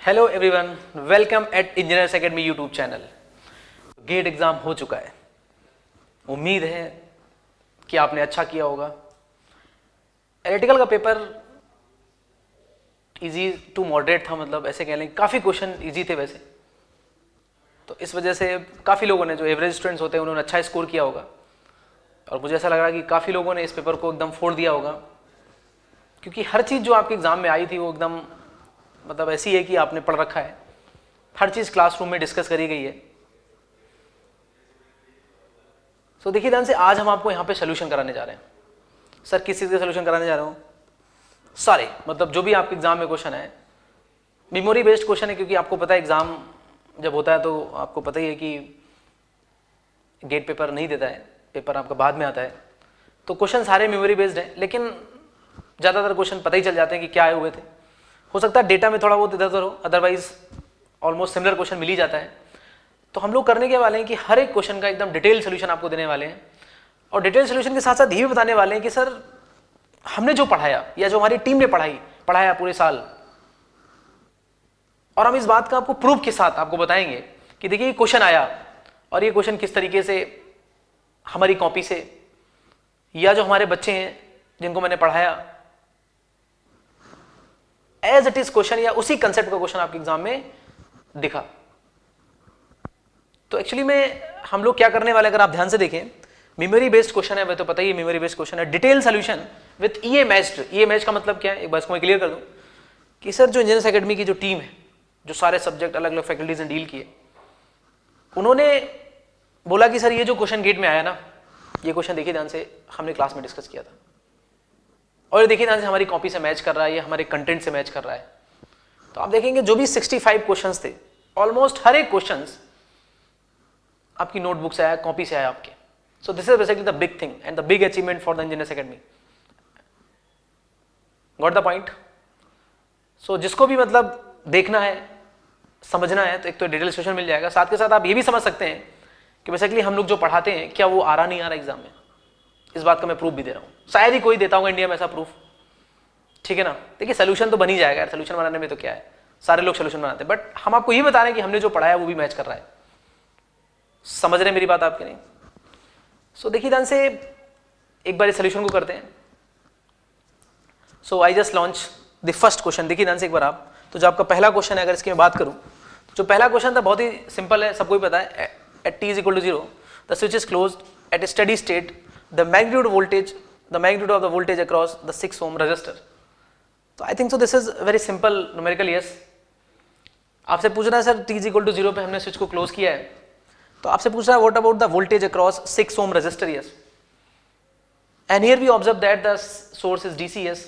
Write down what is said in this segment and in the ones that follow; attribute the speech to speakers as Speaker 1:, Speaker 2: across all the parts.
Speaker 1: Hello everyone, welcome at Engineers Academy YouTube channel. GATE exam हो चुका है। उम्मीद है कि आपने अच्छा किया होगा। एनालिटिकल का पेपर इजी टू मॉडरेट था, मतलब ऐसे कह लें काफ़ी क्वेश्चन इजी थे वैसे। तो इस वजह से काफ़ी लोगों ने, जो एवरेज स्टूडेंट्स होते हैं, उन्होंने अच्छा स्कोर किया होगा। और मुझे ऐसा लग रहा है कि काफ़ी लोगों ने इस पेपर को एकदम फोड़ दिया होगा, क्योंकि हर चीज़ जो आपके एग्ज़ाम में आई थी वो एकदम मतलब ऐसी है कि आपने पढ़ रखा है। हर चीज़ क्लासरूम में डिस्कस करी गई है। सो देखिए ध्यान से, आज हम आपको यहाँ पे सोल्यूशन कराने जा रहे हैं। सर किस चीज़ का सोल्यूशन कराने जा रहे हो? सारे, मतलब जो भी आपके एग्जाम में क्वेश्चन है, मेमोरी बेस्ड क्वेश्चन है, क्योंकि आपको पता है एग्जाम जब होता है तो आपको पता ही है कि गेट पेपर नहीं देता है, पेपर आपका बाद में आता है। तो क्वेश्चन सारे मेमोरी बेस्ड हैं, लेकिन ज़्यादातर क्वेश्चन पता ही चल जाते हैं कि क्या आए हुए थे। हो सकता है डेटा में थोड़ा बहुत इधर उधर हो, अदरवाइज ऑलमोस्ट सिमिलर क्वेश्चन मिल ही जाता है। तो हम लोग करने के वाले हैं कि हर एक क्वेश्चन का एकदम डिटेल सोल्यूशन आपको देने वाले हैं, और डिटेल सोल्यूशन के साथ साथ ये भी बताने वाले हैं कि सर हमने जो पढ़ाया या जो हमारी टीम ने पढ़ाया पूरे साल, और हम इस बात का आपको प्रूफ के साथ आपको बताएंगे कि देखिए ये क्वेश्चन आया और ये क्वेश्चन किस तरीके से हमारी कॉपी से या जो हमारे बच्चे हैं जिनको मैंने पढ़ाया एज इट इज क्वेश्चन या उसी कंसेप्ट का क्वेश्चन आपके एग्जाम में दिखा। तो एक्चुअली में हम लोग क्या करने वाले, अगर आप ध्यान से देखें, मेमोरी बेस्ड क्वेश्चन है, वह तो पता ही है मेमोरी बेस्ड क्वेश्चन है। Detail solution with EA matched. EA match का मतलब क्या है, एक बार इसको मैं क्लियर कर दूं कि सर जो इंजीनियर्स एकेडमी की जो टीम है, जो सारे सब्जेक्ट अलग अलग फैकल्टीज ने डील किए, उन्होंने बोला कि सर ये जो क्वेश्चन गेट में आया ना, ये क्वेश्चन देखिए ध्यान से, हमने क्लास में डिस्कस किया था, और ये देखिए ध्यान से हमारी कॉपी से मैच कर रहा है, ये हमारे कंटेंट से मैच कर रहा है। तो आप देखेंगे जो भी 65 क्वेश्चंस थे, ऑलमोस्ट हर एक क्वेश्चंस आपकी नोटबुक से आया, कॉपी से आया आपके। So this is basically the big thing and the big achievement for the engineers academy. Got the point? So जिसको भी मतलब देखना है, समझना है, तो एक तो डिटेल सेशन मिल जाएगा, साथ के साथ आप ये भी समझ सकते हैं कि बेसिकली हम लोग जो पढ़ाते हैं क्या वो आ रहा नहीं आ रहा एग्जाम में। इस बात का मैं प्रूफ भी दे रहा हूँ, शायद ही कोई देता होगा इंडिया में ऐसा प्रूफ, ठीक है ना। देखिए सोल्यूशन तो बन ही जाएगा, सोल्यूशन बनाने में तो क्या है, सारे लोग सोल्यूशन बनाते हैं, बट हम आपको ये बता रहे हैं कि हमने जो पढ़ाया वो भी मैच कर रहा है। समझ रहे हैं मेरी बात आपके नहीं? सो देखिए ध्यान से, एक बार इस सोल्यूशन को करते हैं। So I just launch the first question. देखिए ध्यान से एक बार आप, तो जो आपका पहला क्वेश्चन है, अगर इसकी मैं बात करूं, जो पहला क्वेश्चन था बहुत ही सिंपल है, सबको ही पता है। At t = 0 the switch is closed at a steady state, the magnitude of the voltage across the 6 ohm resistor. तो I think so this is very simple numerical. Yes, आपसे पूछ रहा है सर t = 0 पे हमने स्विच को close किया है, तो आपसे पूछ रहा है what about the voltage across 6 ohm resistor. Yes, and here we observe that the source is DC। Yes,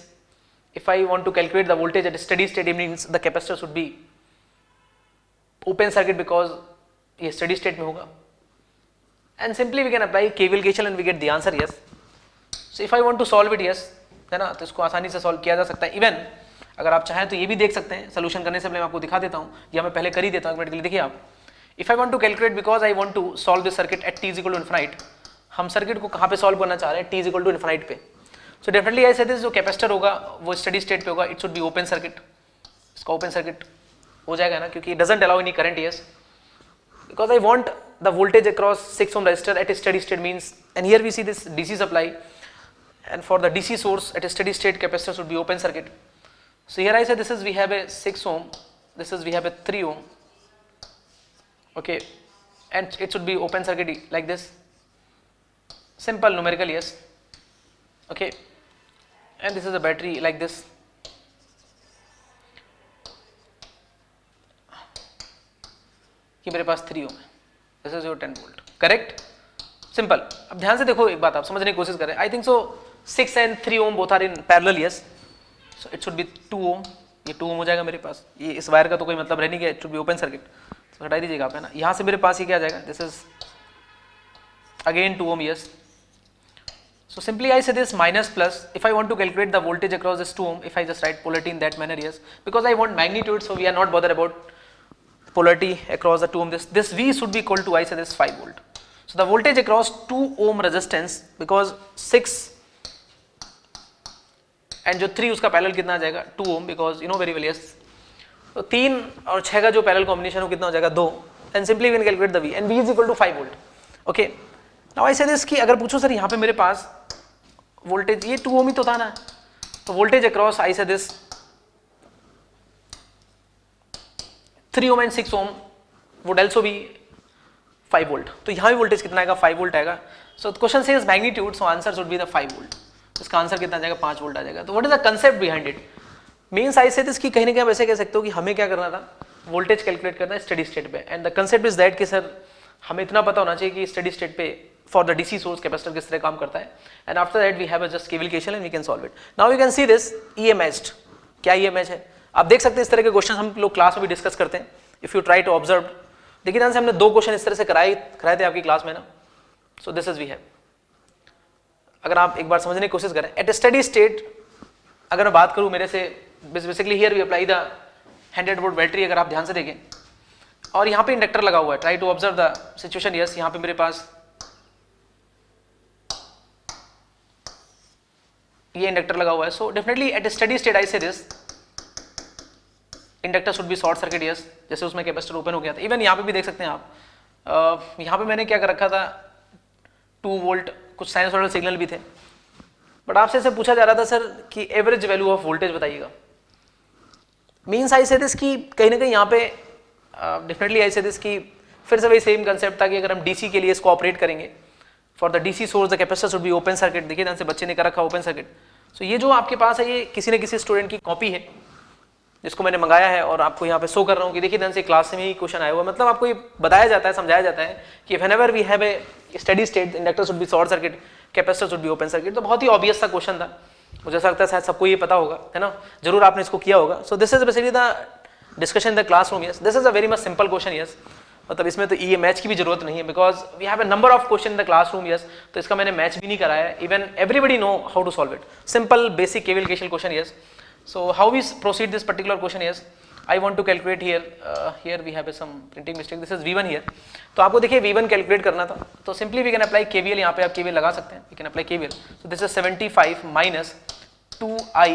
Speaker 1: if I want to calculate the voltage at a steady state, it means the capacitor should be open circuit because ये steady state में होगा, and simply we can apply KVL KCL and we get the answer। yes, so if I want to solve it, yes, है ना, तो इसको आसानी से solve किया जा सकता है। इवन अगर आप चाहें तो ये भी देख सकते हैं, सोल्यूशन करने से पहले मैं आपको दिखा देता हूँ, या मैं पहले कर ही देता हूँ, एक मिनट के लिए देखिए आप। If I want to calculate, because I want to solve this circuit at t = infinite, हम सर्किट को कहाँ पे सॉल्व करना चाह रहे हैं, t = इनफिनिट पे। So definitely I say this, जो कैपेसिटर होगा वो स्टडी स्टेट पे होगा, it should be open circuit. इसका ओपन सर्किट हो जाएगा ना, क्योंकि doesn't allow any current. Yes, because I want the voltage across 6 ohm resistor at steady state means, and here we see this DC supply, and for the DC source at a steady state, capacitor should be open circuit. So here I say this is, we have a 6 ohm, this is we have a 3 ohm, okay, and it should be open circuit like this, simple numerical. Yes, okay, and this is a battery like this, कि मेरे पास 3 ohm है, this is your 10 volt, correct, simple। अब ध्यान से देखो, एक बात आप समझने की कोशिश करें। आई think so 6 and 3 ohm both are in parallel। yes, so it should be 2 ohm, ये 2 ohm हो जाएगा मेरे पास। ये इस वायर का तो कोई मतलब रह नहीं गया, it should be open circuit, तो हटा दीजिएगा आप, है ना। यहाँ से मेरे पास ये क्या आ जाएगा, this is again 2 ohm। yes, so simply I say this minus plus, if I want to calculate the voltage across this 2 ohm, if I just write polarity in that manner, yes, because I want magnitude, so we are not bothered about polarity across the 2 ohm, this V should be equal to, I say this 5 volt। So the voltage across 2 ohm resistance, because 6 and जो 3 उसका parallel कितना आ जाएगा 2 ohm, because you know very well। yes, तो 3 और 6 का जो parallel combination हो कितना हो जाएगा 2, and simply we can calculate the V and V is equal to 5 volt. Okay, now I say this कि अगर पूछो सर यहाँ पे मेरे पास वोल्टेज ये 2 ओम ही तो था ना, तो voltage across I say this 3 ohm and 6 Om would also be 5 volt, तो यहाँ भी वोल्टेज कितना आएगा 5 वोल्ट आएगा। So question says magnitude, so answer should be the 5 volt. इसका आंसर कितना आ जाएगा 5 वोल्ट आ जाएगा। तो what is the concept behind it, means I say this कि कहीं ना कहीं आप ऐसे कह सकते हो कि हमें क्या करना था, वोल्टेज कैलकुलेट करना है स्टेडी स्टेट पे, and the concept is that कि सर हमें इतना पता होना चाहिए कि स्टेडी स्टेट पे for the DC source capacitor किस तरह काम करता है, and after that we have a just calculation and we can solve it. Now you can see this EMH, क्या EMH है आप देख सकते हैं। इस तरह के क्वेश्चन हम लोग क्लास में भी डिस्कस करते हैं, if you try to observe. देखिए ध्यान से, हमने 2 क्वेश्चन इस तरह से कराए थे आपकी क्लास में ना। So this is we have, अगर आप एक बार समझने की कोशिश करें एट स्टेडी स्टेट, अगर मैं बात करूं मेरे से, basically here we apply the 100 volt battery, अगर आप ध्यान से देखें, और यहाँ पे इंडक्टर लगा हुआ है, try to observe the situation. Yes, यहाँ पे मेरे पास ये इंडक्टर लगा हुआ है, so definitely at steady state I say this inductor should be short circuit. Yes, जैसे उसमें कैपेसिटर ओपन हो गया था। इवन यहाँ पे भी देख सकते हैं आप, यहाँ पे मैंने क्या कर रखा था 2 वोल्ट, कुछ साइनसॉइडल सिग्नल भी थे, बट आपसे ऐसे पूछा जा रहा था सर कि एवरेज वैल्यू ऑफ वोल्टेज बताइएगा। मीन्स आई से दिस कि कहीं ना कहीं यहाँ पे डेफिनेटली आई से दिस कि फिर से वही सेम कंसेप्ट था कि अगर हम डीसी के लिए इसको ऑपरेट करेंगे, for the DC source the capacitor should be open circuit. देखिए ध्यान से, बच्चे ने कर रखा ओपन सर्किट। सो ये जो आपके पास है ये किसी न किसी स्टूडेंट की कॉपी है जिसको मैंने मंगाया है, और आपको यहाँ पे शो कर रहा हूँ कि देखिए ध्यान से क्लास में ही क्वेश्चन आया हुआ, मतलब आपको ये बताया जाता है, समझाया जाता है कि whenever we have a steady state inductor should be short circuit, capacitor should be open circuit. तो बहुत ही ऑब्वियस सा क्वेश्चन था, मुझे ऐसा लगता है शायद सबको ये पता होगा, है ना, जरूर आपने इसको किया होगा। So this is basically the discussion in the classroom. Yes, this is a very much simple question. Yes, मतलब इसमें तो EMH की भी जरूरत नहीं है, because we have a number of question in the classroom. Yes, तो इसका मैंने मैच भी नहीं कराया है, even everybody know how to solve it, simple basic केवल question. Yes, so how we proceed this particular question is I want to calculate here, here we have some printing mistake, this is V1 here। तो आपको देखिए V1 calculate करना था, तो simply we can apply KVL, यहाँ पे आप KVL लगा सकते हैं, we can apply KVL। so this is 75 minus 2I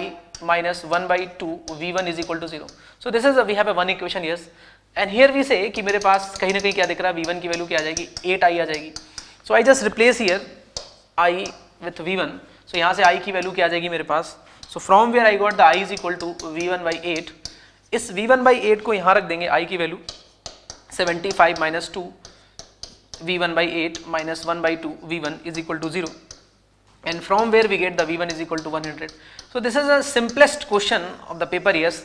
Speaker 1: minus 1/2 V1 is equal to 0। so this is we have a one equation। yes, and here we say कि मेरे पास कहीं ना कहीं क्या दिख रहा है, V1 की वैल्यू क्या आ जाएगी 8I आ जाएगी। so I just replace here I with V1, so यहाँ से I की वैल्यू क्या आ जाएगी मेरे पास, so from where I got the I is equal to V1/8, इस V1/8 को यहाँ रख देंगे, I की value 75 minus 2 V1/8 minus 1/2 V1 is equal to 0, and from where we get the V1 is equal to 100। so this is the simplest question of the paper। yes,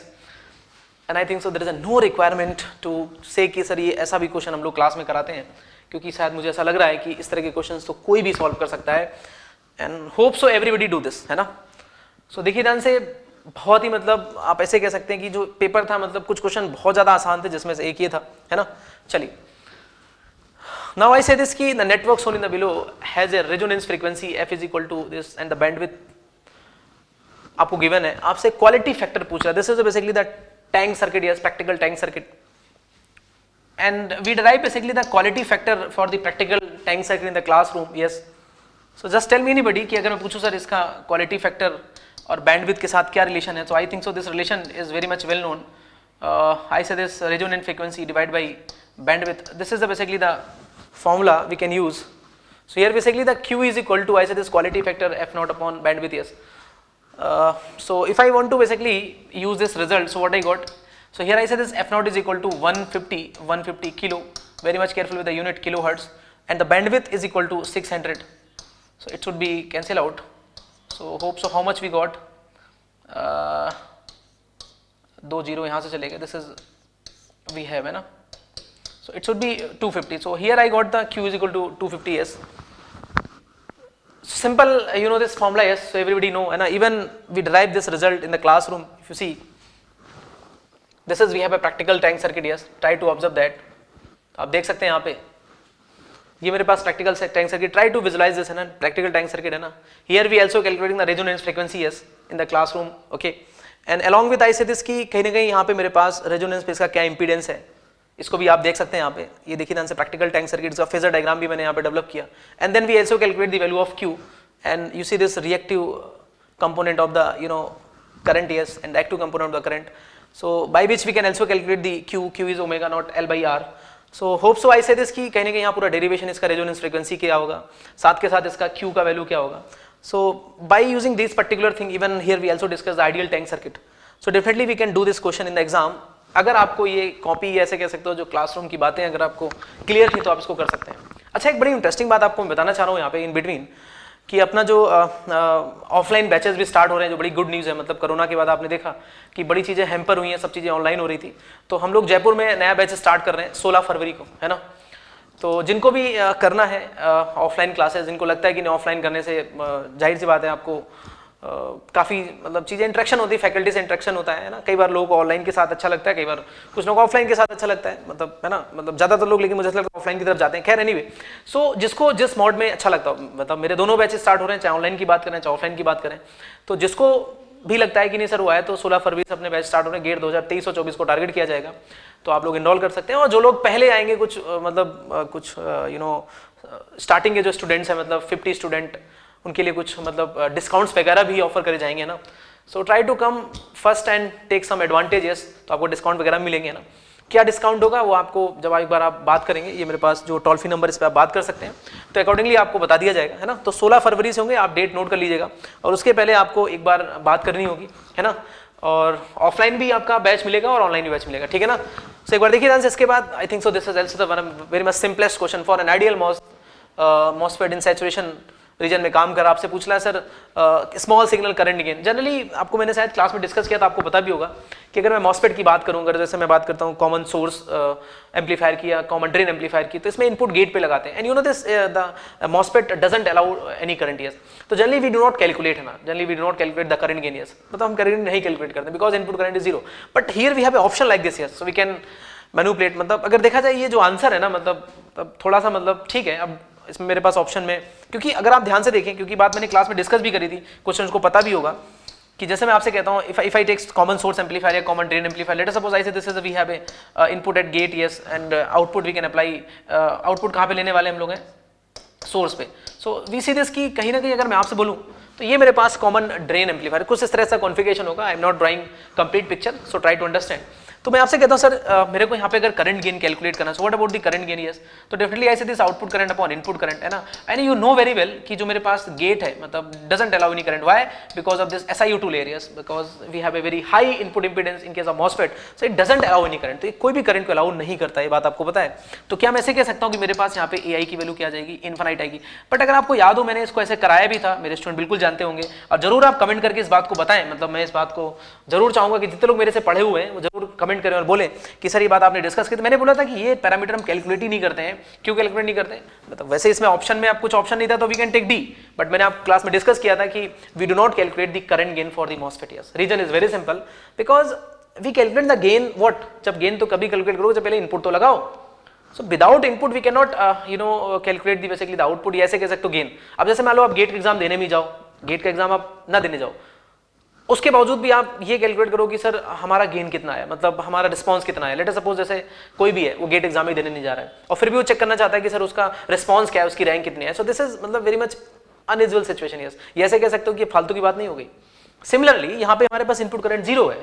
Speaker 1: and I think so there is a no requirement to say कि sir ये ऐसा भी question हम लोग class में कराते हैं, क्योंकि शायद मुझे ऐसा लग रहा है कि इस तरह के क्वेश्चंस तो कोई भी सॉल्व कर सकता है, and hope so everybody do this, है ना। सो देखिए ध्यान से, बहुत ही मतलब आप ऐसे कह सकते हैं कि जो पेपर था, मतलब कुछ क्वेश्चन बहुत ज्यादा आसान थे जिसमें से एक ये था, है ना। चलिए, नाउ आई से दिस कि the network shown in the below has a resonance frequency f is equal to this and the bandwidth आपको गिवन है। आपसे क्वालिटी फैक्टर पूछ रहा है, this is basically the tank circuit, yes, practical tank circuit, and we derive basically the quality factor for the practical tank circuit in the classroom. Yes, so just tell me anybody कि अगर मैं पूछूं sir इसका quality factor और bandwidth के साथ क्या relation है, तो I think so this relation is very much well known. I say this resonant frequency divide by bandwidth, this is basically the formula we can use। so here basically the Q is equal to I say this quality factor F naught upon bandwidth। yes, so if I want to basically use this result, so what I got, so here I say this F naught is equal to 150 kilo, very much careful with the unit kilohertz, and the bandwidth is equal to 600, so it should be cancel out। so hope so how much we got, 2 0 यहाँ से चलेगा, this is we have, है ना। so it should be 250, so here I got the Q is equal to 250। yes, simple, you know this formula। yes, so everybody know, and even we derive this result in the classroom। if you see, this is we have a practical tank circuit। yes, try to observe that, आप देख सकते हैं यहाँ पे, ये मेरे पास practical tank circuit, try to visualise this, है ना, प्रैक्टिकल टैंक सर्किट, है ना। Here we also calculating the resonance frequency, yes, in the classroom, okay, and along with I say this की कहीं ना कहीं यहाँ पे मेरे पास रेजोनेंस पे इसका क्या इंपीडेंस है, इसको भी आप देख सकते हैं यहाँ पे। ये देखिए ध्यान से, प्रैक्टिकल टैंक सर्किट का फेजर डायग्राम भी मैंने यहाँ पे डेवलप किया, and then we also calculate the value of Q, and you see this reactive component of the, you know, current, yes, and active component of the current. So by which we can also calculate the Q. Q is omega naught L by R. So hope so I say this कि कहीं ना कहीं यहाँ पूरा derivation इसका resonance frequency क्या होगा, साथ के साथ इसका Q का वैल्यू क्या होगा. So by using this particular thing, even here we also discuss the ideal tank circuit. So definitely we can do this question in the exam. अगर आपको ये कॉपी ऐसे कह सकते हो जो क्लासरूम की बातें अगर आपको क्लियर थी तो आप इसको कर सकते हैं. अच्छा, एक बड़ी इंटरेस्टिंग बात आपको मैं बताना चाह रहा हूँ यहाँ पे इन बिटवीन कि अपना जो ऑफलाइन बैचेस भी स्टार्ट हो रहे हैं, जो बड़ी गुड न्यूज़ है. मतलब कोरोना के बाद आपने देखा कि बड़ी चीज़ें हैम्पर हुई हैं, सब चीज़ें ऑनलाइन हो रही थी. तो हम लोग जयपुर में नया बैच स्टार्ट कर रहे हैं 16 फरवरी को, है ना. तो जिनको भी करना है ऑफलाइन क्लासेस, जिनको लगता है कि नहीं ऑफलाइन करने से जाहिर सी बात है आपको काफ़ी मतलब चीज़ें इंटरेक्शन होती है, फैकल्टी से इंटरेक्शन होता है ना. कई बार लोगों को ऑनलाइन के साथ अच्छा लगता है, कई बार कुछ लोगों को ऑफलाइन के साथ अच्छा लगता है, मतलब है ना. मतलब ज़्यादातर लोग लेकिन मुझे लगता है ऑफलाइन की तरफ जाते हैं. खैर एनीवे, सो जिसको जिस मोड में अच्छा लगता हो, मतलब मेरे दोनों बैचेस स्टार्ट हो रहे हैं, चाहे ऑनलाइन की बात करें चाहे ऑफलाइन की बात करें. तो जिसको भी लगता है कि नहीं सर हुआ है तो 16 फरवरी से अपने बैच स्टार्ट हो रहे हैं. गेट 2023 और 24 को टारगेट किया जाएगा, तो आप लोग इनरोल कर सकते हैं. और जो लोग पहले आएंगे कुछ मतलब कुछ स्टार्टिंग के जो स्टूडेंट्स हैं, मतलब 50 स्टूडेंट, उनके लिए कुछ मतलब डिस्काउंट्स वगैरह भी ऑफर करे जाएंगे ना. So try to come first and take some advantages, तो आपको डिस्काउंट वगैरह मिलेंगे ना. क्या डिस्काउंट होगा वो आपको जब एक बार आप बात करेंगे, ये मेरे पास जो टोल फ्री नंबर इस पर आप बात कर सकते हैं, तो अकॉर्डिंगली आपको बता दिया जाएगा, है ना. तो 16 फरवरी से होंगे, आप डेट नोट कर लीजिएगा. और उसके पहले आपको एक बार बात करनी होगी, है ना. और ऑफलाइन भी आपका बैच मिलेगा और ऑनलाइन भी बैच मिलेगा, ठीक है ना. सो एक बार देखिए ध्यान से. इसके बाद आई think so this is also the very much simplest question for an ideal MOSFET in saturation region में काम कर. आपसे पूछ रहा है sir small signal current gain. Generally आपको मैंने शायद क्लास में डिस्कस किया था, आपको पता भी होगा कि अगर मैं मॉसफेट की बात करूँ, अगर जैसे मैं बात करता हूँ कॉमन सोर्स एम्पलीफायर की या कॉमन ड्रेन एम्पलीफायर की, तो इसमें इनपुट गेट पे लगाते हैं. And you know this the MOSFET doesn't allow any current. Yes, तो generally we do not calculate, है ना. Generally we do not calculate the current gain. Yes, मतलब हम करंट नहीं कैलकुलेट करते because input current is zero. But here we have a option like this. Yes, so we can manipulate. मतलब अगर देखा जाए ये जो आंसर है ना, मतलब थोड़ा सा मतलब ठीक है. अब इसमें मेरे पास ऑप्शन में, क्योंकि अगर आप ध्यान से देखें, क्योंकि बात मैंने क्लास में डिस्कस भी करी थी, क्वेश्चन को पता भी होगा कि जैसे मैं आपसे कहता हूँ if I take common source amplifier या common drain amplifier, let us suppose I say this is we have a input at gate. Yes, and output we can apply. Output कहाँ पे लेने वाले हम लोग हैं? सोर्स पे. सो वी सी दिस की कहीं ना कहीं अगर मैं आपसे बोलूँ तो ये मेरे पास कॉमन ड्रेन एम्पलीफायर कुछ इस तरह से कॉन्फ़िगरेशन होगा. I am not drawing complete picture, so try to understand. तो मैं आपसे कहता हूं सर मेरे को यहाँ पे अगर करंट गेन कैलकुलेट करना, so what about the current gain? Yes, तो definitely I say this output current upon input current, है ना. And you know very well कि जो मेरे पास गेट है मतलब doesn't allow any current. Why? Because of this SiO2 layer. Yes, because we have a very high input impedance in case of MOSFET, so it doesn't allow any current. तो ये कोई भी करंट को allow नहीं करता, ये बात आपको पता है. तो क्या मैं ऐसे कह सकता हूँ कि मेरे पास यहाँ पे AI की वैल्यू क्या आ जाएगी? इनफाइनाइट आएगी. बट अगर आपको याद हो मैंने इसको ऐसे कराया भी था, मेरे स्टूडेंट बिल्कुल जानते होंगे. और जरूर आप कमेंट करके इस बात को बताएं. मतलब मैं इस बात को जरूर चाहूंगा कि जितने लोग मेरे से पढ़े हुए हैं वो जरूर कमेंट करें और बोले कि सर ये बात आपने डिस्कस की. तो मैंने बोला था कि ये पैरामीटर हम कैलकुलेट ही नहीं करते हैं. क्यों कैलकुलेट नहीं करते हैं? मतलब वैसे इसमें ऑप्शन में आप कुछ ऑप्शन नहीं था तो we can take D, but मैंने आप क्लास में डिस्कस किया था कि we do not calculate the current gain for the MOSFET. Yes, reason is very simple, because we calculate the gain. What? जब गेन तो कभी कैलकुलेट करो जब पहले इनपुट तो लगाओ. So without input we can not calculate the basically the output. ऐसे कह सकते हो गेन. अब जैसे मान लो आप गेट का एग्जाम देने में जाओ, गेट का एग्जाम आप ना देने जाओ, उसके बावजूद भी आप ये कैलकुलेट करो कि सर हमारा गेन कितना है, मतलब हमारा रिस्पांस कितना है. लेट अस सपोज जैसे कोई भी है वो गेट एग्जाम ही देने नहीं जा रहा है और फिर भी वो चेक करना चाहता है कि सर उसका रिस्पांस क्या है, उसकी रैंक कितनी है. सो दिस इज मतलब very much unusual situation. Yes, ये ऐसे कह सकते हो कि फालतू की बात नहीं हो गई. सिमिलरली यहाँ पे हमारे पास इनपुट करंट 0 है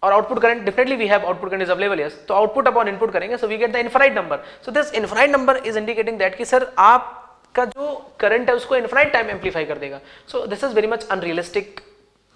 Speaker 1: और output current definitely we have output current is available. Yes, तो आउटपुट अपॉन इनपुट करेंगे so we get the infinite number. So this infinite number is indicating that कि सर आपका जो करंट है उसको इनफाइनाइट टाइम एम्पलीफाई कर देगा. सो this is very much unrealistic.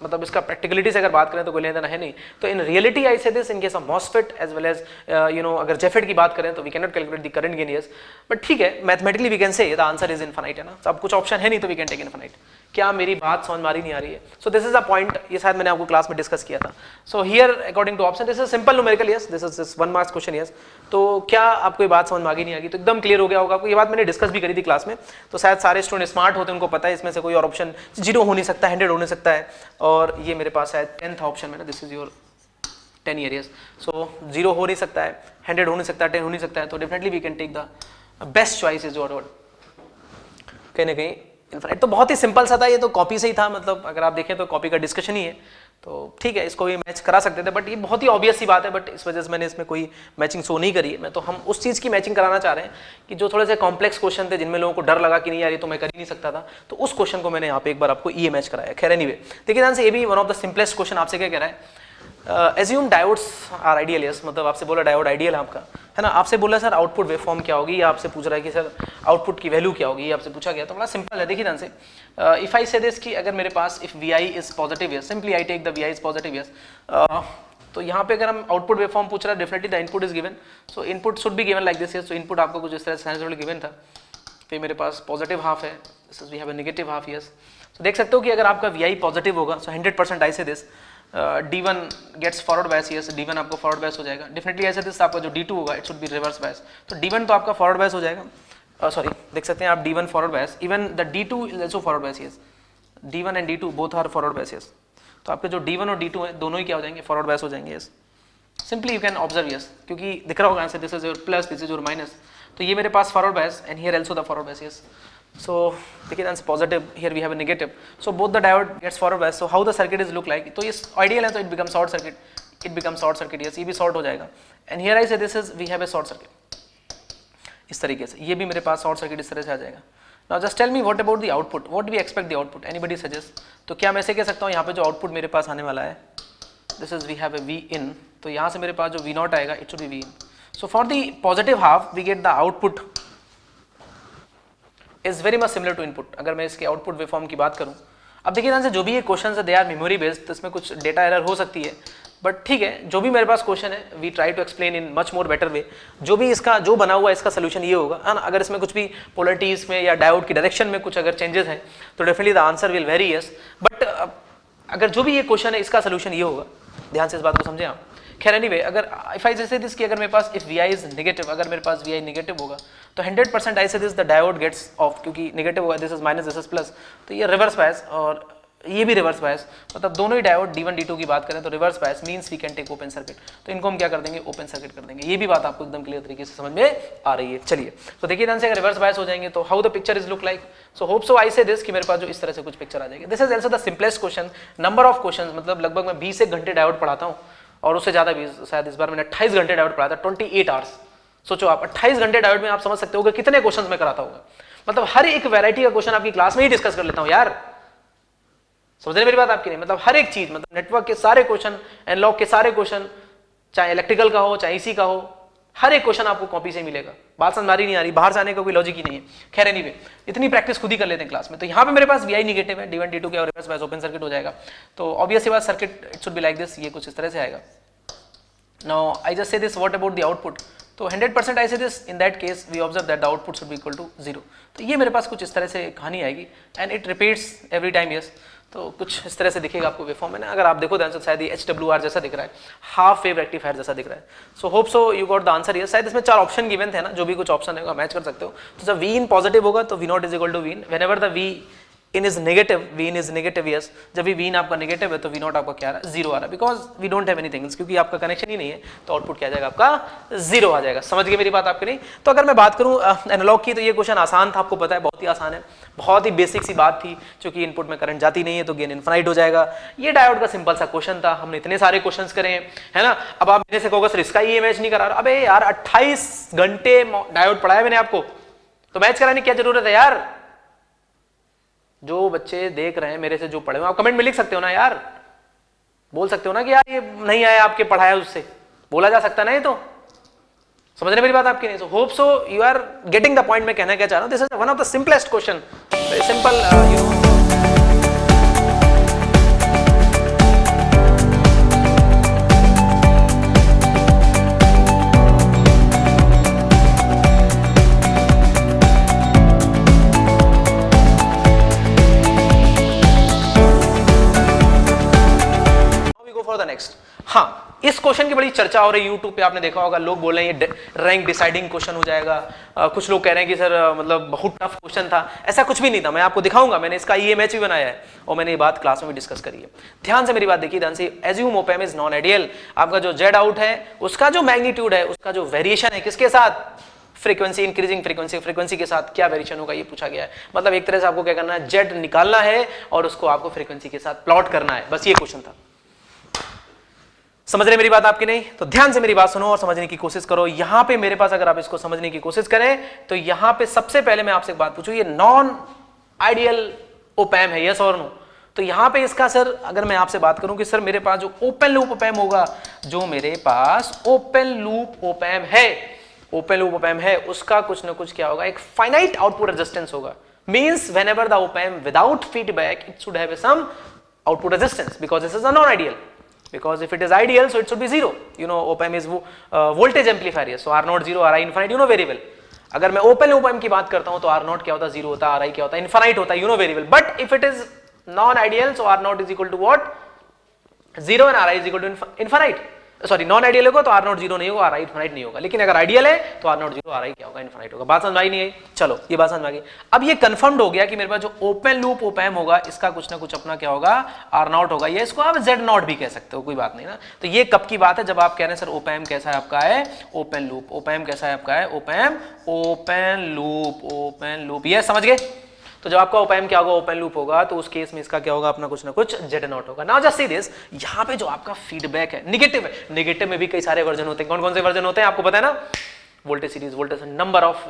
Speaker 1: मतलब इसका प्रैक्टिकलिटी से अगर बात करें तो कोई लेना देना है नहीं. तो इन reality I say this in case of MOSFET as well as अगर जेफेट की बात करें तो we can not calculate the current gain. Yes, but ठीक है, mathematically we can say the answer is infinite, है ना. तो अब कुछ ऑप्शन है नहीं तो वी कैन टेक इनफाइनाइट. क्या मेरी बात समझ में आ रही नहीं आ रही है? So this is a point, ये शायद मैंने आपको क्लास में डिस्कस किया था. So here according to option this is simple numerical. Yes, this is 1 marks question. Yes, तो क्या आपको ये बात समझ में आ गई नहीं आ गई? तो एकदम क्लियर हो गया होगा आपको. ये बात मैंने डिस्कस भी करी थी क्लास में, तो शायद सारे स्टूडेंट स्मार्ट होते हैं, उनको पता है इसमें से कोई और ऑप्शन 0 हो नहीं सकता, 100 हो नहीं सकता है. और ये मेरे पास शायद 10th ऑप्शन में ना, this is your 10 year. Yes, so 0 हो नहीं सकता है, 100 हो नहीं सकता है, 10 हो नहीं सकता है. तो definitely we can take the best choice is your कहीं ना कहीं इनफाइनाइट. तो बहुत ही सिंपल सा था, ये तो कॉपी से ही था. मतलब अगर आप देखें तो कॉपी का डिस्कशन ही है, तो ठीक है इसको भी मैच करा सकते थे. बट ये बहुत ही ऑब्वियस सी बात है, बट इस वजह से मैंने इसमें कोई मैचिंग शो नहीं करी है. मैं तो हम उस चीज़ की मैचिंग कराना चाह रहे हैं कि जो थोड़े से कॉम्प्लेक्स क्वेश्चन थे जिनमें लोगों को डर लगा कि नहीं यार ये तो मैं कर ही नहीं सकता था, तो उस क्वेश्चन को मैंने यहाँ पे एक बार आपको ये मैच कराया. खैर एनीवे, देखिए ध्यान से, ये भी one of the simplest question आपसे क्या कह रहा है assume diodes are ideal, yes, मतलब आपसे बोला डायोड आइडियल है आपका, है ना। आपसे बोला सर आउटपुट वेवफॉर्म क्या होगी, या आपसे पूछ रहा है कि सर आउटपुट की वैल्यू क्या होगी, ये आपसे पूछा गया। तो बड़ा सिंपल है, देखिए ध्यान से। इफ आई से दिस कि अगर मेरे पास if V I is positive yes, simply I take the V I is positive yes, तो यहाँ पे अगर हम आउटपुट वेवफॉर्म पूछ रहा है, definitely the input is given, so input should be given like this yes. तो इनपुट आपको कुछ इस तरह से गिवन था, तो मेरे पास पॉजिटिव हाफ है, this is we have a negative half yes. तो देख सकते हो कि अगर आपका वी आई पॉजिटिव होगा, सो 100% I say this D1 gets forward bias, yes, D1 आपको फॉरवर्ड बायस हो जाएगा। डेफिनेटली ऐसे दिस आपका जो D2 होगा it should be reverse bias, तो D1 तो आपका फॉरवर्ड बायस हो जाएगा, सॉरी देख सकते हैं आप D1 forward bias, even the D2 is also forward bias, yes, D1 and D2 both are forward bias, yes. तो आपके जो D1 और D2 है दोनों ही क्या हो जाएंगे, फॉरवर्ड बायस हो जाएंगे, yes. Simply you can observe, yes, क्योंकि दिख रहा होगा answer, this is your plus, this is your minus, तो ये मेरे पास forward bias and here also the forward bias, yes. So देखिए answer positive, here we have a negative, so both the diode gets forward bias, so how the circuit is look like, तो ये ideal है तो it becomes short circuit, it becomes short circuit, yes, ये भी short हो जाएगा, and here I say this is we have a short circuit, इस तरीके से ये भी मेरे पास शॉर्ट सर्किट इस तरह से आ जाएगा। Now just tell me what about the output, what do we expect the output, anybody suggest? तो क्या मैं ऐसे कह सकता हूँ यहाँ पे जो आउटपुट मेरे पास आने वाला है, this is we have a V in, तो यहाँ से मेरे पास जो V naught आएगा it should be V in, so for the positive half we get the output is very much similar to input. अगर मैं इसके आउटपुट वेवफॉर्म की बात करूं, अब देखिए ध्यान से, जो भी ये क्वेश्चन है दे आर मेमोरी बेस्ड, तो इसमें कुछ डेटा एरर हो सकती है, बट ठीक है, जो भी मेरे पास क्वेश्चन है we try to explain in much more better way. जो भी इसका जो बना हुआ है इसका सोल्यूशन ये होगा, है ना। अगर इसमें कुछ भी पोलरिटीज में या डायोड की डायरेक्शन में कुछ अगर चेंजेस हैं तो definitely the answer will very yes, but अगर जो भी ये क्वेश्चन है इसका सोल्यूशन ये होगा, ध्यान से इस बात को समझें आप। खैर एनीवे, अगर इफ आई से दिस कि अगर मेरे पास if V I is negative, अगर मेरे पास वी आई नेगेटिव होगा तो 100% I say this the diode gets off, क्योंकि नेगेटिव होगा, this is minus, this is plus, तो ये रिवर्स बायस और ये भी रिवर्स बायस, मतलब दोनों ही डायोड D1 D2 की बात करें तो reverse bias means we can take open circuit, तो इनको हम क्या कर देंगे, ओपन सर्किट कर देंगे। ये भी बात आपको एकदम क्लियर तरीके से समझ में आ रही है। चलिए तो देखिए ध्यान से, अगर रिवर्स बायस हो जाएंगे तो how the picture is look like, so hope so I say this कि मेरे पास जो इस तरह से कुछ पिक्चर आ जाएगी। This is also the simplest question, number of question, मतलब लगभग मैं 20 घंटे डायोड पढ़ाता हूँ और उससे ज्यादा भी, शायद इस बार मैंने 28 घंटे डायोड पढ़ाया था, 28 आवर्स। सोचो आप 28 घंटे डायोड में आप समझ सकते हो कि कितने क्वेश्चंस मैं कराता हूँ, मतलब हर एक वैरायटी का क्वेश्चन आपकी क्लास में ही डिस्कस कर लेता हूँ यार, समझ रहे मेरी बात आपकी नहीं, मतलब हर एक चीज, मतलब नेटवर्क के सारे क्वेश्चन, एनालॉग के सारे क्वेश्चन, चाहे इलेक्ट्रिकल का हो चाहे इसी का हो, हर एक क्वेश्चन आपको कॉपी से मिलेगा। बात समझ नहीं आ रही, बाहर से आने का कोई लॉजिक ही नहीं है। खैर एनीवे, इतनी प्रैक्टिस खुद ही कर लेते हैं क्लास में। तो यहाँ पे मेरे पास वी आई निगेटिव है, D1 D2 के और रिवर्स बायस ओपन सर्किट हो जाएगा, तो ऑब्वियसली बात circuit it should be like this, ये कुछ इस तरह से आएगा। Now I just say this, what about the output? तो 100% I say this, in that case we observe that the output should be equal to 0। तो ये मेरे पास कुछ इस तरह से कहानी आएगी and it repeats every time, yes। तो कुछ इस तरह से दिखेगा आपको वेवफॉर्म में ना, अगर आप देखो ध्यान से शायद ये HWR जैसा दिख रहा है, हाफ वेव रेक्टिफायर जैसा दिख रहा है। सो hope so you got the answer. ये शायद इसमें 4 ऑप्शन गिवन थे ना, जो भी कुछ ऑप्शन है मैच कर सकते हो। तो जब V in पॉजिटिव होगा तो V naught is equal to V in, whenever the V in is negative, V in is negative, yes, जब भी V in आपका नेगेटिव है तो V naught आपका क्या आ रहा है, 0 आ रहा है, because we don't have anything, क्योंकि आपका कनेक्शन ही नहीं है, तो आउटपुट क्या आ जाएगा आपका 0 आ जाएगा। समझ गए मेरी बात आपकी नहीं? तो अगर मैं बात करूं एनालॉग की, तो ये क्वेश्चन आसान था, आपको पता है बहुत ही आसान है, बहुत ही बेसिक सी बात थी, क्योंकि इनपुट में करंट जाती नहीं है तो गेन इनफाइनाइट हो जाएगा। ये डायोड का सिंपल सा क्वेश्चन था, हमने इतने सारे क्वेश्चंस करे हैं, है ना। अब आप मेरे से कहोगे सर इसका ये मैच नहीं करा रहा, अबे यार 28 घंटे डायोड पढ़ाया मैंने आपको, तो मैच कराने की क्या जरूरत है यार। जो बच्चे देख रहे हैं मेरे से जो पढ़े हो, आप कमेंट में लिख सकते हो ना यार, बोल सकते हो ना कि यार ये नहीं आया आपके पढ़ाया, उससे बोला जा सकता नहीं, तो समझ रहे मेरी बात आपकी नहीं। So hope so you are getting the point मैं कहना क्या चाह रहा हूं। This is one of the simplest question, simple you know. हाँ, इस क्वेश्चन की बड़ी चर्चा हो रही है यूट्यूब पे, आपने देखा होगा, लोग बोल रहे हैं ये रैंक डिसाइडिंग क्वेश्चन हो जाएगा। कुछ लोग कह रहे हैं कि सर मतलब बहुत टफ क्वेश्चन था। ऐसा कुछ भी नहीं था, मैं आपको दिखाऊंगा, मैंने इसका ईएमएच भी बनाया है और मैंने ये बात क्लास में भी डिस्कस करी है। ध्यान से मेरी बात देखिए, ध्यान से। Assume op amp is non ideal, आपका जो जेड आउट है उसका जो मैग्नीट्यूड है, उसका जो वेरिएशन है किसके साथ, फ्रीक्वेंसी, इंक्रीजिंग फ्रीक्वेंसी के साथ क्या वेरिएशन होगा ये पूछा गया है। मतलब एक तरह से आपको क्या करना है, जेड निकालना है और उसको आपको फ्रीक्वेंसी के साथ प्लॉट करना है, बस ये क्वेश्चन था। समझ रहे मेरी बात आपकी नहीं? तो ध्यान से मेरी बात सुनो और समझने की कोशिश करो। यहां पे मेरे पास अगर आप इसको समझने की कोशिश करें तो यहां पे सबसे पहले मैं आपसे एक बात पूछूं, ये नॉन आइडियल ओप एम्प है, यस और नो? तो यहां पे इसका सर अगर मैं आपसे बात करूं कि सर मेरे पास जो ओपन लूप ऑप एम्प होगा, जो मेरे पास ओपन लूप ऑप एम्प है, ओपन लूप ऑप एम्प है, उसका कुछ ना कुछ क्या होगा, एक फाइनाइट आउटपुट रेजिस्टेंस होगा. Means whenever the op amp without feedback it should have some output resistance, because this is a non ideal. Because if it is ideal, so it should be zero. You know, op amp is voltage amplifier, yes. So R naught zero, Ri infinite, you know very well. अगर मैं open op amp की बात करता हूं तो R naught क्या होता है, जीरो होता है, Ri क्या होता है, इनफाइनाइट होता है, you know very well. But if it is non-ideal, so R naught is equal to what? Zero and Ri is equal to infinite. Sorry non ideal होगा तो R naught जीरो नहीं होगा, Ri infinite नहीं होगा. लेकिन अगर ideal है तो R naught जीरो, Ri क्या होगा, इनफाइनाइट होगा. बात समझ में आई नहीं आई? चलो ये बात समझ में आ गई. अब ये कंफर्म्ड हो गया कि मेरे पास जो ओपन लूप ऑप एम्प होगा इसका कुछ ना कुछ अपना क्या होगा, R naught होगा, या इसको आप Z naught भी कह सकते हो, कोई बात नहीं ना. तो ये कब की बात है, जब आप कह रहे हैं सर ओप एम्प कैसा है आपका, है ओपन लूप. ओप एम्प कैसा है आपका, है op amp open loop, open loop. ये समझ गए? तो जब आपका ओप एम्प क्या होगा, ओपन लूप होगा, तो उस केस में इसका क्या होगा, अपना कुछ ना कुछ Z naught होगा. नाउ जस्ट सी दिस, यहां पे जो आपका फीडबैक है निगेटिव है. निगेटिव में भी कई सारे वर्जन होते हैं. कौन कौन से वर्जन होते हैं आपको पता है ना? Voltage series, voltage number of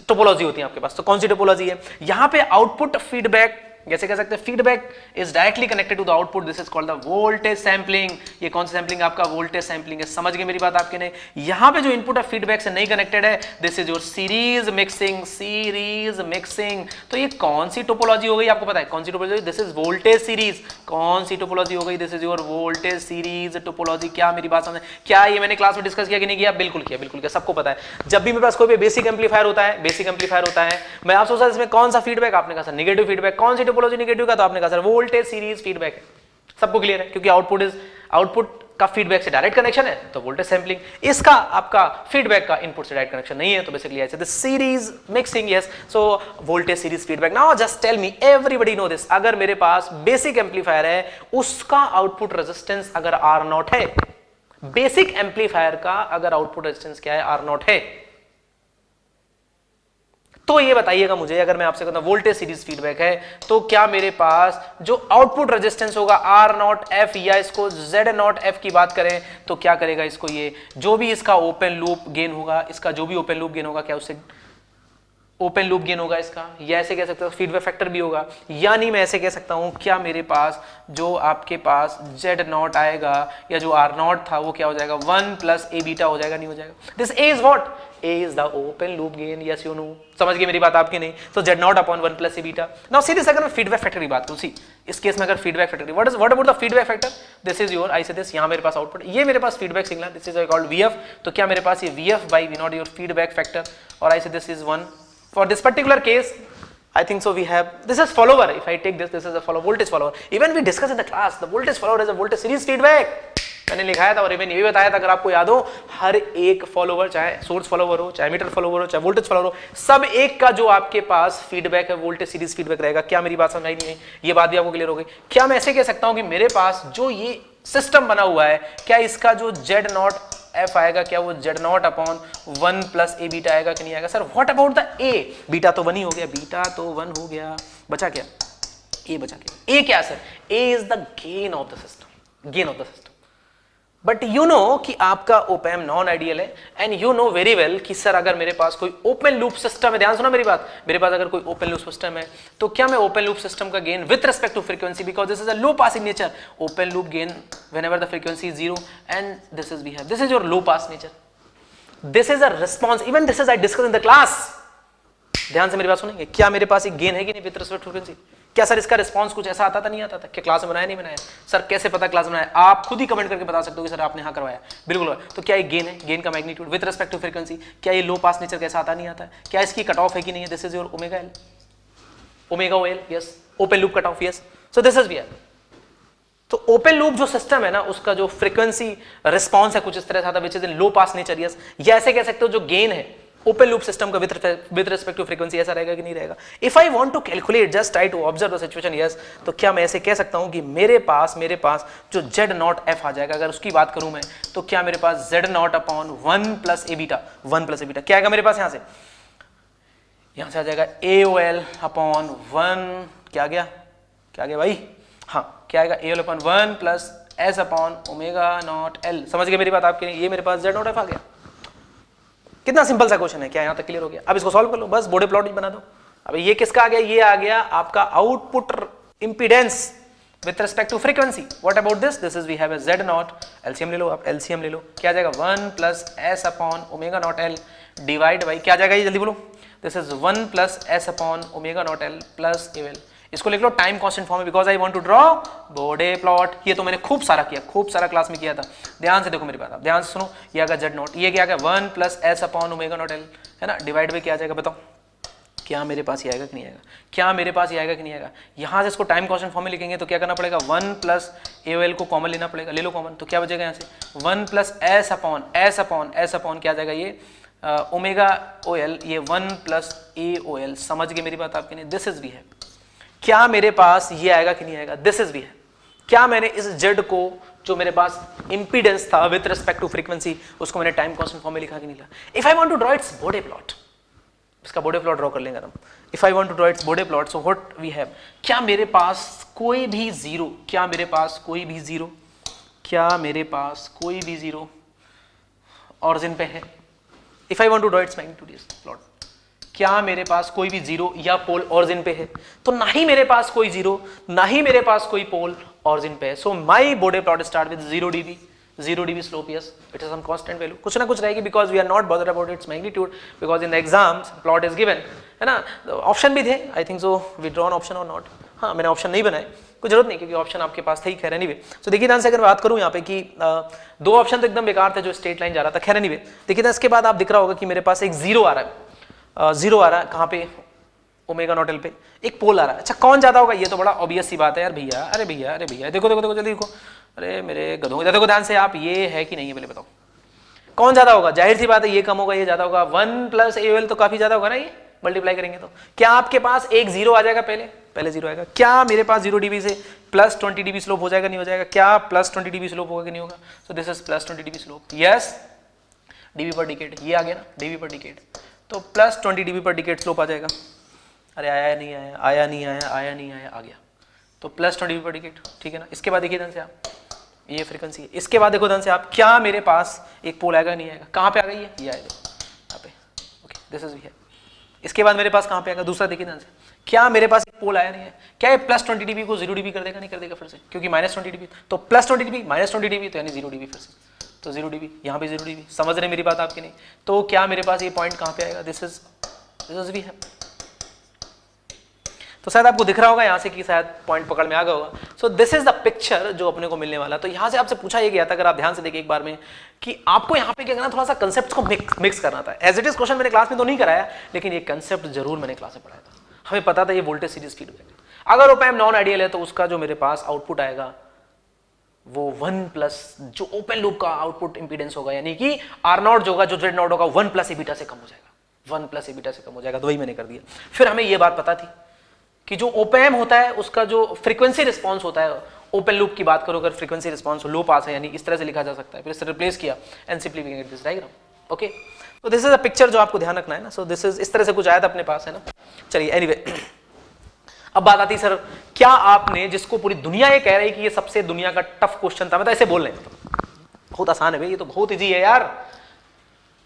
Speaker 1: topology होती है आपके पास. तो कौन सी टोपोलॉजी है यहां पे? आउटपुट फीडबैक, जैसे कह सकते हैं feedback is directly connected to the output. This is called the voltage sampling. ये कौन सी सैंपलिंग? आपका वोल्टेज सैंपलिंग है. समझ गए मेरी बात आपके नहीं? यहां पे जो इनपुट है फीडबैक से नहीं कनेक्टेड है, this is your series mixing, series mixing. तो ये कौन सी टोपोलॉजी हो गई आपको पता है? कौन सी topology? This is voltage series. कौन सी टोपोलॉजी हो गई? This is your voltage series topology. क्या मेरी बात समझ? क्या ये मैंने क्लास में डिस्कस किया कि नहीं किया? बिल्कुल किया, बिल्कुल किया, सबको पता है. जब भी मेरे पास कोई भी बेसिक एम्पलीफायर होता है, बेसिक एम्पलीफायर होता है, मैं आप सोचा इसमें कौन सा फीडबैक? आपने कहा सर निगेटिव फीडबैक. कौन सी टोपोलॉजी निगेटिव का? तो आपने कहा सर वोल्टेज सीरीज फीडबैक है. सबको क्लियर है? क्योंकि आउटपुट का फीडबैक से डायरेक्ट कनेक्शन है, तो वोल्टेज सैंपलिंग. इसका आपका फीडबैक का इनपुट से डायरेक्ट कनेक्शन नहीं है, तो बेसिकली ऐसे series mixing. Yes, so voltage series feedback. Now just tell me, everybody know this, अगर मेरे पास बेसिक एम्पलीफायर है, उसका आउटपुट रेजिस्टेंस अगर R naught है, बेसिक एम्पलीफायर का अगर आउटपुट रेजिस्टेंस क्या है, R naught है, तो ये बताइएगा मुझे, अगर मैं आपसे कहता हूं वोल्टेज सीरीज फीडबैक है, तो क्या मेरे पास जो आउटपुट रेजिस्टेंस होगा R naught F, या इसको Z naught F की बात करें तो क्या करेगा इसको, ये जो भी इसका ओपन लूप गेन होगा, इसका जो भी ओपन लूप गेन होगा, क्या उससे ओपन लूप गेन होगा इसका, या ऐसे कह सकते हो फीडबैक फैक्टर भी होगा. यानी मैं ऐसे कह सकता हूं, क्या मेरे पास जो आपके पास Z naught आएगा या जो R naught था, वो क्या हो जाएगा, 1 प्लस A बीटा हो जाएगा, नहीं हो जाएगा? This A is what? A is the open loop gain. Yes you know. समझ गए मेरी बात आपकी नहीं? तो Z naught upon 1 plus A beta. Now see this, अगर मैं फीडबैक फैक्टर की बात करूं, सी इस केस में अगर feedback factor, what about the feedback factor? This is your, I say this, यहाँ मेरे पास आउटपुट, ये मेरे पास feedback signal, this is called VF. तो क्या मेरे पास ये VF by V naught your feedback factor, और I say this is 1. For this particular case, I think so we have, this is follower. If I take this is a follower, voltage follower. Even we discuss in the class, the voltage follower is a voltage series feedback. मैंने लिखाया था और even ये भी बताया था, अगर आपको याद हो, हर एक फॉलोवर, चाहे सोर्स फॉलोवर हो, चाहे मीटर फॉलोवर हो, चाहे वोल्टेज फॉलोवर हो, सब एक का जो आपके पास फीडबैक है वोल्टेज सीरीज फीडबैक रहेगा. क्या मेरी बात समझ आई नहीं? ये बात भी आपको क्लियर हो गई? क्या मैं ऐसे कह सकता हूं कि मेरे पास जो ये सिस्टम बना हुआ है, क्या इसका जो Z naught F आएगा, क्या वो Z naught upon 1 plus A beta आएगा कि नहीं आएगा? Sir what about the A? Beta तो 1 ही हो गया, बीटा तो 1 हो गया, बचा क्या? A बचा क्या? A क्या sir? A is the gain of the system, gain of the system. But you know कि आपका ओप एम्प नॉन आइडियल है, and you know very well कि सर अगर मेरे पास कोई ओपन लूप सिस्टम है, ध्यान सुना मेरी बात, मेरे पास अगर कोई ओपन लूप सिस्टम है, तो क्या मैं ओपन लूप सिस्टम का gain with respect to frequency, because this is a low pass in nature, open loop gain whenever the frequency is 0 and this is we have, this is your low pass nature, this is a response, even this is I discuss in the class. ध्यान से मेरी बात सुनेंगे, क्या मेरे पास एक gain है कि नहीं विथ रिस्पेक्ट टू फ्रीक्वेंसी? क्या सर इसका रिस्पांस कुछ ऐसा आता था, नहीं आता था? क्या क्लास में बनाया, नहीं बनाया? सर कैसे पता क्लास में बनाया? आप खुद ही कमेंट करके बता सकते हो कि सर आपने हाँ करवाया, बिल्कुल. तो क्या ये गेन है, गेन का magnitude with respect to frequency, क्या ये लो पास नेचर कैसा आता, नहीं आता है? क्या इसकी कट ऑफ है कि नहीं है? This is your omega L, omega O L, yes, open loop cut off, yes. So this is we are. तो ओपन लूप जो सिस्टम है ना, उसका जो फ्रीक्वेंसी रिस्पॉन्स है कुछ इस तरह से आता है, which is in low pass nature, yes. या ऐसे कह सकते हो जो गेन है ओपन लूप सिस्टम का विद रिस्पेक्ट टू फ्रीक्वेंसी ऐसा रहेगा कि नहीं रहेगा? If I want to calculate, just try to observe the situation, yes. तो क्या मैं ऐसे कह सकता हूं कि मेरे पास जो Z naught F आ जाएगा, अगर उसकी बात करूं मैं, तो क्या मेरे पास Z naught upon 1 plus A beta, 1 plus A beta क्या आएगा मेरे पास? यहां से आ जाएगा AOL अपॉन 1, क्या गया भाई? हाँ, क्या आएगा? AOL upon 1 plus S upon omega not L. समझ गए मेरी बात आपके? ये मेरे पास Z naught F आ गया. कितना सिंपल सा क्वेश्चन है, क्या यहां तक क्लियर हो गया? अब इसको सॉल्व कर लो, बस बोर्डे प्लॉट बना दो. अब ये किसका आ गया? ये आ गया आपका output impedance with respect to frequency. What about this? This is we have a Z naught. LCM ले लो आप, LCM ले लो, क्या आ जाएगा 1 plus s upon omega not L divide by क्या आ जाएगा ये जल्दी बोलो. This is 1 plus s upon omega not L plus L. इसको लिख लो टाइम कांस्टेंट फॉर्म में because I want to draw Bode plot. ये तो मैंने खूब सारा किया, खूब सारा क्लास में किया था. ध्यान से देखो मेरी बात, आप ध्यान से सुनो. ये आ गया जेड नॉट, ये क्या आ गया 1 plus s upon omega not L है ना डिवाइड बाई क्या आ जाएगा बताओ. क्या मेरे पास ये आएगा कि नहीं आएगा? क्या मेरे पास ये आएगा कि नहीं आएगा? यहां से इसको टाइम कांस्टेंट फॉर्म में लिखेंगे तो क्या करना पड़ेगा 1 प्लस एल को कॉमन लेना पड़ेगा. ले लो कॉमन तो क्या बचेगा यहाँ से 1 plus s upon S upon S upon क्या आ जाएगा ये ओमेगा ओ एल, ये 1 प्लस ए ओ एल. समझ गए मेरी बात आपके नहीं? दिस इज भी है. क्या मेरे पास ये आएगा कि नहीं आएगा? दिस इज भी है. क्या मैंने इस जेड को जो मेरे पास इंपीडेंस था विद रिस्पेक्ट टू फ्रीक्वेंसी उसको मैंने टाइम कांस्टेंट फॉर्म में लिखा कि नहीं लिखा? If I want to draw its Bode plot, इसका बोडे प्लॉट ड्रॉ कर लेंगे हम. If I want to draw its Bode plot so what we have. क्या मेरे पास कोई भी जीरो, क्या मेरे पास कोई भी जीरो, क्या मेरे पास कोई भी जीरो ऑरिजिन पे है? If I want to draw its magnitude plot, क्या मेरे पास कोई भी जीरो या पोल ऑरिजिन पे है? तो ना ही मेरे पास कोई जीरो, ना ही मेरे पास कोई पोल ऑरिजिन पे है. So my Bode plot start with 0 dB slope. Yes it is some constant value, कुछ ना कुछ रहेगी because we are not bothered about its magnitude because in the exams plot is given है ना. ऑप्शन भी थे I think so we drawn option और not. हाँ मैंने ऑप्शन नहीं बनाए, कोई जरूरत नहीं क्योंकि ऑप्शन आपके पास थे ही. खैर एनीवे सो देखिए ध्यान से अगर बात करूं यहाँ पे कि दो ऑप्शन तो एकदम बेकार थे जो स्ट्रेट लाइन जा रहा था. खैर एनीवे देखिए इसके बाद आप दिख रहा होगा कि मेरे पास एक जीरो आ रहा है. जीरो आ रहा है कहाँ पे? ओमेगा नॉट एल पे. एक पोल आ रहा है. अच्छा कौन ज्यादा होगा? ये तो बड़ा ऑब्वियस सी बात है यार भैया. अरे भैया, अरे भैया देखो देखो देखो जल्दी देखो. अरे मेरे गधों देखो ध्यान से आप, ये है कि नहीं है पहले बताओ. कौन ज्यादा होगा? जाहिर सी बात है ये कम होगा ये ज्यादा होगा. 1 प्लस एल तो काफी ज्यादा होगा ना, ये मल्टीप्लाई करेंगे तो. क्या आपके पास एक जीरो आ जाएगा? पहले जीरो आएगा. क्या मेरे पास 0 dB से प्लस 20 dB स्लोप हो जाएगा नहीं हो जाएगा? क्या प्लस 20 dB स्लोप होगा कि नहीं होगा? So this is plus 20 dB slope. Yes dB पर डिकेड ये आ गया ना, dB पर डिकेड. तो प्लस 20 dB पर डिकेड स्लोप आ जाएगा. अरे आया नहीं आया, आया नहीं आया, आया नहीं आया, आ गया. तो प्लस 20 dB पर डिकेड. ठीक है ना. इसके बाद देखिए ध्यान से आप, ये फ्रीक्वेंसी है. इसके बाद देखो ध्यान से आप, क्या मेरे पास एक पोल आएगा नहीं आएगा? कहाँ पे आ गई है? ये आएगा यहाँ पे. ओके दिस इज वी है. इसके बाद मेरे पास कहाँ पे आएगा? दूसरा देखिए ध्यान से, क्या मेरे पास एक पोल आया नहीं है? क्या ये प्लस 20 dB को 0 dB कर देगा? नहीं कर देगा फिर से, क्योंकि माइनस 20 dB. तो प्लस 20 dB माइनस 20 dB तो यानी 0 dB फिर से. तो 0 dB यहाँ पे 0 dB. समझ रहे मेरी बात आपकी नहीं? तो क्या मेरे पास ये पॉइंट कहाँ पे आएगा? दिस इज वी है. तो शायद आपको दिख रहा होगा यहाँ से कि शायद पॉइंट पकड़ में आ गया होगा. So this is the picture जो अपने को मिलने वाला. तो यहाँ से आपसे पूछा ये गया था, अगर आप ध्यान से देखिए एक बार में, कि आपको यहाँ पे क्या करना, थोड़ा सा कंसेप्ट को मिक्स करना था. एज इट इज क्वेश्चन मैंने क्लास में तो नहीं कराया, लेकिन ये कंसेप्ट जरूर मैंने क्लास में पढ़ाया था. हमें पता था ये वोल्टेज सीरीज फीडबैक. अगर ओप एम्प नॉन आइडियल है तो उसका जो मेरे पास आउटपुट आएगा वो 1 प्लस जो ओपन लूप का आउटपुट इंपीडेंस होगा, यानी कि आर नॉट जो होगा, जो जेड नॉट होगा 1 प्लस एबीटा से कम हो जाएगा. 1 प्लस एबीटा से कम हो जाएगा. तो वही मैंने कर दिया. फिर हमें ये बात पता थी कि जो ओप एम्प होता है उसका जो फ्रीक्वेंसी रिस्पॉन्स होता है, ओपन लूप की बात करो अगर फ्रीक्वेंसी रिस्पॉन्स लो पास है, यानी इस तरह से लिखा जा सकता है. फिर इससे रिप्लेस किया and simply we get this diagram. Okay तो दिस इज अ पिक्चर जो आपको ध्यान रखना है ना. सो दिस इज इस तरह से कुछ आया था अपने पास है ना. चलिए एनीवे अब बात आती है सर, क्या आपने, जिसको पूरी दुनिया ये कह रही है कि ये सबसे दुनिया का टफ क्वेश्चन था, मतलब ऐसे बोल रहे हैं बहुत आसान है भाई, ये तो बहुत इजी है यार,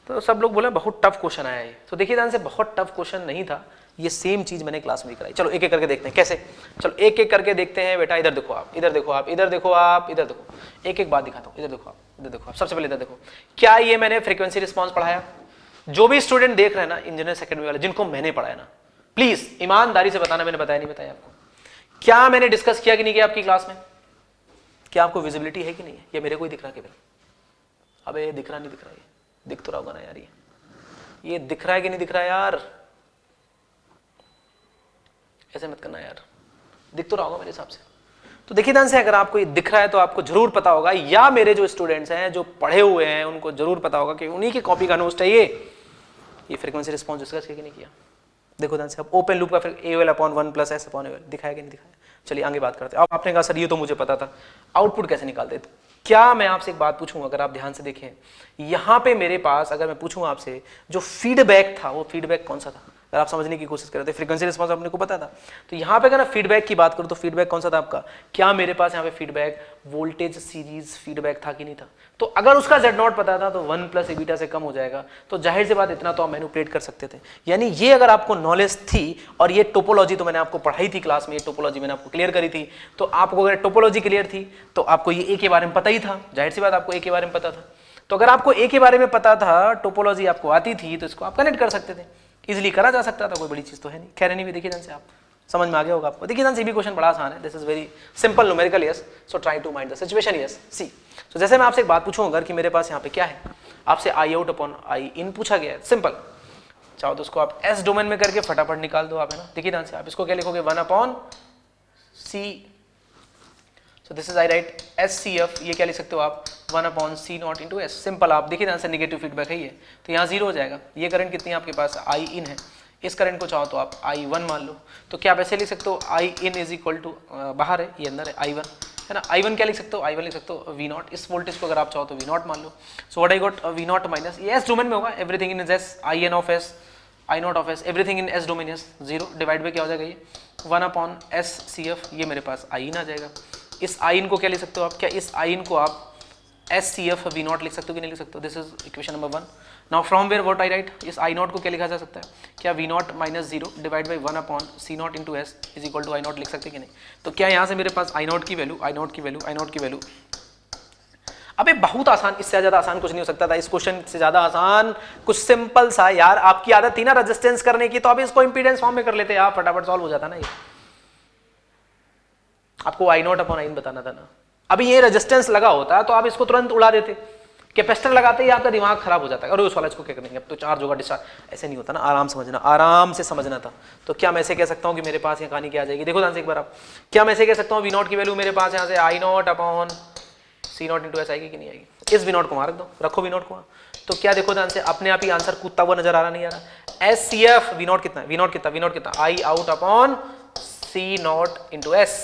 Speaker 1: तो सब लोग बोले बहुत टफ क्वेश्चन आया है. तो देखिए ध्यान से, बहुत टफ क्वेश्चन नहीं था. ये सेम चीज मैंने क्लास में कराई. चलो एक एक करके देखते हैं कैसे. चलो एक एक करके देखते हैं बेटा. इधर देखो आप, इधर देखो आप, इधर देखो आप, इधर देखो. एक एक बात दिखाता हूँ. इधर देखो आप, इधर देखो आप. सबसे पहले इधर देखो. क्या ये मैंने फ्रीक्वेंसी रिस्पॉन्स पढ़ाया? जो भी स्टूडेंट देख रहे हैं ना इंजीनियर सेकेंडरी वाले, जिनको मैंने पढ़ाया ना, प्लीज ईमानदारी से बताना मैंने बताया नहीं बताया आपको. क्या मैंने डिस्कस किया कि नहीं किया आपकी क्लास में? क्या आपको विजिबिलिटी है कि नहीं है? ये मेरे को ही दिख रहा है केवल? अबे दिख रहा नहीं दिख रहा है? दिख तो रहा होगा ना यार. ये दिख रहा है कि नहीं दिख रहा है यार? ऐसे मत करना यार, दिख तो रहा होगा मेरे हिसाब से. तो देखिए ध्यान से, अगर आपको ये दिख रहा है तो आपको जरूर पता होगा, या मेरे जो स्टूडेंट्स हैं जो पढ़े हुए हैं उनको जरूर पता होगा कि उन्हीं की कॉपी का नोट्स है ये फ्रीक्वेंसी रिस्पॉन्स डिस्कस किया कि नहीं किया. देखो ध्यान से, अब ओपन लूप का फिर L upon 1 plus s upon L दिखाया कि नहीं दिखाया. चलिए आगे बात करते हैं. अब आपने कहा सर ये तो मुझे पता था, आउटपुट कैसे निकालते थे? क्या मैं आपसे एक बात पूछूं, अगर आप ध्यान से देखें, यहां पे मेरे पास अगर मैं पूछूं आपसे, जो फीडबैक था वो फीडबैक कौन सा था? अगर आप समझने की कोशिश करें तो फ्रीक्वेंसी रिस्पॉन्स अपने को पता था। तो यहाँ पे अगर मैं फीडबैक की बात करूँ तो फीडबैक कौन सा था आपका, क्या मेरे पास यहाँ पे फीडबैक वोल्टेज सीरीज फीडबैक था कि नहीं था। तो अगर उसका Z0 पता था तो 1 प्लस एबीटा से कम हो जाएगा, तो जाहिर सी बात इतना तो आप मैनिपुलेट कर सकते थे। यानी ये अगर आपको नॉलेज थी, और ये टोपोलॉजी तो मैंने आपको पढ़ाई थी क्लास में, ये टोपोलॉजी मैंने आपको क्लियर करी थी, तो आपको अगर टोपोलॉजी क्लियर थी तो आपको ये ए के बारे में पता ही था, जाहिर सी बात आपको ए के बारे में पता था। तो अगर आपको ए के बारे में पता था, टोपोलॉजी आपको आती थी, तो इसको आप कनेक्ट कर सकते थे, इजीली करा जा सकता था, कोई बड़ी चीज तो है नहीं। खैर नहीं भी, देखिए ध्यान से, आप समझ में आ गया होगा आपको। देखिए ध्यान से, भी क्वेश्चन बड़ा आसान है, this is very simple numerical, yes, so try to mind the situation, yes. See, तो जैसे मैं आपसे एक बात पूछूं अगर कि मेरे पास यहाँ पे क्या है, आपसे आई आउट अपॉन आई इन पूछा गया है, सिंपल, चाहो तो उसको आप एस डोमेन में करके फटाफट निकाल दो आप, है ना। देखिए ध्यान से, आप इसको क्या लिखोगे, 1 upon C, so this is I write S C F, ये क्या लिख सकते हो आप, 1 upon C not into S, simple. आप देखिए ध्यान से, नेगेटिव फीडबैक है ये, तो यहाँ 0 हो जाएगा। ये करंट कितनी है आपके पास, आई इन है, इस करंट को चाहो तो आप I1 मान लो, तो क्या आप ऐसे लिख सकते हो, आई इन इज इक्वल टू, बाहर है ये अंदर है I1, है ना। I1 क्या लिख सकते हो, I1 लिख सकते हो V0, इस वोल्टेज को अगर आप चाहो तो V0 मान लो। So what I got, V0 minus, ये एस डोमेन में होगा, everything in s, I n of s, I not of s, everything in s domain s, 0 divide by क्या हो जाएगा ये 1 अपॉन एस सी एफ, ये मेरे पास आई इन आ जाएगा। इस आई इन को क्या लिख सकते हो आप, क्या इस आई इन को आप एस सी एफ V0 लिख सकते हो कि नहीं लिख सकते हो, this is equation number 1। Now from where what I write, is I not को क्या लिखा जा सकता है, क्या V0 minus 0 divide by 1 upon C not into S is equal to I naught लिख सकते कि नहीं। तो क्या यहाँ से मेरे पास आई नॉट की वैल्यू, आई नॉट की वैल्यू, आई नॉट की वैल्यू, अबे बहुत आसान, इससे ज्यादा आसान कुछ नहीं हो सकता था, इस क्वेश्चन से ज्यादा आसान कुछ सिंपल सा, यार आपकी आदत थी ना रेजिस्टेंस करने की, तो आप इसको इंपीडेंस फॉर्म में कर लेते, आप फटाफट सॉल्व हो जाता ना ये। आपको आई नॉट अपॉन आई बताना था ना, अभी ये रेजिस्टेंस लगा होता तो आप इसको तुरंत उड़ा देते, कैपेसिटर लगाते ही आपका दिमाग खराब हो जाता है, अरे उस वाला इसको क्या करेंगे, अब तो चार्ज होगा डिस्चार्ज, ऐसे नहीं होता ना, आराम समझना, आराम से समझना था। तो क्या मैं ऐसे कह सकता हूँ कि मेरे पास ये कहानी क्या आ जाएगी, देखो ध्यान से एक बार आप, क्या मैं ऐसे कह सकता हूँ V0 की वैल्यू मेरे पास यहाँ से I not upon C not into s आएगी कि नहीं आएगी, इस V0 को वहाँ रख दो, रखो V0 को वहाँ, तो क्या देखो ध्यान से, अपने आप ही आंसर कूदता हुआ नजर आ रहा, नहीं आ रहा, एस सी एफ V0 कितना है, V0 कितना, V0 कितना, I out upon C not into s,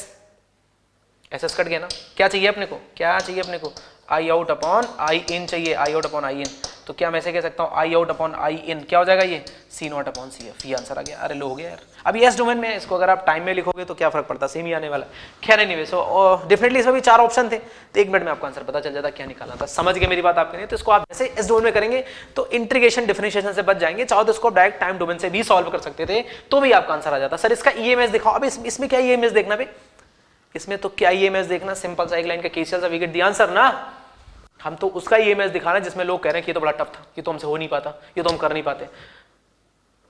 Speaker 1: s cut गया ना, क्या चाहिए अपने को, क्या चाहिए अपने को, आई आउट अपॉन आई इन चाहिए, आई आउट अपॉन आई इन, तो क्या मैं ऐसे कह सकता हूँ आई आउट अपॉन आई इन, क्या हो जाएगा ये सी नॉट अपॉन सी एफ, ये आंसर आ गया। अरे लो हो गया यार, अभी एस डोमेन में इसको अगर आप टाइम में लिखोगे तो क्या फर्क पड़ता, सेम ही आने वाला। खैर एनीवे, सो डेफिनेटली इसमें भी 4 ऑप्शन थे, तो 1 मिनट में आपका आंसर पता चल जाता क्या निकालना था, समझ गए मेरी बात आपके लिए। तो इसको आप जैसे एस डोमेन में करेंगे तो इंटीग्रेशन डिफरेंशिएशन से बच जाएंगे, चाहो तो इसको डायरेक्ट टाइम डोमेन से भी सॉल्व कर सकते थे, तो भी आपका आंसर आ जाता। सर इसका ईएमएस दिखाओ, अब इसमें क्या ईएमएस देखना भाई, इसमें तो क्या ईएमएस देखना, सिंपल सा एक लाइन का केसीएल सा वी गेट द आंसर ना, हम तो उसका ईएमएस दिखाना जिसमें लोग कह रहे हैं कि ये तो बड़ा टफ था, ये तो हमसे हो नहीं पाता, ये तो हम कर नहीं पाते,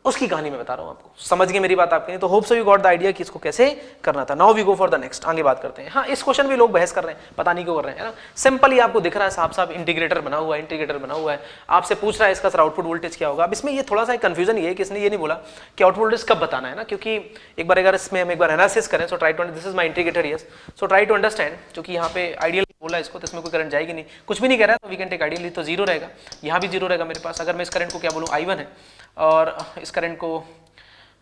Speaker 1: उसकी कहानी मैं बता रहा हूं आपको, समझ गए मेरी बात आपके लिए। तो hope so you got the idea कि इसको कैसे करना था। Now we go for the next, आगे बात करते हैं। हाँ, इस क्वेश्चन भी लोग बहस कर रहे हैं, पता नहीं क्यों कर रहे हैं, है ना। सिंपल ही आपको दिख रहा है, साफ साफ इंटीग्रेटर बना हुआ है, इंटीग्रेटर बना हुआ है, आपसे पूछ रहा है इसका सर आउटपुट वोल्टेज क्या होगा। अब इसमें ये थोड़ा सा कंफ्यूजन ये है कि इसने ये नहीं बोला कि आउटपुट वोल्टेज कब बताना है ना, क्योंकि एक बार अगर इसमें हम एक बार एनालिसिस करें, so try to, this is my integrator, yes, so try to understand, क्योंकि यहाँ पे आइडियल बोला इसको, तो इसमें कोई करंट जाएगी नहीं, कुछ भी नहीं कह रहा है, तो वी कैन टेक आइडियली, तो 0 रहेगा, यहाँ भी 0 रहेगा मेरे पास। अगर मैं इस करंट को क्या बोलूँ, I1 है, और इस करंट को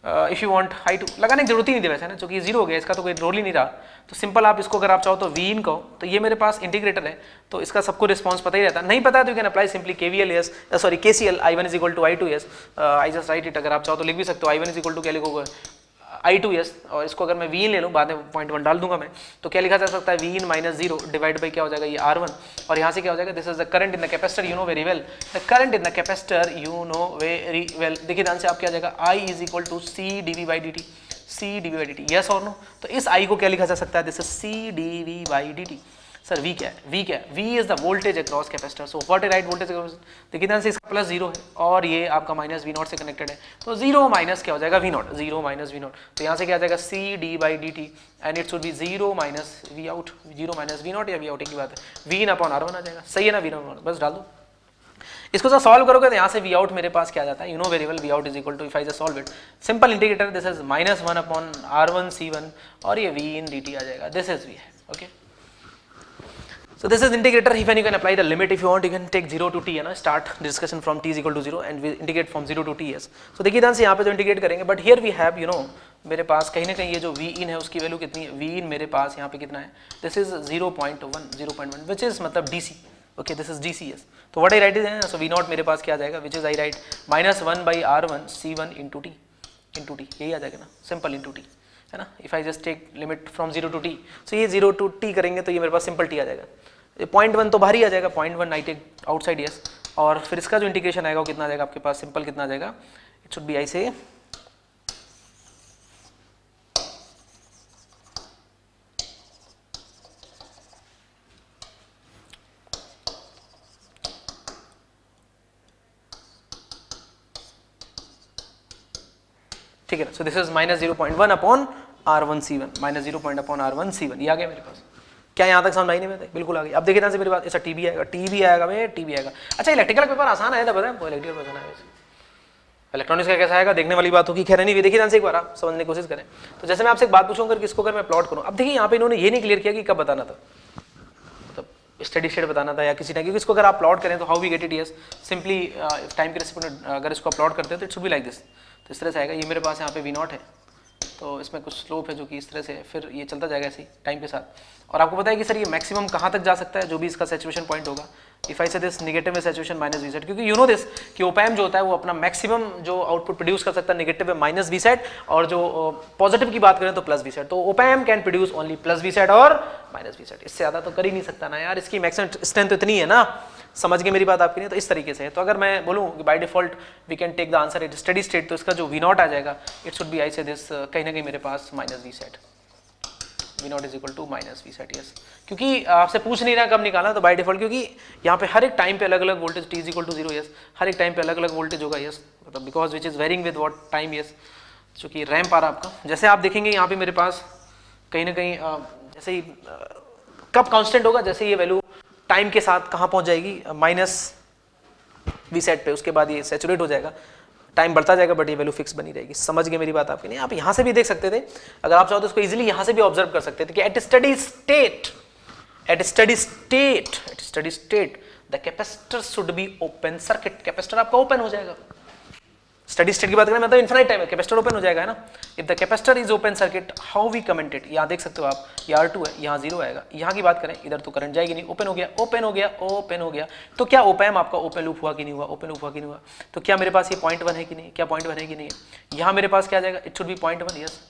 Speaker 1: इफ यू वांट I2 लगाने की जरूरत ही नहीं थी वैसे ना, क्योंकि 0 हो गया, इसका तो कोई रोल ही नहीं रहा। तो सिंपल आप इसको अगर आप चाहो तो V इन कहो, तो ये मेरे पास इंटीग्रेटर है, तो इसका सबको रिस्पांस पता ही रहता है, नहीं पता है तो you can apply simply KVL yes, sorry KCL, I1 is equal to I2 yes, I just write it, अगर आप चाहो तो लिख भी सकते हो, I1 इज इक्वल टू क्या लिखोगे, I2 यस, और इसको अगर मैं V इन ले लूँ, बाद में पॉइंट 1 डाल दूंगा मैं, तो क्या लिखा जा सकता है, V in minus 0 divide by क्या हो जाएगा, ये R1, और यहाँ से क्या हो जाएगा, this is the current in the capacitor, you know very well, the current in the capacitor you know very well. देखिए ध्यान से, आप क्या आ जाएगा, I is equal to C dV by dt, C dV by dt, yes और no. तो इस I को क्या लिखा जा सकता है, this is C dV by dt। Sir V क्या है, V क्या है, V is the voltage across capacitor, so what is right voltage. देखिए ध्यान से, इसका प्लस 0 है और ये आपका माइनस V0 से कनेक्टेड है, तो 0 माइनस क्या हो जाएगा, V0, 0 माइनस V0, तो यहाँ से क्या आ जाएगा, C d by dt, and it should B 0 minus V out, 0 minus V0 या V आउट की बात है, V इन अपॉन R1 आ जाएगा, सही है ना, V इन बस डाल दो। इसको जब सॉल्व करोगे तो यहाँ से V आउट मेरे पास क्या आ जाता है, you know very well, V out is equal to, if I just solve it, simple integrator, this is minus 1 upon R1 C1, और ये V इन dt आ जाएगा, दिस इज V है, okay. So this is integrator. If you can apply the limit if you want, you can take 0 to t, है ना, start discussion from t is equal to 0 and we integrate from 0 to t s. So देखिए ध्यान से, यहाँ पे जो integrate करेंगे, but here we have, you know, मेरे पास कहीं ना कहीं ये जो V in है उसकी वैल्यू कितनी है, V in मेरे पास यहाँ पे कितना है, this is 0.1 which is मतलब DC, okay, this is DCS. तो what I write is, so V0 मेरे पास क्या आ जाएगा, which is I write minus 1 by R1 C1 into t, into t, यही आ जाएगा ना, सिंपल इंटू टी, है ना। If I just take limit from 0 to t, so ये 0 टू टी करेंगे तो ये मेरे पास सिंपल टी आ जाएगा। 0.1 तो बाहर ही आ जाएगा, 0.1 आई टेक आउटसाइड यस, और फिर इसका जो इंटीग्रेशन आएगा वो कितना आ जाएगा आपके पास, सिंपल कितना आ जाएगा, इट शुड बी आई से ठीक है ना। So this is minus 0.1 upon R1C1, minus 0 upon R1C1, ये आ गया मेरे पास। क्या यहाँ तक समझ आई नहीं मेरे, बिल्कुल आ गई। अब देखिए ना से मेरी बात, ऐसा टी भी आएगा, टी भी आएगा भाई, टी भी आएगा। अच्छा इलेक्ट्रिकल पेपर आसान है ना, पता है इलेक्ट्रिकल पेपर आसान है, इलेक्ट्रॉनिक्स का कैसा आएगा देखने वाली बात होगी। खैर नहीं, देखिए ध्यान से एक बार आप समझने की कोशिश करें। तो जैसे मैं आपसे एक बात पूछूंगा कि इसको अगर मैं प्लॉट करूँ, अब देखिए यहाँ पे इन्होंने ये नहीं क्लियर किया कि कब बताना था, मतलब स्टडी स्टेट बताना था या किसी टाइम, क्योंकि इसको अगर आप प्लॉट करें तो how we get it, yes simply time के रेस्पेक्ट अगर इसको प्लॉट करते हैं तो it should be like this. तो इस तरह से आएगा, ये मेरे पास यहाँ पे V0 है, तो इसमें कुछ स्लोप है जो कि इस तरह से है, फिर ये चलता जाएगा ऐसे ही टाइम के साथ। और आपको पता है कि सर ये मैक्सिमम कहाँ तक जा सकता है, जो भी इसका सैचुरेशन पॉइंट होगा, if I say this negative में सैचुरेशन माइनस वी सेट, क्योंकि यू नो दिस कि ओपैम जो होता है वो अपना मैक्सिमम जो आउटपुट प्रोड्यूस कर सकता है नेगेटिव में माइनस वी सेट, और जो पॉजिटिव की बात करें तो प्लस वी सेट। तो op amp can produce only plus V sat और माइनस वी सेट, इससे ज़्यादा तो कर ही नहीं सकता ना यार, इसकी मैक्सिमम स्ट्रेंथ तो इतनी है ना, समझ गए मेरी बात आपकी नहीं। तो इस तरीके से है, तो अगर मैं बोलूँ कि by default we can take the answer at steady state, तो इसका जो V0 आ जाएगा it should B I say this कहीं ना कहीं मेरे पास minus V sat, V0 is equal to minus V sat, yes. क्योंकि आपसे पूछ नहीं रहा कब निकालना, तो बाय डिफॉल्ट क्योंकि यहाँ पे हर एक टाइम पे अलग अलग voltage, t is equal to 0, yes, हर एक टाइम पे अलग अलग वोल्टेज होगा, यस, मतलब because which is varying with what time, yes, चूंकि रैंप आ रहा आपका। जैसे आप देखेंगे यहाँ पे मेरे पास कहीं ना कहीं जैसे ही कब कांस्टेंट होगा, जैसे ये वैल्यू टाइम के साथ कहाँ पहुँच जाएगी, माइनस वी सेट पे, उसके बाद ये सैचुरेट हो जाएगा, टाइम बढ़ता जाएगा बट ये वैल्यू फिक्स बनी रहेगी। समझ गए मेरी बात आपकी नहीं। आप यहाँ से भी देख सकते थे, अगर आप चाहो तो इसको इजीली यहाँ से भी ऑब्जर्व कर सकते थे कि at steady state the capacitor should be open circuit, capacitor आपका ओपन हो जाएगा। स्टडी स्टेट की बात करें मतलब इनफिनिट टाइम है, कैपेसिटर ओपन हो जाएगा, है ना। If the capacitor is open circuit how we comment it, यहाँ देख सकते हो आप, ये R2 है, यहाँ 0 आएगा। यहाँ की बात करें इधर तो करंट जाएगी नहीं, ओपन हो गया, ओपन हो गया, ओपन हो गया। तो क्या ओपैम आपका ओपन लूप हुआ कि नहीं हुआ, ओपन लूप हुआ कि नहीं हुआ। तो क्या मेरे पास ये 0.1 है कि नहीं, क्या 0.1 है कि नहीं है। यहाँ मेरे पास क्या आ जाएगा, it should B 0.1, yes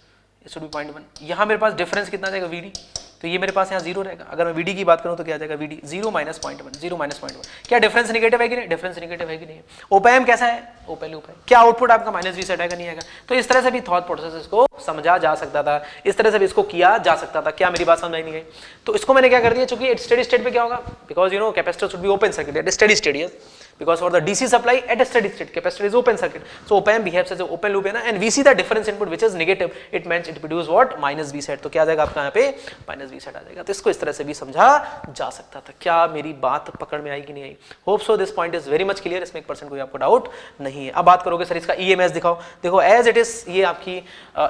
Speaker 1: it should B 0.1। यहाँ मेरे पास डिफरेंस कितना आ जाएगा VD, तो ये मेरे पास यहाँ 0 रहेगा। अगर मैं VD की बात करूँ तो क्या आ जाएगा VD 0 माइनस 0.1, 0 माइनस 0.1। क्या डिफरेंस नेगेटिव है कि नहीं, डिफरेंस नेगेटिव है कि नहीं। ओपैम कैसा है, ओपन लूप है। क्या आउटपुट आपका माइनस वी सेट आएगा, नहीं आएगा। तो इस तरह से भी थॉट प्रोसेस को समझा जा सकता था, इस तरह से भी इसको किया जा सकता था। क्या मेरी बात समझ नहीं गई। तो इसको मैंने क्या कर दिया, चूंकि स्टेडी स्टेट पे क्या होगा, because you know capacitor should be open circuit eight steady state, yes because for the DC supply at a steady state capacitor is open circuit, so op-amp behaves as a open loop है ना, and we see the difference input which is negative, it means it produce what minus V set। तो क्या आ जाएगा आपका यहाँ पे minus V set आ जाएगा। तो इसको इस तरह से भी समझा जा सकता था। क्या मेरी बात पकड़ में आई कि नहीं आई। Hope so this point is very much clear, इसमें 1% कोई आपको डाउट नहीं है। अब बात करोगे सर इसका EMS दिखाओ, देखो एज इट इज ये आपकी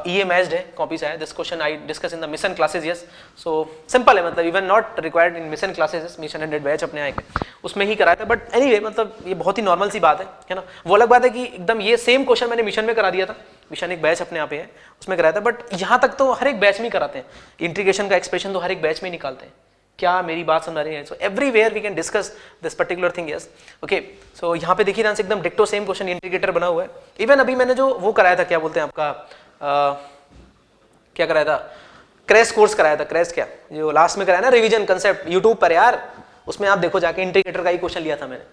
Speaker 1: EMS है, कॉपी से है। This question I discuss in the mission classes, yes so simple है, मतलब even not required in mission classes, mission 100 batch अपने आए उसमें ही कराया था, बट एनीवे मतलब ये बहुत ही नॉर्मल सी बात है ना। वो अलग बात है कि एकदम ये सेम क्वेश्चन मैंने मिशन में करा दिया था, मिशन एक बैच अपने यहाँ पे है उसमें कराया था, बट यहाँ तक तो हर एक बैच में कराते हैं, इंटीग्रेशन का एक्सप्रेशन तो हर एक बैच में निकालते हैं। क्या मेरी बात समझ रही है। So everywhere we can discuss this particular thing, yes okay. So यहाँ पे देखिए ना एकदम डिक्टो सेम क्वेश्चन इंटीग्रेटर बना हुआ है। इवन अभी मैंने जो वो कराया था, क्या बोलते हैं आपका क्या कराया था, क्रैश कोर्स कराया था। क्रैश क्या जो लास्ट में कराया ना रिवीजन कंसेप्ट यूट्यूब पर यार, उसमें आप देखो जाके इंटीग्रेटर का ही क्वेश्चन लिया था मैंने,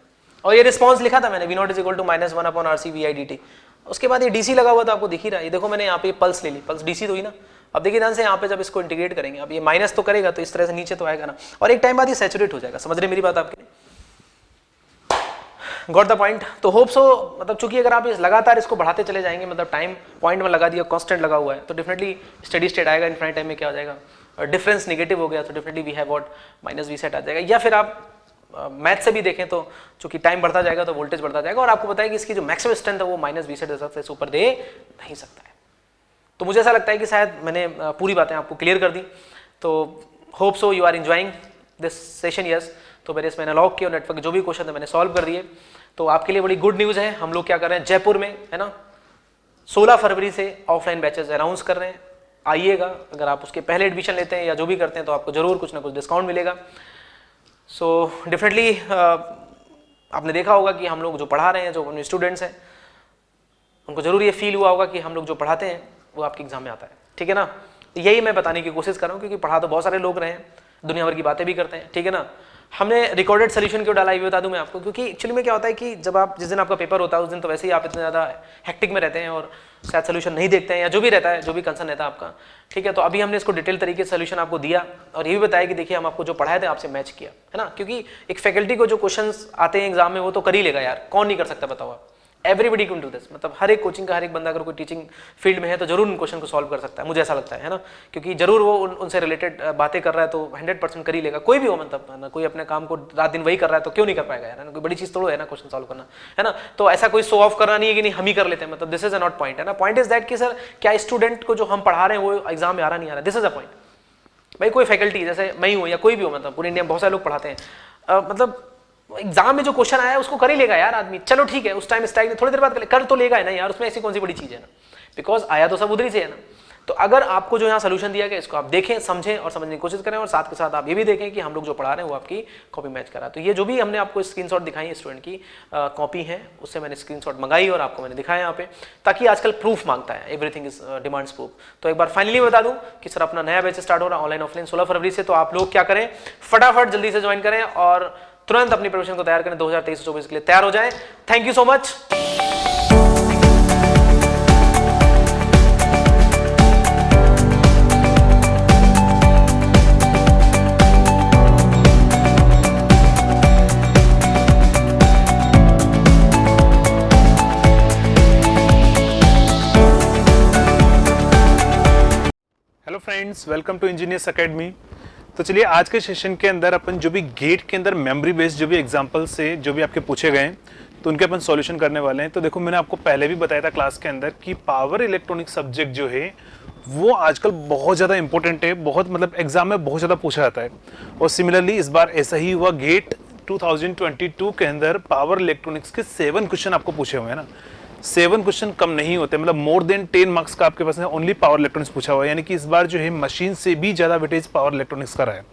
Speaker 1: और ये रिस्पांस लिखा था मैंने V0 is equal to -1 upon RC VI dt। उसके बाद ये DC लगा हुआ था, आपको दिख ही रहा है। ये देखो मैंने यहाँ पे पल्स ले ली, पल्स DC तो ही ना। अब देखिए ध्यान से यहाँ पे जब इसको इंटीग्रेट करेंगे, अब ये माइनस तो करेगा तो इस तरह से नीचे तो आएगा ना, और एक टाइम बाद ये सैचुरेट हो जाएगा। समझ रहे मेरी बात आपकी, गॉट द पॉइंट। तो होप सो मतलब चूंकि अगर आप इस लगातार इसको बढ़ाते चले जाएंगे, मतलब टाइम पॉइंट में लगा दिया, कांस्टेंट लगा हुआ है, तो डेफिनेटली स्टेडी स्टेट आएगा। इनफाइनाइट टाइम में क्या हो जाएगा, डिफरेंस नेगेटिव हो गया तो definitely we have what minus V sat आ जाएगा। या फिर आप मैथ से भी देखें तो चूंकि टाइम बढ़ता जाएगा तो वोल्टेज बढ़ता जाएगा, और आपको पता है कि इसकी जो मैक्सिमम स्ट्रेंथ है वो माइनस वी सेट दे सकता है, ऊपर दे नहीं सकता है। तो मुझे ऐसा लगता है कि शायद मैंने पूरी बातें आपको क्लियर कर दी। तो hope so you are enjoying this session, yes. तो मेरे इसमें एनालॉग के और नेटवर्क जो भी क्वेश्चन थे मैंने सॉल्व कर दिए। तो आपके लिए बड़ी गुड न्यूज़ है, हम लोग क्या कर रहे हैं जयपुर में, है ना, 16 फरवरी से ऑफलाइन बैचेस अनाउंस कर रहे हैं। आइएगा, अगर आप उसके पहले एडमिशन लेते हैं या जो भी करते हैं तो आपको जरूर कुछ ना कुछ डिस्काउंट मिलेगा। सो डेफिनेटली आपने देखा होगा कि हम लोग जो पढ़ा रहे हैं, जो अपने स्टूडेंट्स हैं, उनको जरूर ये फील हुआ होगा कि हम लोग जो पढ़ाते हैं वो आपके एग्जाम में आता है, ठीक है ना। यही मैं बताने की कोशिश कर रहा हूँ, क्योंकि पढ़ा तो बहुत सारे लोग रहे हैं, दुनिया भर की बातें भी करते हैं, ठीक है ना। हमने रिकॉर्डेड सोल्यूशन क्यों डाला ये बता दूं मैं आपको, क्योंकि एक्चुअली में क्या होता है कि जब आप जिस दिन आपका पेपर होता है उस दिन तो वैसे ही आप इतने ज़्यादा हेक्टिक में रहते हैं और शायद सोल्यूशन नहीं देखते हैं, या जो भी रहता है, जो भी कंसर्न रहता है आपका, ठीक है। तो अभी हमने इसको डिटेल तरीके से सोल्यूशन आपको दिया और ये भी बताया कि देखिए हम आपको जो पढ़ाए थे आपसे मैच किया, है ना। क्योंकि एक फैकल्टी को जो क्वेश्चन आते हैं एग्जाम में वो तो कर ही लेगा यार, कौन नहीं कर सकता बताओ आप। एवरीबडी कैन डू दिस, मतलब हर एक कोचिंग का हर एक बंदा अगर कोई टीचिंग फील्ड में है तो जरूर उन क्वेश्चन को सॉल्व कर सकता है, मुझे ऐसा लगता है ना। क्योंकि जरूर वो उनसे रिलेटेड बातें कर रहा है तो 100% कर ही लेगा, कोई भी हो, मतलब ना कोई अपने काम को रात दिन वही कर रहा है तो क्यों नहीं कर पाएगा यार, कोई बड़ी चीज थोड़ा है ना क्वेश्चन सॉल्व करना, है ना। तो ऐसा कोई शो ऑफ करना नहीं है कि नहीं हम ही कर लेते हैं, मतलब this is a not point, है ना। पॉइंट इज दैट कि सर क्या स्टूडेंट को जो हम पढ़ा रहे हैं वो एग्जाम में आ रहा नहीं आ रहा, दिस इज अ पॉइंट। भाई कोई फैकल्टी जैसे मैं ही हूँ या कोई भी हो, मतलब पूरे इंडिया में बहुत सारे लोग पढ़ाते हैं, मतलब एग्जाम में जो क्वेश्चन आया है उसको कर ही लेगा यार आदमी, चलो ठीक है उस टाइम स्ट्राइक में थोड़ी देर बाद कर तो लेगा है ना यार, उसमें ऐसी कौन सी बड़ी चीज है ना, बिकॉज आया तो सब उधर ही से है ना। तो अगर आपको जो यहाँ सोल्यूशन दिया गया इसको आप देखें, समझें और समझने की कोशिश करें, और साथ के साथ आप ये भी देखें कि हम लोग जो पढ़ा रहे हैं वो आपकी कॉपी मैच करा। तो ये जो भी हमने आपको स्क्रीनशॉट दिखाई स्टूडेंट की कॉपी है, उससे मैंने स्क्रीनशॉट मंगाई और आपको मैंने दिखाया यहाँ पे, ताकि आजकल प्रूफ मांगता है, एवरीथिंग इज डिमांड्स प्रूफ। तो एक बार फाइनली बता दूं कि सर अपना नया बैच स्टार्ट हो रहा है ऑनलाइन ऑफलाइन 16 फरवरी से, तो आप लोग क्या करें, फटाफट जल्दी से ज्वाइन करें और तुरंत अपनी प्रिपरेशन को तैयार करें, 2023-24 के लिए तैयार हो जाएं। Thank you so much.
Speaker 2: Hello friends, welcome to engineers academy. तो चलिए आज के सेशन के अंदर अपन जो भी गेट के अंदर मेमोरी बेस्ड जो भी एग्जांपल से जो भी आपके पूछे गए हैं तो उनके अपन सॉल्यूशन करने वाले हैं। तो देखो मैंने आपको पहले भी बताया था क्लास के अंदर कि पावर इलेक्ट्रॉनिक सब्जेक्ट जो है वो आजकल बहुत ज़्यादा इंपॉर्टेंट है, बहुत मतलब एग्जाम में बहुत ज़्यादा पूछा जाता है। और सिमिलरली इस बार ऐसा ही हुआ, गेट 2022 के अंदर पावर इलेक्ट्रॉनिक्स के 7 क्वेश्चन आपको पूछे हुए हैं ना। 7 क्वेश्चन कम नहीं होते, मतलब मोर देन 10 मार्क्स का आपके पास ओनली पावर इलेक्ट्रॉनिक्स पूछा हुआ है, यानी कि इस बार जो है मशीन से भी ज्यादा वेटेज पावर इलेक्ट्रॉनिक्स का रहा है।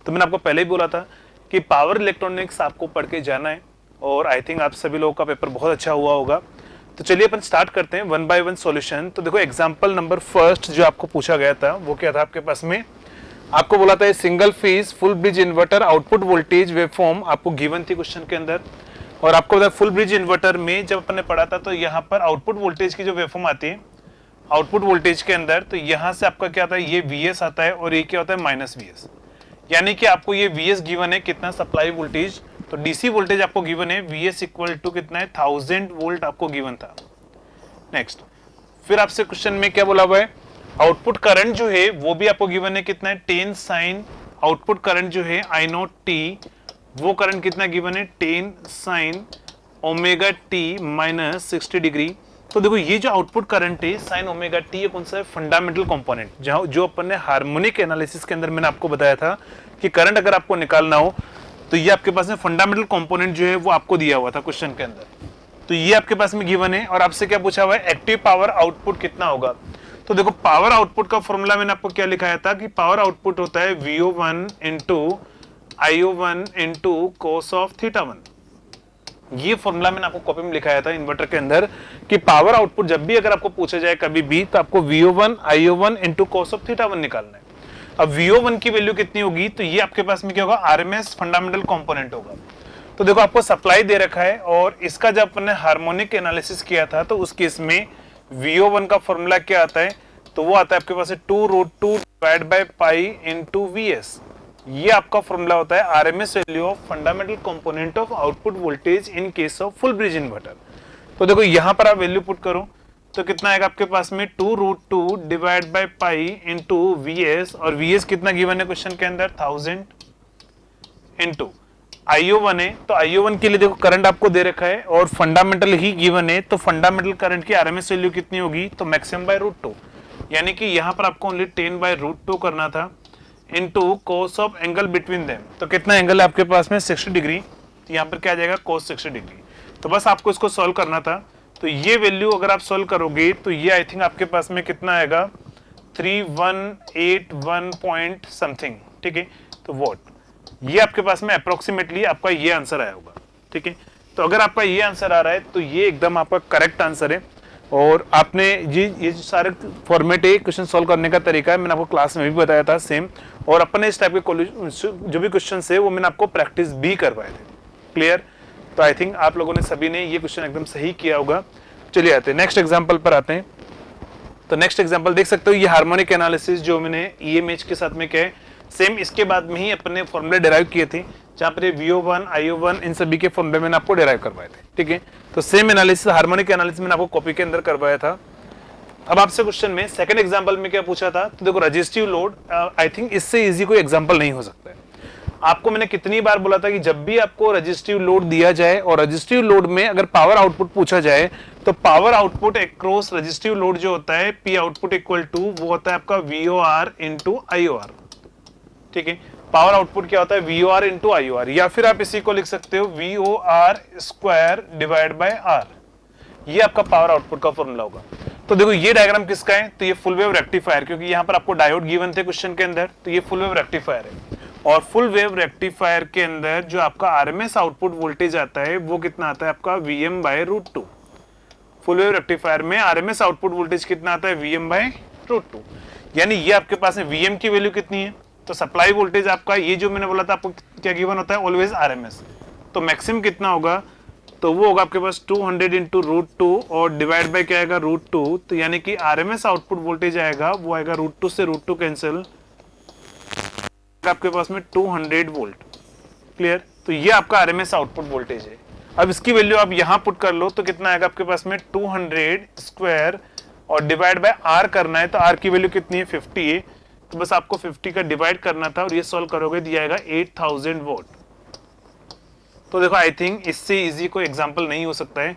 Speaker 2: तो मैंने आपको पहले ही बोला था कि पावर इलेक्ट्रॉनिक्स आपको पढ़ के जाना है और आई थिंक आप सभी लोगों का पेपर बहुत अच्छा हुआ होगा। तो चलिए अपन स्टार्ट करते हैं 1 बाय 1 सॉल्यूशन। तो देखो एग्जाम्पल नंबर फर्स्ट जो आपको पूछा गया था वो क्या था आपके पास में, आपको बोला था single phase full bridge inverter output voltage waveform आपको गिवन थी क्वेश्चन के अंदर। और आपको पता है फुल ब्रिज इन्वर्टर में जब अपन ने पढ़ा था तो यहाँ पर आउटपुट वोल्टेज की जो वेवफॉर्म आती है आउटपुट वोल्टेज के अंदर, तो यहाँ से आपका क्या आता है, ये Vs आता है और ये क्या होता है माइनस Vs, यानी कि आपको ये Vs गिवन है कितना सप्लाई वोल्टेज, तो डीसी वोल्टेज आपको गिवन है Vs इक्वल टू कितना है 1000 वोल्ट आपको गिवन था। नेक्स्ट फिर आपसे क्वेश्चन में क्या बोला हुआ है, आउटपुट करंट जो है वो भी आपको गिवन है कितना है 10 साइन आउटपुट करंट जो है I नॉट टी, वो करंट कितना गिवन है 10 sine omega T minus 60 degree. तो देखो ये जो आउटपुट करंट है साइन ओमेगा टी ये कौन सा है, फंडामेंटल कंपोनेंट, जहां जो अपन ने हार्मोनिक एनालिसिस के अंदर मैंने आपको बताया था कि करंट अगर आपको निकालना हो तो ये आपके पास में फंडामेंटल कंपोनेंट जो है वो आपको दिया हुआ था क्वेश्चन के अंदर, तो ये आपके पास में गिवन है। और आपसे क्या पूछा हुआ है, एक्टिव पावर आउटपुट कितना होगा। तो देखो पावर आउटपुट का फॉर्मूला मैंने आपको क्या लिखाया था कि पावर आउटपुट होता है VO1 into IO1 into cos of θ1। ये फॉर्मूला मैंने आपको कॉपी में लिखाया था इन्वर्टर के अंदर कि पावर आउटपुट जब भी अगर आपको पूछा जाए कभी भी तो आपको VO1 IO1 into cos of θ1 निकालना है। अब VO1 की वैल्यू कितनी होगी, तो ये आपके पास में क्या होगा, RMS फंडामेंटल कंपोनेंट होगा। तो देखो आपको सप्लाई दे रखा है और इसका जब अपने हार्मोनिक एनालिसिस किया था तो उस केस में VO1 का फॉर्मूला क्या आता है, तो वो आता है आपके पास 2√2 divide by pi into Vs। ये आपका फॉर्मूला होता है RMS value of fundamental component of output voltage in case of full bridge inverter. तो देखो यहां पर आप वैल्यू पुट करो तो कितना आएगा आपके पास में 2√2 divide by pi into Vs, और Vs कितना गिवन है क्वेश्चन के अंदर 1000 इनटू IO1 है, तो IO1 के लिए देखो करंट आपको दे रखा है और फंडामेंटल ही गिवन है, तो फंडामेंटल करंट की आरएमएस वैल्यू कितनी होगी, तो मैक्सिमम बाय √2, यानी कि यहां पर आपको ओनली 10 बाय √2 करना था into cos of angle between them. तो कितना एंगल है आपके पास में 60 डिग्री, तो यहाँ पर क्या आ जाएगा कोस 60 डिग्री। तो बस आपको इसको सॉल्व करना था। तो ये वैल्यू अगर आप सॉल्व करोगे तो ये आई थिंक आपके पास में कितना आएगा 3181 पॉइंट समथिंग, ठीक है। तो वॉट ये आपके पास में अप्रोक्सीमेटली आपका ये आंसर आया होगा, ठीक है। तो अगर आपका ये आंसर आ रहा है तो ये एकदम आपका करेक्ट आंसर है। और आपने ये जो सारे फॉर्मेट है क्वेश्चन सॉल्व करने का तरीका है, मैंने आपको क्लास में भी बताया था सेम। और अपन ने इस टाइप के जो भी क्वेश्चन है वो मैंने आपको प्रैक्टिस भी करवाए थे। क्लियर? तो आई थिंक आप लोगों ने सभी ने ये क्वेश्चन एकदम सही किया होगा। चलिए आते हैं नेक्स्ट एग्जाम्पल पर आते हैं। तो नेक्स्ट एग्जाम्पल देख सकते हो, ये हार्मोनिक एनालिसिस जो मैंने ईएमएच के साथ में किया है, सेम इसके बाद में ही अपने फॉर्मूले डिराइव किए थे, जहां पर VO1 IO1 इन सभी के फॉर्मूले मैंने आपको डिराइव करवाए थे। ठीक है, तो सेम एनालिसिस हार्मोनिक एनालिसिस मैंने आपको कॉपी के अंदर करवाया था। अब आपसे क्वेश्चन में सेकंड एग्जांपल में क्या पूछा था, तो देखो रजिस्टिव लोड, आई थिंक इससे इजी कोई एग्जांपल नहीं हो सकता है। आपको मैंने कितनी बार बोला था कि जब भी आपको रजिस्टिव लोड दिया जाए और रजिस्टिव लोड में अगर पावर आउटपुट पूछा जाए, तो power output across resistive load जो होता है P आउटपुट इक्वल टू वो होता है आपका VOR इंटू IOR। ठीक है, पावर आउटपुट क्या होता है VOR इंटू IOR, या फिर आप इसी को लिख सकते हो VOR square divide by R। ये आपका पावर आउटपुट का फॉर्मूला होगा। तो देखो ये डायग्राम किसका है, तो ये फुल वेव रेक्टिफायर, क्योंकि यहाँ पर आपको डायोड गिवन थे क्वेश्चन के अंदर, तो ये फुल वेव रेक्टिफायर है। और फुल वेव रेक्टिफायर के अंदर जो आपका आरएमएस आउटपुट वोल्टेज आता है वो कितना आता है आपका Vm/√2। फुल वेव रेक्टिफायर में आरएमएस आउटपुट वोल्टेज कितना आता है Vm/√2, यानी ये आपके पास है Vm की वैल्यू कितनी है, तो सप्लाई वोल्टेज आपका ये जो मैंने बोला था आपको क्या गिवन होता है ऑलवेज आरएमएस, तो मैक्सिमम कितना होगा, तो वो होगा आपके पास 200 इंटू √2 और डिवाइड बाय क्या आएगा √2, तो यानी कि आरएमएस आउटपुट वोल्टेज आएगा वो आएगा √2 से √2 कैंसिल, आपके पास में 200 वोल्ट। क्लियर? तो ये आपका आरएमएस आउटपुट वोल्टेज है। अब इसकी वैल्यू आप यहां पुट कर लो तो कितना आएगा आपके पास में 200 स्क्वायर और डिवाइड बाय आर करना है, तो आर की वैल्यू कितनी है 50 है, तो बस आपको 50 का डिवाइड करना था और ये सॉल्व करोगे दिया आएगा 8000 वोल्ट। तो देखो आई थिंक इससे इजी कोई एग्जांपल नहीं हो सकता है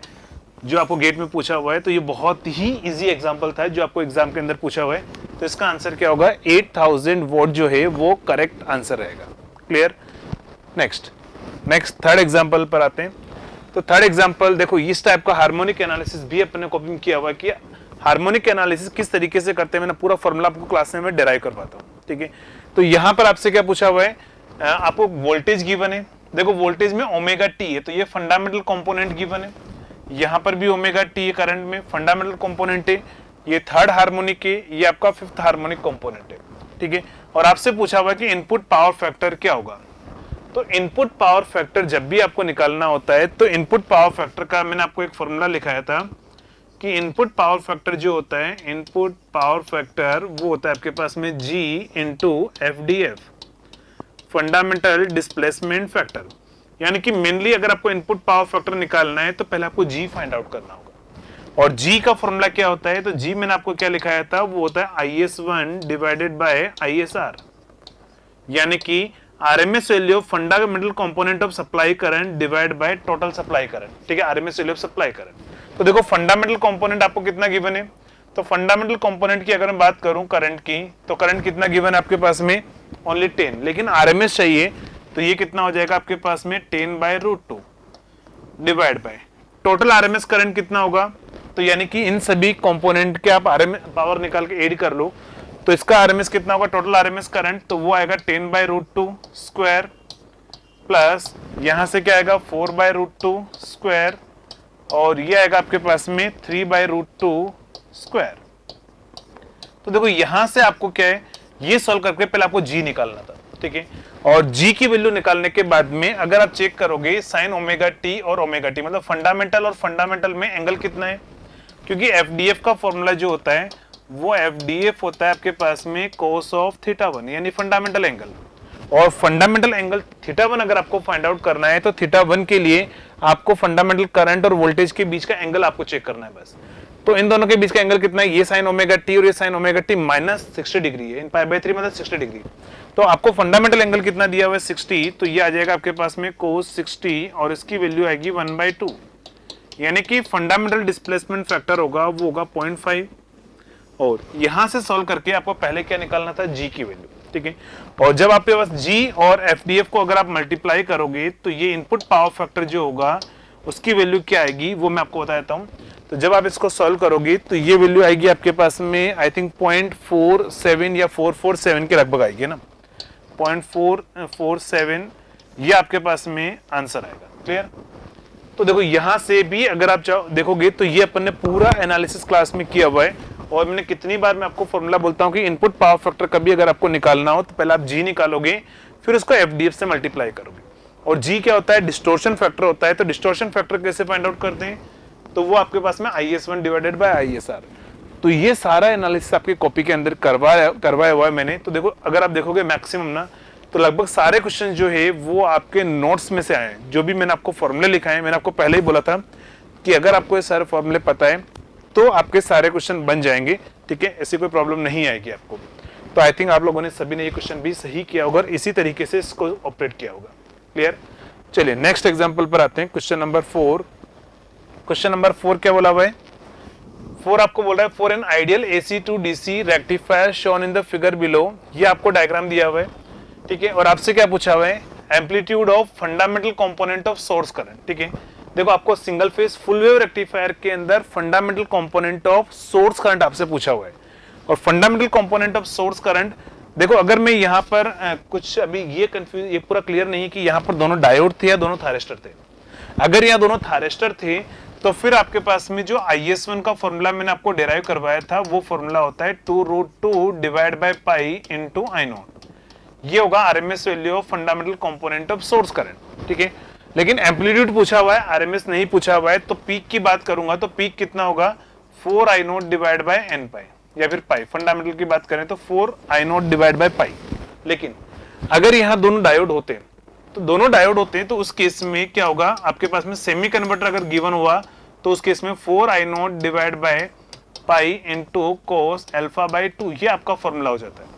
Speaker 2: जो आपको गेट में पूछा हुआ है, तो ये बहुत ही इजी एग्जांपल था जो आपको एग्जाम के अंदर पूछा हुआ है, तो इसका आंसर क्या होगा 8000 वोल्ट जो है वो करेक्ट आंसर रहेगा। क्लियर? नेक्स्ट थर्ड एग्जांपल पर आते हैं। तो थर्ड एग्जांपल देखो इस टाइप का हार्मोनिक एनालिसिस भी अपने कॉपी किया हुआ है कि हार्मोनिक एनालिसिस किस तरीके से करते हैं, मैंने पूरा फॉर्मूला आपको क्लास में मैं डिराइव करवाता हूँ। ठीक है, तो यहाँ पर आपसे क्या पूछा हुआ है, आपको वोल्टेज गिवन है, देखो वोल्टेज में ओमेगा टी है, तो ये फंडामेंटल कंपोनेंट गिवन है, यहाँ पर भी ओमेगा टी है करंट में फंडामेंटल कंपोनेंट है, ये थर्ड हार्मोनिक है, ये आपका फिफ्थ हार्मोनिक कंपोनेंट है। ठीक है, और आपसे पूछा हुआ कि इनपुट पावर फैक्टर क्या होगा, तो इनपुट पावर फैक्टर जब भी आपको निकालना होता है तो इनपुट पावर फैक्टर का मैंने आपको एक फॉर्मूला लिखाया था कि इनपुट पावर फैक्टर जो होता है, इनपुट पावर फैक्टर वो होता है आपके पास में G into FDF, fundamental displacement factor. यानी कि मेनली अगर आपको इनपुट पावर फैक्टर निकालना है तो पहले आपको G फाइंड आउट करना होगा, और G का फॉर्मूला क्या होता है, तो G मैंने आपको क्या लिखाया था, वो होता है IS1 डिवाइडेड बाय ISR, यानी कि RMS value of fundamental component of supply current divide by total supply current. ठीक है, RMS value of supply current. तो देखो फंडामेंटल कंपोनेंट आपको कितना गिवन है, तो फंडामेंटल कंपोनेंट की अगर मैं बात करूं करंट की, तो करंट कितना गिवन है आपके पास में ओनली 10, लेकिन आरएमएस चाहिए, तो ये कितना हो जाएगा आपके पास में 10/√2 divide by total RMS current कितना होगा, तो यानी कि इन सभी कंपोनेंट के आप आरएमएस पावर निकाल के ऐड कर लो, तो इसका आरएमएस कितना होगा टोटल आरएमएस करंट, तो वो आएगा 10/√2 स्क्वायर प्लस यहां से क्या आएगा 4/√2 स्क्वायर और ये आएगा आपके पास में 3/√2 स्क्वायर। तो देखो यहां से आपको क्या है, ये सॉल्व करके पहले आपको जी निकालना था। ठीक है, और जी की वैल्यू निकालने के बाद में अगर आप चेक करोगे साइन ओमेगा टी और ओमेगा टी, मतलब फंडामेंटल और फंडामेंटल में एंगल कितना है, क्योंकि एफडीएफ का फॉर्मूला जो होता है वो एफडीएफ होता है आपके पास में cos ऑफ θ1 यानी फंडामेंटल एंगल, और फंडामेंटल एंगल θ1 अगर आपको फाइंड आउट करना है तो θ1 के लिए आपको फंडामेंटल करंट और वोल्टेज के बीच का एंगल आपको चेक करना है बस। तो इन दोनों के बीच का एंगल कितना है, ये साइन ओमेगा टी और ये साइन ओमेगा टी -60 डिग्री है, इन π/3 मतलब 60 डिग्री। तो आपको फंडामेंटल एंगल कितना दिया हुआ है 60, तो ये आ जाएगा आपके पास में cos 60 और इसकी वैल्यू आएगी 1/2, यानी कि फंडामेंटल डिस्प्लेसमेंट फैक्टर होगा वो होगा 0.5, और यहां से सॉल्व करके आपको पहले क्या निकालना था जी की वैल्यू। ठीक है, और जब आपके पास जी और एफडीएफ को अगर आप मल्टीप्लाई करोगे तो ये इनपुट पावर फैक्टर जो होगा उसकी वैल्यू क्या आएगी वो मैं आपको बता देता हूं। तो जब आप इसको सॉल्व करोगे तो ये वैल्यू आएगी आपके पास में आई थिंक 0.47 या 447 के लगभग आएगी ना, 0.447 ये आपके पास में आंसर आएगा। क्लियर? तो देखो यहां से भी अगर आप देखोगे तो ये अपन ने पूरा एनालिसिस क्लास में किया हुआ है। और मैंने कितनी बार मैं आपको फॉर्मूला बोलता हूं कि इनपुट पावर फैक्टर कभी अगर आपको निकालना हो तो पहले आप जी निकालोगे, फिर उसको एफडीएफ से मल्टीप्लाई करोगे। और जी क्या होता है? डिस्टोर्शन फैक्टर होता है। तो डिस्टोर्शन फैक्टर कैसे फाइंड आउट करते हैं? तो वो आपके पास में IS1 डिवाइडेड बाय ISR। तो ये सारा एनालिसिस आपकी कॉपी के अंदर करवाया हुआ है मैंने। तो देखो अगर आप देखोगे मैक्सिमम ना, तो लगभग सारे क्वेश्चन जो है वो आपके नोट्स में से आए हैं। जो भी मैंने आपको फॉर्मूले लिखाए हैं, मैंने आपको पहले ही बोला था कि अगर आपको ये सारे फॉर्मूले पता है तो आपके सारे क्वेश्चन बन जाएंगे, ठीक है, ऐसी कोई प्रॉब्लम नहीं आएगी आपको। तो आई थिंक आप लोगों ने सभी ने ये क्वेश्चन भी सही किया होगा और इसी तरीके से इसको ऑपरेट किया होगा। क्लियर? चलिए नेक्स्ट एग्जाम्पल पर आते हैं। Question number 4। क्वेश्चन नंबर 4 क्या बोला हुआ है? 4 आपको बोल रहा है for an ideal AC to DC rectifier shown in the figure below. ये आपको डायग्राम दिया हुआ है, ठीक है। और आपसे क्या पूछा हुआ है? Amplitude of fundamental component of source current, ठीक है। देखो आपको single phase full wave rectifier के अंदर fundamental component of source current आपसे पूछा हुआ है। और fundamental component of source current, देखो अगर मैं यहाँ पर कुछ अभी ये कंफ्यूज, ये पूरा क्लियर नहीं है कि यहाँ पर दोनों डायोड थे या दोनों थायरिस्टर थे। अगर यहाँ दोनों थायरिस्टर थे तो फिर आपके पास में जो IS1 का फॉर्मूला मैंने आपको डिराइव करवाया था वो फॉर्मूला होता है 2√2 divide by pi into I0। ये होगा RMS value of fundamental component of source current, ठीक है। लेकिन एम्पलीट्यूड पूछा हुआ है, RMS नहीं पूछा हुआ है। तो पीक की बात करूंगा तो पीक कितना होगा? 4I0 डिवाइड बाय n पाई या फिर पाई। फंडामेंटल की बात करें तो 4I0 डिवाइड बाय पाई। लेकिन अगर यहाँ दोनों डायोड होते हैं तो उस केस में क्या होगा? आपके पास में सेमी कन्वर्टर अगर गिवन हुआ तो उस केस में 4I0 divide by pi into cos alpha by 2, ये आपका फॉर्मूला हो जाता है,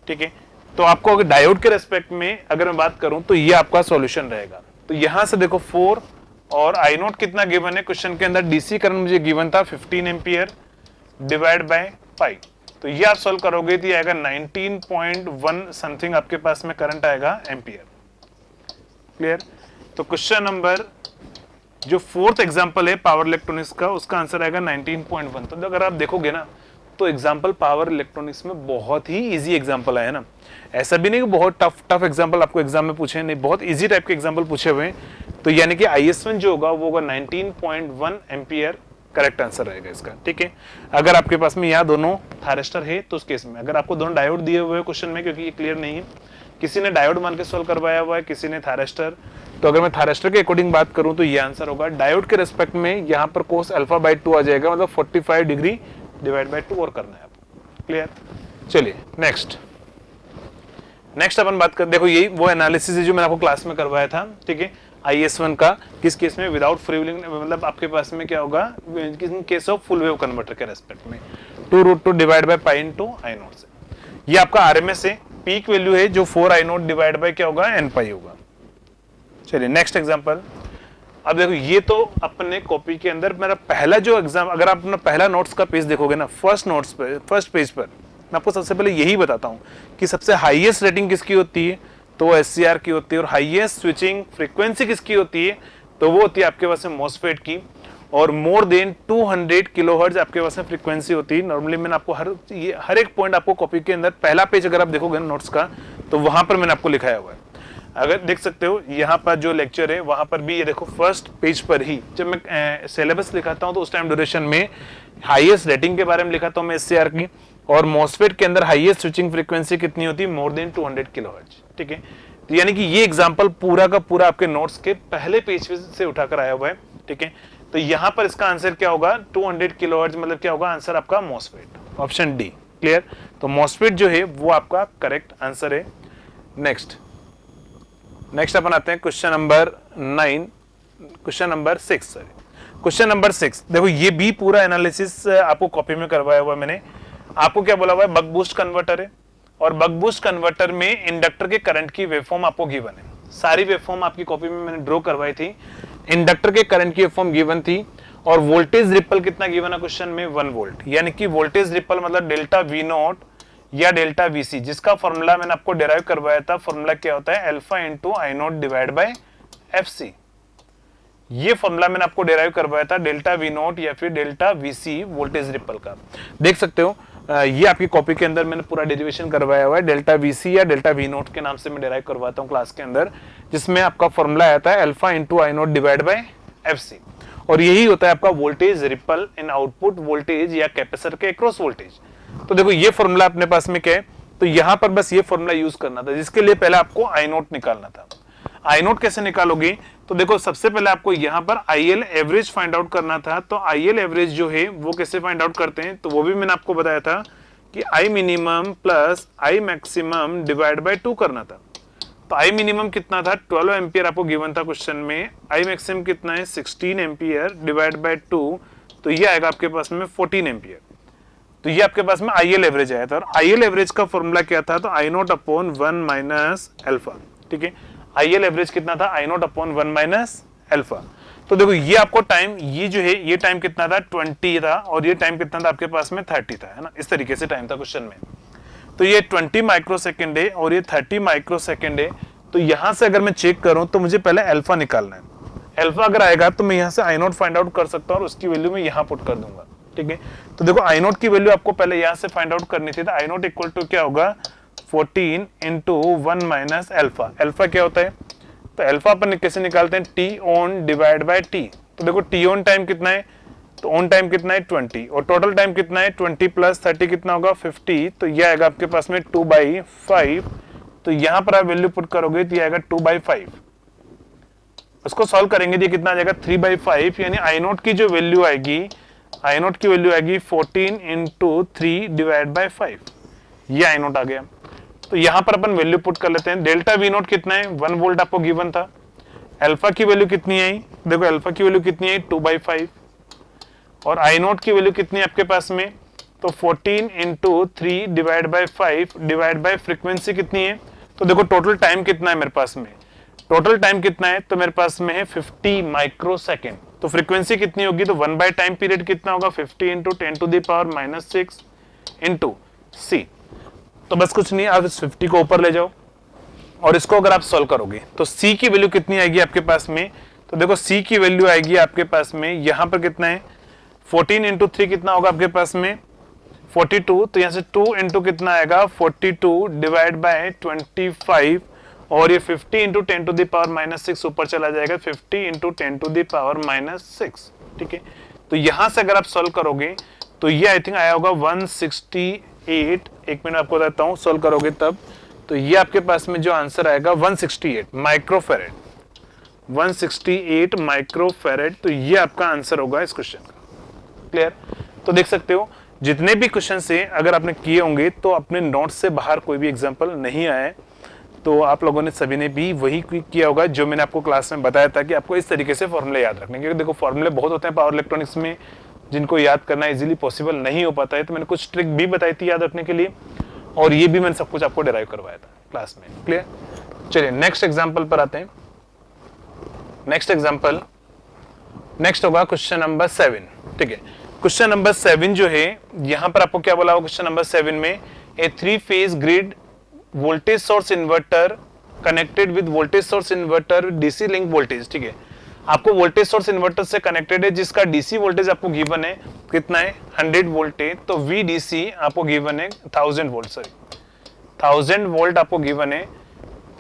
Speaker 2: ठीक है। तो आपको अगर डायोड के रेस्पेक्ट में अगर मैं बात करूं तो ये आपका सॉल्यूशन रहेगा। तो यहां से देखो 4 और I0 कितना गिवन है क्वेश्चन के अंदर? DC करंट मुझे गिवन था 15 एम्पियर डिवाइड बाय पाई। तो ये आप सॉल्व करोगे तो ये आएगा 19.1 समथिंग आपके पास में करंट आएगा एम्पियर। क्लियर? तो क्वेश्चन नंबर जो 4th एग्जांपल है पावर इलेक्ट्रॉनिक्स का, उसका आंसर आएगा 19.1। तो अगर आप देखोगे ना तो एग्जांपल पावर इलेक्ट्रॉनिक्स में बहुत ही इजी एग्जांपल आया ना। ऐसा भी नहीं कि बहुत टफ एग्जांपल आपको एग्जाम में पूछे, नहीं, बहुत इजी टाइप के एग्जांपल पूछे हुए हैं। तो यानी कि IS1 जो होगा वो होगा 19.1 एम्पियर, करेक्ट आंसर रहेगा इसका, ठीक है। अगर आपके पास में यहाँ दोनों थायरिस्टर है तो उस केस में, अगर आपको दोनों डायोड दिए हुए हैं क्वेश्चन में, क्योंकि ये क्लियर नहीं है, किसी ने डायोड मान के सॉल्व करवाया हुआ है, किसी ने थायरिस्टर। तो अगर मैं थायरिस्टर के अकॉर्डिंग बात करूं तो ये आंसर होगा डायोड के रेस्पेक्ट में यहाँ पर कोस अल्फा बाय 2 आ जाएगा, मतलब 45 डिग्री डिवाइड बाय 2 और करना है आपको। क्लियर? चलिए नेक्स्ट अपन बात कर, देखो यही वो एनालिसिस है जो मैंने आपको क्लास में करवाया था, ठीक है। IS1 का किस केस में? विदाउट फ्रीव्हीलिंग, मतलब आपके पास में क्या होगा इन case of full wave converter के रेस्पेक्ट में 2√2 divide by pi into I0 से। ये आपका RMS है, पीक वैल्यू है जो 4I0 डिवाइड बाय क्या होगा? n पाई होगा। चलिए नेक्स्ट एग्जांपल। अब देखो ये तो अपने कॉपी के अंदर मेरा पहला जो एग्जाम, अगर आप अपना पहला नोट्स का पेज देखोगे ना, फर्स्ट पेज पर मैं आपको सबसे पहले यही बताता हूं कि सबसे हाईएस्ट रेटिंग किसकी होती है, तो वो SCR की होती है। और हाईएस्ट स्विचिंग फ्रीक्वेंसी किसकी होती है, तो वो होती है आपके पास में मॉसफेट की। और मोर देन 200 किलोहर्ट्ज आपके पास में फ्रीक्वेंसी होती है। नॉर्मली मैंने आपको हर एक पॉइंट आपको कॉपी के अंदर, पहला पेज अगर आप देखोगे नोट्स का तो वहां पर मैंने आपको लिखाया हुआ है। अगर देख सकते हो यहाँ पर जो लेक्चर है वहां पर भी ये देखो फर्स्ट पेज पर ही जब मैं सिलेबस लिखाता हूँ तो उस टाइम ड्यूरेशन में हाईएस्ट रेटिंग के बारे में लिखाता हूँ मैं SCR की। और मॉसफेट के अंदर हाईएस्ट स्विचिंग फ्रीक्वेंसी कितनी होती है? मोर देन 200 किलोहर्ट्ज, ठीक है। तो यानी कि ये एग्जांपल पूरा का पूरा आपके नोट्स के पहले पेज से उठाकर आया हुआ है, ठीक है। तो यहाँ पर इसका आंसर क्या होगा? 200 किलोहर्ट्ज, मतलब क्या होगा आंसर आपका? MOSFET, option D. क्लियर? तो मॉसफेट जो है वो आपका करेक्ट आंसर है। नेक्स्ट अपन आते हैं क्वेश्चन नंबर 6। देखो ये भी पूरा एनालिसिस आपको कॉपी में करवाया हुआ मैंने। आपको क्या बोला हुआ है? बक बूस्ट कन्वर्टर है और बक बूस्ट कन्वर्टर में इंडक्टर के करंट की वेवफॉर्म आपको गिवन है। सारी वेवफॉर्म आपकी कॉपी में मैंने ड्रॉ करवाई थी। इंडक्टर के करंट की वेवफॉर्म गिवन थी और वोल्टेज रिपल कितना गिवन है क्वेश्चन में? 1 वोल्ट। यानी कि वोल्टेज रिपल मतलब डेल्टा V0 या डेल्टा VC, जिसका फॉर्मूला मैंने आपको डिराइव करवाया था। फॉर्मूला क्या होता है? Alpha into I0 divide by FC। ये फॉर्मूला मैंने आपको डिराइव करवाया था डेल्टा V0 या फिर डेल्टा VC वोल्टेज रिपल का। देख सकते हो ये आपकी कॉपी के अंदर मैंने पूरा डेरिवेशन करवाया हुआ है। डेल्टा VC या डेल्टा V0 के नाम से मैं डिराइव करवाता हूँ क्लास के अंदर, जिसमें आपका फॉर्मूला आता है alpha into I0 divide by FC, और यही होता है आपका वोल्टेज रिपल इन आउटपुट वोल्टेज या कैपेसिटर के अक्रॉस वोल्टेज। तो देखो ये फॉर्मूला अपने पास में क्या है, तो यहां पर बस ये फॉर्मूला यूज करना था, जिसके लिए पहले आपको आई नोट निकालना था। आई नोट कैसे निकालोगे, तो देखो सबसे पहले आपको यहां पर IL एवरेज फाइंड आउट करना था। तो IL एवरेज जो है वो कैसे फाइंड आउट करते हैं, तो वो भी मैंने आपको बताया था कि I minimum plus I maximum divide by 2 करना था। तो I मिनिमम कितना था, 12 एम्पियर आपको गिवन था क्वेश्चन में। I मैक्सिमम कितना है, 16 एम्पियर डिवाइड बाय 2, तो ये आएगा आपके पास में 14 एम्पियर। तो ये आपके पास में IL एवरेज आया था, और IL एवरेज का फॉर्मूला क्या था, तो I naught upon 1 minus alpha. ठीक है, IL एवरेज कितना था, I naught upon 1 minus alpha. तो देखो ये आपको टाइम, ये जो है ये टाइम कितना था, 20 था, और ये टाइम कितना था आपके पास में 30 था, है ना, इस तरीके से टाइम था क्वेश्चन में। तो ये 20 माइक्रो सेकेंड है और ये 30 माइक्रो सेकेंड है। तो यहां से अगर मैं चेक करूं तो मुझे पहले अल्फा निकालना है। अल्फा अगर आएगा तो मैं यहां से आई नोट फाइंड आउट कर सकता हूं, और उसकी वैल्यू मैं यहां पुट कर दूंगा। ठीक है, तो देखो आई नोट की वैल्यू आपको पहले यहां से फाइंड आउट करनी थी। तो आई नोट इक्वल टू क्या होगा, 14 इंटू 1 माइनस अल्फा। अल्फा क्या होता है, तो अल्फा अपन कैसे निकालते हैं, T on divide by T. तो देखो टी ऑन टाइम कितना है, तो ऑन टाइम कितना है 20, और टोटल टाइम कितना है 20 प्लस 30 कितना होगा 50। तो ये आएगा आपके पास में 2/5। तो यहां पर आप वैल्यू पुट करोगे तो ये आएगा 2/5। उसको सॉल्व करेंगे तो कितना आ जाएगा 3/5, यानी आई नोट की जो वैल्यू आएगी, आई नोट की वैल्यू आएगी 14 इंटू 3 डिवाइड बाय 5। ये आई नोट आ गया। तो यहां पर अपन वैल्यू पुट कर लेते हैं। डेल्टा वी नोट कितना है, 1 वोल्ट आपको गिवन था। अल्फा की वैल्यू कितनी आई, देखो अल्फा की वैल्यू कितनी है 2/5, और आई नोट की वैल्यू कितनी है आपके पास में, तो 14 into 3 divide by 5 divide by frequency कितनी है। तो देखो टोटल टाइम कितना है मेरे पास में, टोटल टाइम कितना है, तो मेरे पास में है 50 माइक्रो सेकेंड। तो फ्रीक्वेंसी कितनी होगी, तो 1 बाय टाइम पीरियड कितना होगा, 50 into 10 to the power -6 into C. तो बस कुछ नहीं, आप इस 50 को ऊपर ले जाओ, और इसको अगर आप सॉल्व करोगे तो सी की वैल्यू कितनी आएगी आपके पास में, तो देखो सी की वैल्यू आएगी आपके पास में यहां पर कितना है, 14 इंटू 3 कितना होगा आपके पास में 42। तो यहां से 2 इंटू कितना आएगा 42 डिवाइड बाय 25, और ये 50 इंटू 10 टू द पावर -6 ऊपर चला जाएगा, 50 इंटू 10 टू द पावर -6। ठीक है, तो यहां से अगर आप सॉल्व करोगे तो ये आई थिंक आया होगा 168। एक मिनट आपको बताता हूं, सॉल्व करोगे तब। तो ये आपके पास में जो आंसर आएगा 168 माइक्रोफेरेड, 168 माइक्रोफेरेड। तो ये आपका आंसर होगा इस क्वेश्चन का। क्लियर, तो देख सकते हो जितने भी क्वेश्चन से अगर आपने किए होंगे तो अपने नोट्स से बाहर कोई भी एग्जांपल नहीं आए। तो आप लोगों ने सभी ने भी वही किया होगा जो मैंने आपको क्लास में बताया था कि आपको इस तरीके से फॉर्मूले याद रखने, क्योंकि देखो फॉर्मूले बहुत होते हैं पावर इलेक्ट्रॉनिक्स में जिनको याद करना इजीली पॉसिबल नहीं हो पाता है। तो मैंने कुछ ट्रिक भी बताई थी याद रखने के लिए, और ये भी मैंने सब कुछ आपको डिराइव करवाया था क्लास में। क्लियर, चलिए नेक्स्ट एग्जांपल पर आते हैं। नेक्स्ट एग्जांपल, नेक्स्ट होगा क्वेश्चन नंबर 7। ठीक है, क्वेश्चन नंबर 7 जो है यहां पर आपको क्या बोला हुआ क्वेश्चन नंबर 7 में, ए 3 phase grid voltage source inverter connected with voltage source inverter DC link voltage. ठीक है, आपको वोल्टेज सोर्स इन्वर्टर से कनेक्टेड है जिसका डीसी वोल्टेज आपको गिवन है कितना है 100 वोल्ट है। तो VDC आपको गिवन है 1000 वोल्ट, सॉरी 1000 वोल्ट आपको गिवन है।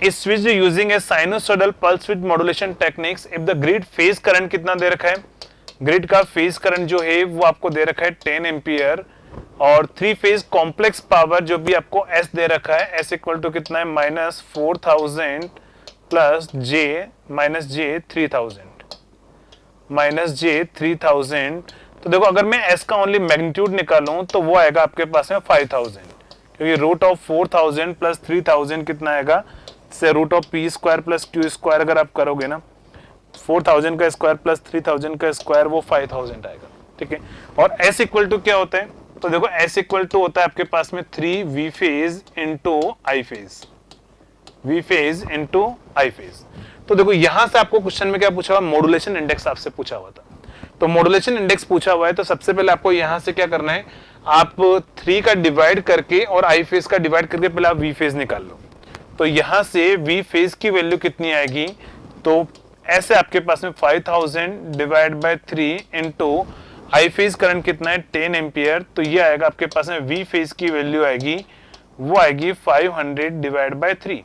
Speaker 2: इस switch using A sinusoidal pulse with modulation techniques if the grid phase current कितना दे रखा है, ग्रिड का फेज करंट जो है वो आपको दे रखा है 10 एम्पियर, और 3 फेज कॉम्प्लेक्स पावर जो भी आपको S दे रखा है, S इक्वल टू कितना है -4000 प्लस J -J3000। तो देखो अगर मैं S का ओनली मैग्नीट्यूड निकालूं तो वो आएगा आपके पास में 5000, क्योंकि रूट ऑफ 4000 प्लस 3000 कितना आएगा, से root of P square plus Q square अगर आप करोगे ना, 4000 का स्क्वायर प्लस 3000 का स्क्वायर वो 5000 आएगा। ठीक है, और S इक्वल टू क्या होता है, तो देखो S इक्वल टू होता है आपके पास में 3V phase into I phase, V phase into I phase. तो देखो यहां से आपको क्वेश्चन में क्या पूछा हुआ, मॉड्यूलेशन इंडेक्स आपसे पूछा हुआ था। तो मॉड्यूलेशन इंडेक्स पूछा हुआ है, तो सबसे पहले आपको यहां से क्या करना है, आप 3 का डिवाइड करके और I फेज का डिवाइड करके पहले आप V फेज निकाल लो। तो यहां से V फेज की वैल्यू कितनी आएगी, तो ऐसे आपके पास में 5000 divide by 3 into I phase current कितना है 10 एम्पियर। तो ये आएगा आपके पास में V फेज की वैल्यू आएगी, वो आएगी 500 डिवाइड बाय 3,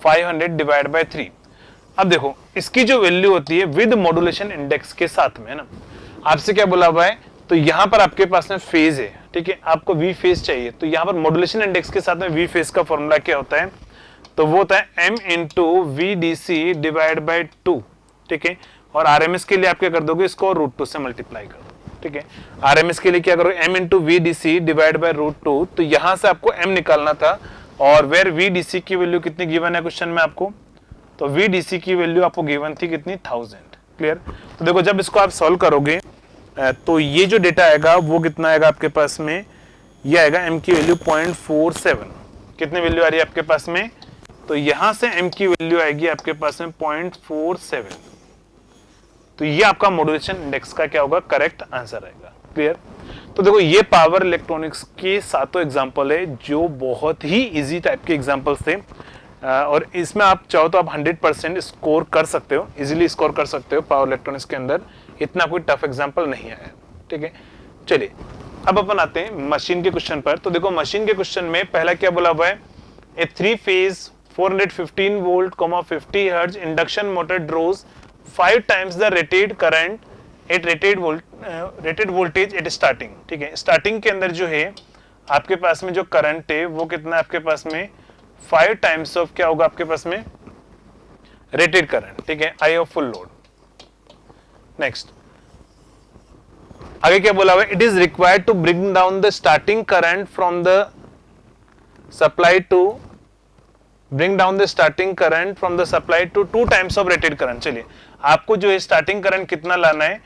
Speaker 2: 500 डिवाइड बाय 3। अब देखो इसकी जो वैल्यू होती है विद मॉड्यूलेशन इंडेक्स के साथ में, है ना, आपसे क्या बोला हुआ है, तो यहां पर आपके पास में फेज है, ठीक है, आपको वी फेज चाहिए, तो यहां पर मॉड्यूलेशन इंडेक्स के साथ में वी फेज का फॉर्मूला क्या होता है, तो वो होता है m into V D C divide by 2, ठीक है, और आरएमएस के लिए आप क्या कर दोगे, इसको √2 से मल्टीप्लाई कर दो, ठीक है, आरएमएस के लिए क्या करोगे, m into V D C divide by √2, तो यहां से आपको m निकालना था, और वेर वी डी सी की वैल्यू कितनी गिवन है क्वेश्चन में आपको, तो वी डी सी की वैल्यू आपको गिवन थी कितनी, 1000, क्लियर। तो देखो जब इसको आप सॉल्व करोगे तो ये जो डेटा आएगा वो कितना आएगा आपके पास में, ये आएगा m की वैल्यू 0.47, कितनी वैल्यू आ रही है आपके पास में, तो यहां से m की वैल्यू आएगी आपके पास में 0.47, तो ये आपका मॉड्यूलेशन इंडेक्स का क्या होगा, करेक्ट आंसर आएगा, क्लियर। तो देखो ये पावर इलेक्ट्रॉनिक्स के सातों एग्जांपल है जो बहुत ही इजी टाइप के एग्जांपल्स थे, और इसमें आप चाहो तो आप 100% स्कोर कर सकते हो, इजीली स्कोर कर सकते हो पावर इलेक्ट्रॉनिक्स के अंदर, इतना कोई टफ एग्जांपल नहीं आया, ठीक है। चलिए अब अपन आते हैं मशीन के क्वेश्चन पर। तो देखो मशीन के क्वेश्चन में पहला क्या बोला हुआ है, a 3 phase 415 volt 50 hertz induction motor draws 5 times the rated current at rated voltage at starting, ठीक है, स्टार्टिंग के अंदर जो है आपके पास में जो करंट है वो कितना है आपके पास में 5 टाइम्स ऑफ क्या होगा आपके पास में रेटेड करंट, ठीक है, I of full load. Next आगे क्या बोला हुआ है, it is required to bring down the starting current from the supply to bring down the starting current from the supply to 2 times of rated current. चलिए आपको जो है starting current कितना लाना है,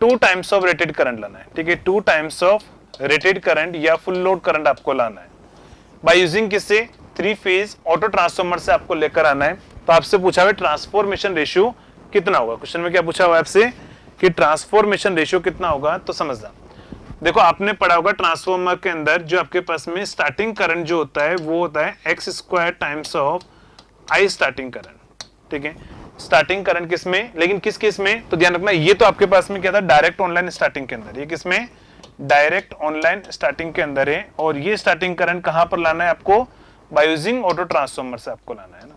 Speaker 2: 2 टाइम्स ऑफ रेटेड करंट लाना है, ठीक है, 2 टाइम्स ऑफ रेटेड करंट या फुल लोड करंट आपको लाना है बाय यूजिंग किससे, 3 फेज ऑटो ट्रांसफार्मर से आपको लेकर आना है। तो आपसे पूछा हुआ ट्रांसफॉर्मेशन रेशियो कितना होगा, क्वेश्चन में क्या पूछा हुआ है आपसे कि ट्रांसफॉर्मेशन रेशियो कितना होगा, तो समझना। देखो आपने पढ़ा होगा ट्रांसफार्मर के अंदर जो आपके पास में स्टार्टिंग करंट जो होता है वो होता है x square times of I starting current, ठीक है, स्टार्टिंग करंट किसमें, लेकिन किस केस में, तो ध्यान रखना ये तो आपके पास में क्या था, डायरेक्ट ऑनलाइन स्टार्टिंग के अंदर, ये किसमें, डायरेक्ट ऑनलाइन स्टार्टिंग के अंदर है, और ये स्टार्टिंग करंट कहां पर लाना है आपको, बाय यूजिंग ऑटो ट्रांसफार्मर से आपको लाना है ना,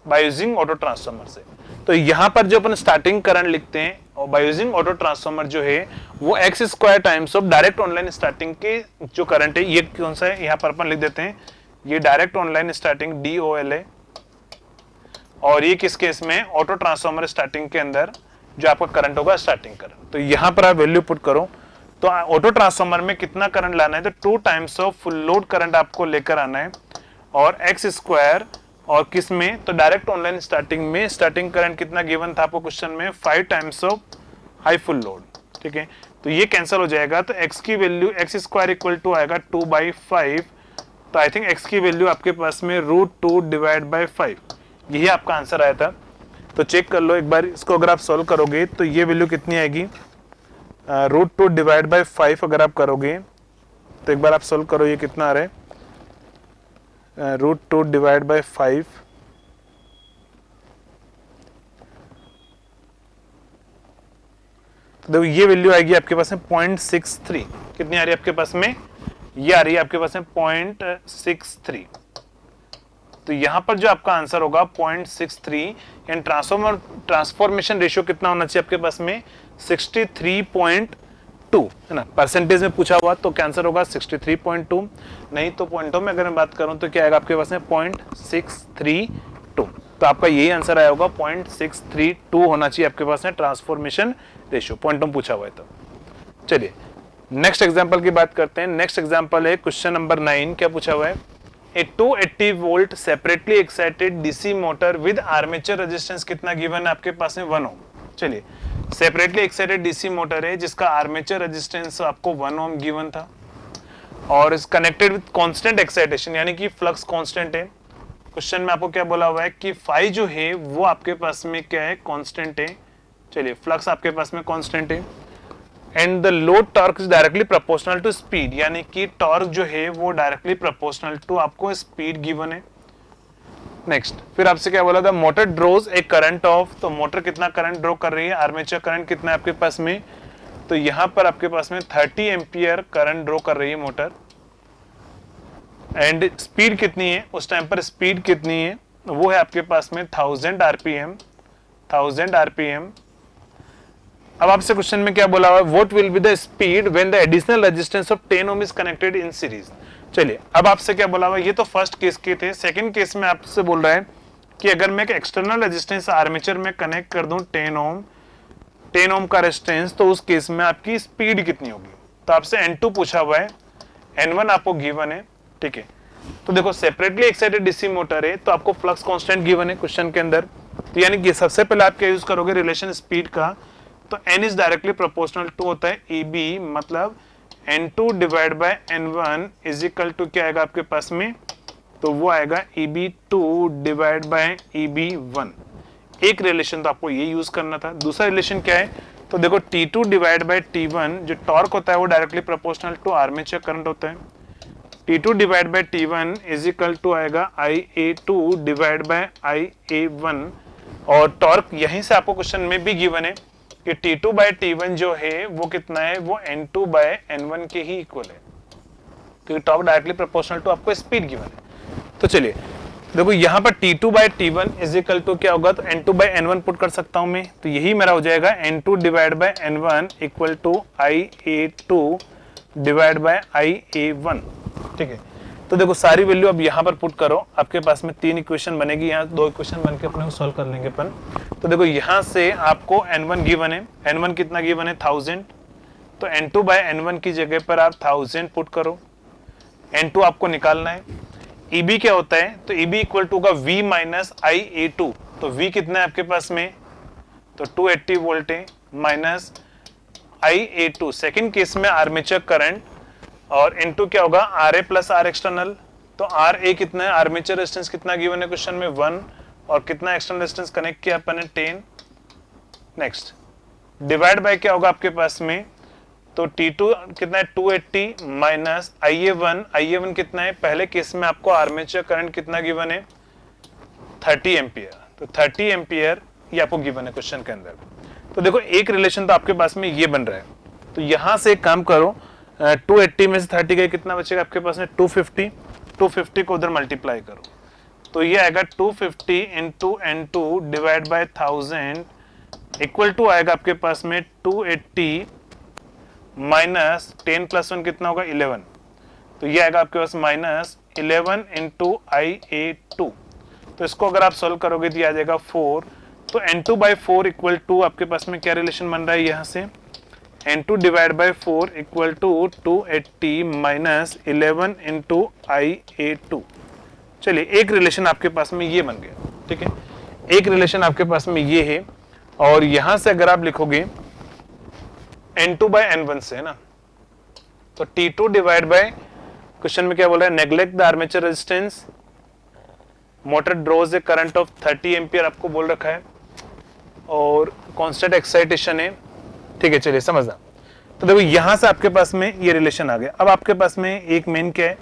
Speaker 2: बाय यूजिंग ऑटो ट्रांसफार्मर से। तो यहां पर जो अपन स्टार्टिंग करंट लिखते हैं और बाय यूजिंग ऑटो ट्रांसफार्मर जो है वो x square times of direct online starting के जो करंट है, ये कौन सा है, यहां पर अपन लिख देते हैं, ये डायरेक्ट ऑनलाइन स्टार्टिंग DOL है, और ये किस केस में, ऑटो ट्रांसफार्मर स्टार्टिंग के अंदर जो आपका करंट होगा स्टार्टिंग करंट। तो यहां पर आप वैल्यू पुट करो, तो ऑटो ट्रांसफार्मर में कितना करंट लाना है, तो 2 times of full load current आपको लेकर आना है, और एक्स स्क्वायर, और किस में, तो डायरेक्ट ऑनलाइन स्टार्टिंग में स्टार्टिंग करंट कितना गिवन था आपको क्वेश्चन में, 5 times of high full load, ठीक है, तो ये कैंसिल हो जाएगा, तो x की value x square equal to आएगा 2/5, तो आई थिंक x की वैल्यू आपके पास में √2 डिवाइड बाई 5, यही आपका आंसर आया था। तो चेक कर लो एक बार इसको, अगर आप सॉल्व करोगे तो ये वैल्यू कितनी आएगी, √2 डिवाइड बाई 5 अगर आप करोगे तो एक बार आप सॉल्व करो, ये कितना आ रहा है, √2 डिवाइड बाई 5, तो देखो ये वैल्यू आएगी आपके पास में 0.63, कितनी आ रही है आपके पास में, ये आ रही है आपके पास में 0.63, तो यहां पर जो आपका आंसर होगा 0.63, एंड ट्रांसफॉर्मेशन रेशियो कितना होना चाहिए आपके पास में, 63.2, है ना, परसेंटेज में पूछा हुआ तो क्या आंसर होगा 63.2, नहीं तो पॉइंटों में अगर मैं बात करूं तो क्या आएगा आपके पास में 0.632, तो आपका यही आंसर आया होगा 0.632 होना चाहिए आपके पास में ट्रांसफॉर्मेशन रेशियो, पॉइंटों में पूछा हुआ है तो। चलिए नेक्स्ट एग्जांपल की बात करते हैं। नेक्स्ट एग्जांपल है क्वेश्चन नंबर 9, क्या पूछा हुआ है, ए 280 volt separately excited DC motor with armature resistance कितना गिवन है आपके पास में, 1 ओम। चलिए सेपरेटली एक्साइटेड डीसी मोटर है जिसका आर्मेचर रेजिस्टेंस आपको 1 ओम गिवन था, और is connected with constant excitation, यानी कि फ्लक्स कांस्टेंट है। क्वेश्चन में आपको क्या बोला हुआ है कि फाई जो है वो आपके पास में क्या है, कांस्टेंट है, चलिए फ्लक्स आपके पास में कांस्टेंट है, and the load torque is directly proportional to speed, यानी कि टॉर्क जो है वो डायरेक्टली प्रोपोर्शनल टू आपको स्पीड गिवन है। नेक्स्ट फिर आपसे क्या बोला था, motor draws a current of, तो मोटर कितना करंट ड्रॉ कर रही है, आर्मेचर करंट कितना है आपके पास में, तो यहां पर आपके पास में 30 एम्पियर करंट ड्रॉ कर रही है मोटर, एंड स्पीड कितनी है, उस टाइम पर स्पीड कितनी है, वो है आपके पास में 1000 आरपीएम, 1000 आरपीएम। अब आपसे क्वेश्चन में क्या बोला हुआ है, what will be the speed when the additional resistance of 10 ohm is connected in series. चलिए अब आपसे क्या बोला हुआ है, ये तो फर्स्ट केस के थे। सेकंड केस में आपसे बोल रहा है कि अगर मैं एक एक्सटर्नल रेजिस्टेंस आर्मेचर में कनेक्ट कर दूं 10 ओम का रेजिस्टेंस, तो उस केस में आपकी स्पीड कितनी होगी। तो आपसे N2 पूछा हुआ है, N1 आपको गिवन है, ठीक है। तो देखो सेपरेटली एक्साइटेड डीसी मोटर है तो आपको फ्लक्स कांस्टेंट गिवन है क्वेश्चन के अंदर, तो यानी कि सबसे पहले आप क्या यूज करोगे, रिलेशन स्पीड का। तो N is directly proportional to होता है EB, मतलब N2 divide by N1 is equal to क्या आएगा आपके पास में, तो वो आएगा EB2 डिवाइड बाय EB1। एक रिलेशन तो आपको ये यूज करना था। दूसरा रिलेशन क्या है, तो देखो T2 डिवाइड बाय T1 जो टॉर्क होता है वो directly proportional to armature current होता है। T2 divide by T1 is equal to आएगा IA2 डिवाइड बाय IA1। और टॉर्क यहीं से आपको क्वेश्चन में भी गिवन है कि T2 बाय T1 जो है वो कितना है, वो N2 बाय N1 के ही इक्वल है, क्योंकि टॉर्क डायरेक्टली प्रोपोर्शनल टू आपको स्पीड गिवन है। तो चलिए देखो यहाँ पर T2 bye T1 is equal to क्या होगा, तो N2 बाय N1 पुट कर सकता हूं मैं, तो यही मेरा हो जाएगा N2 divide by N1 equal to IA2 divide by IA1, ठीक है। तो देखो सारी वैल्यू अब यहाँ पर पुट करो, आपके पास में 3 इक्वेशन बनेगी, यहाँ 2 इक्वेशन बन के अपने को सॉल्व कर लेंगे अपन। तो देखो यहाँ से आपको N1 गिवन है, N1 कितना गिवन है 1000, तो N2 बाय N1 की जगह पर आप 1000 पुट करो। N2 आपको निकालना है। EB क्या होता है, तो EB इक्वल टू होगा V माइनस IA2, तो V कितना है आपके पास में, तो 280 वोल्ट है, माइनस IA2 सेकेंड केस में आर्मेचर करंट, और इनटू क्या होगा RA प्लस R एक्सटर्नल। तो RA कितना है, आर्मेचर रेजिस्टेंस कितना गिवन है क्वेश्चन में 1, और कितना एक्सटर्नल रेजिस्टेंस कनेक्ट किया अपन ने 10। नेक्स्ट डिवाइड बाय क्या होगा आपके पास में, तो T2 कितना है 280 माइनस IA1 कितना है, पहले केस में आपको आर्मेचर करंट कितना गिवन है 30 एम्पियर, तो 30 एम्पियर ये आपको गिवन है क्वेश्चन के अंदर। तो देखो एक रिलेशन तो आपके पास में ये बन रहा है, तो यहां से एक काम करो, 280 में से 30 गए कितना बचेगा आपके पास में 250 को उधर मल्टीप्लाई करो, तो ये आएगा 250 into N2 divide by 1000 equal to आएगा आपके पास में 280 माइनस 10 प्लस 1 कितना होगा 11, तो ये आएगा आपके पास माइनस 11 इंटू IA2। तो इसको अगर आप सॉल्व करोगे तो ये आ जाएगा 4, तो N2 बाई 4 इक्वल टू आपके पास में क्या रिलेशन बन रहा है, यहाँ से N2 divide by 4 equal to 280 minus 11 into IA2। चलिए एक रिलेशन आपके पास में ये बन गया, ठीक है, एक रिलेशन आपके पास में ये है। और यहां से अगर आप लिखोगे N2 बाय N1 से, है ना, तो T2 डिवाइड बाय, क्वेश्चन में क्या बोल रहा है, neglect the armature resistance, motor draws a current of 30 ampere आपको बोल रखा है, और कांस्टेंट एक्साइटेशन है, ठीक है। चलिए समझना, तो देखो यहां से आपके पास में ये रिलेशन आ गया। अब आपके पास में एक मेन क्या है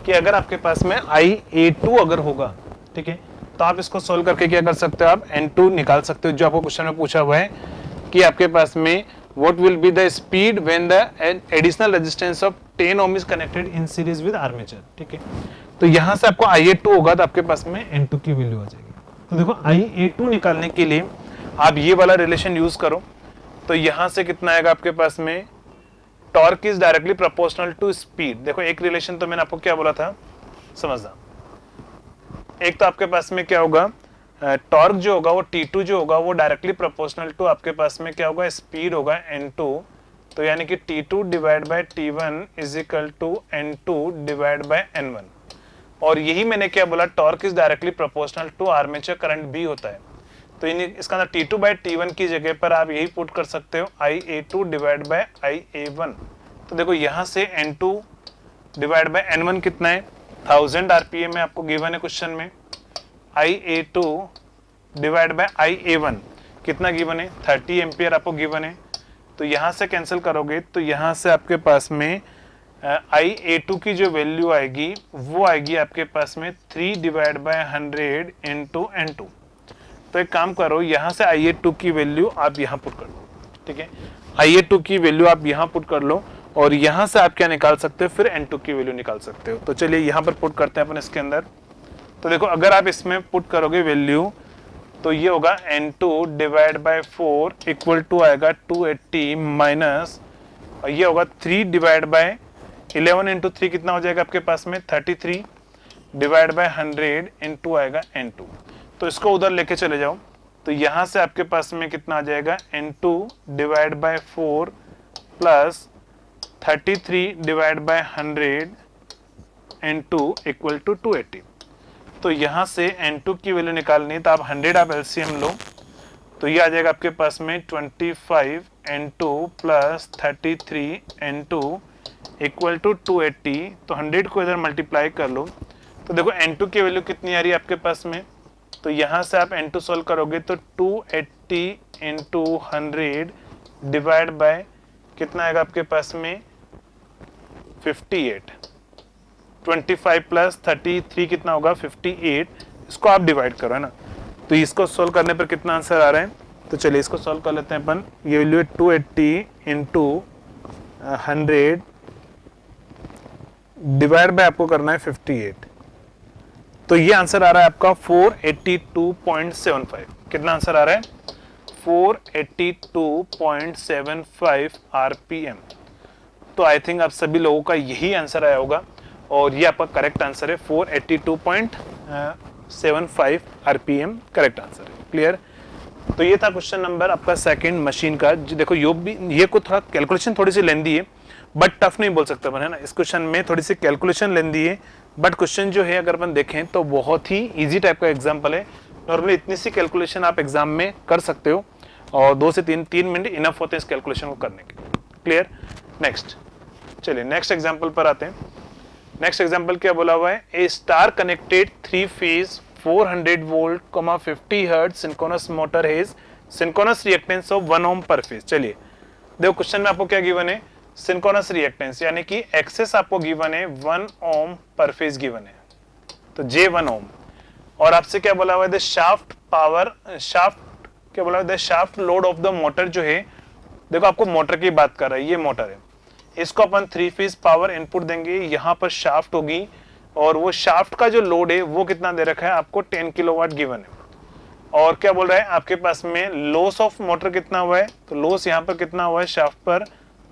Speaker 2: कि अगर आपके पास में IA2 अगर होगा, ठीक है, तो आप इसको सोल्व करके क्या कर सकते हो, आप N2 निकाल सकते हो, जो आपको क्वेश्चन में पूछा हुआ है कि आपके पास में what will be the speed when the additional resistance of 10 ohm is connected in series with armature, ठीक है। तो यहां से आपको IA2 होगा तो आपके पास में N2 की वैल्यू आ जाएगी। तो देखो IA2 निकालने के लिए आप ये वाला रिलेशन यूज करो, तो यहां से कितना आएगा आपके पास में, torque is directly proportional to speed. देखो एक रिलेशन तो मैंने आपको क्या बोला था, समझना, एक तो आपके पास में क्या होगा, टॉर्क जो होगा वो T2 जो होगा वो डायरेक्टली प्रोपोर्शनल टू आपके पास में क्या होगा, स्पीड होगा N2, तो यानी कि T2 divide by T1 is equal to N2 divide by N1। और यही मैंने क्या बोला, torque is directly proportional to armature current भी होता है, तो इसका अंदर T2 बाय T1 की जगह पर आप यही पुट कर सकते हो IA2 डिवाइड बाय IA1। तो देखो यहाँ से N2 डिवाइड बाय N1 कितना है 1000 आरपीएम में आपको गिवन है क्वेश्चन में, IA2 डिवाइड बाय IA1 कितना गिवन है 30 एम्पियर आपको गिवन है। तो यहां से कैंसिल करोगे तो यहां से आपके पास में IA2 की जो वैल्यू आएगी वो आएगी आपके पास में 3 डिवाइड बाय 100 इंटू N2। तो एक काम करो, यहां से IA2 की वैल्यू आप यहां पुट कर लो, ठीक है, IA2 की वैल्यू आप यहां पुट कर लो, और यहां से आप क्या निकाल सकते हो, फिर N2 की वैल्यू निकाल सकते हो। तो चलिए यहां पर पुट करते हैं अपन इसके अंदर, तो देखो अगर आप इसमें पुट करोगे वैल्यू तो ये होगा N2 divide by 4 equal to आएगा 280 माइनस, और ये होगा 3 डिवाइड बाय 11 इंटू 3 कितना हो जाएगा आपके पास में 33 डिवाइड बाय 100 इंटू आएगा N2। तो इसको उधर लेके चले जाओ, तो यहां से आपके पास में कितना आ जाएगा N2 divide by 4 plus 33 divide by 100 N2 equal to 280। तो यहां से N2 की वैल्यू निकालनी है, तो आप 100 आप एलसीएम लो, तो ये आ जाएगा आपके पास में 25 N2 plus 33 N2 equal to 280। तो 100 को इधर मल्टीप्लाई कर लो, तो देखो N2 की वैल्यू कितनी आ रही है आपके पास में, तो यहाँ से आप N2 सॉल्व करोगे तो 280 इंटू 100 डिवाइड बाय कितना आएगा आपके पास में 58, 25 प्लस 33 कितना होगा 58, इसको आप डिवाइड करो है ना। तो इसको सॉल्व करने पर कितना आंसर आ रहा है, तो चलिए इसको सॉल्व कर लेते हैं अपन। ये वैल्यू है 280 इंटू 100 डिवाइड बाय आपको करना है 58, तो ये आंसर आ रहा है आपका 482.75। कितना आंसर आ रहा है 482.75 आरपीएम। तो आई थिंक आप सभी लोगों का यही आंसर आया होगा और ये आपका करेक्ट आंसर है 482.75 आरपीएम करेक्ट आंसर है। क्लियर। तो ये था क्वेश्चन नंबर आपका सेकंड मशीन का। देखो ये को थोड़ा कैलकुलेशन थोड़ी सी लेंदी है बट टफ नहीं बोल सकता है ना। इस क्वेश्चन में थोड़ी सी कैलकुलेशन लेंदी है बट क्वेश्चन जो है अगर अपन देखें तो बहुत ही इजी टाइप का एग्जाम्पल है। नॉर्मली इतनी सी कैलकुलेशन आप एग्जाम में कर सकते हो और 2 से 3 मिनट इनफ होते हैं इस कैलकुलेशन को करने के। क्लियर। नेक्स्ट, चलिए नेक्स्ट एग्जाम्पल पर आते हैं। नेक्स्ट एग्जाम्पल क्या बोला हुआ है, a star connected 3 phase 400 volt 50 hertz synchronous motor has synchronous reactance of 1 ohm per phase. चलिए देखो क्वेश्चन में आपको क्या गिवन है, सिंक्रोनस रिएक्टेंस यानी कि एक्सेस आपको गिवन है 1 ओम पर फेज गिवन है, तो J1 ओम। और आपसे क्या बोला हुआ है, द शाफ्ट पावर शाफ्ट क्या बोला हुआ है, the shaft load of the motor जो है, देखो आपको मोटर की बात कर रहा है, ये मोटर है, इसको अपन 3 फेज पावर इनपुट देंगे, यहाँ पर शाफ्ट होगी और वो शाफ्ट का जो लोड है वो कितना दे रखा है आपको 10 किलोवाट गिवन है। और क्या बोल रहा है आपके पास में लॉस ऑफ मोटर कितना हुआ है, तो लॉस यहाँ पर कितना हुआ है शाफ्ट पर,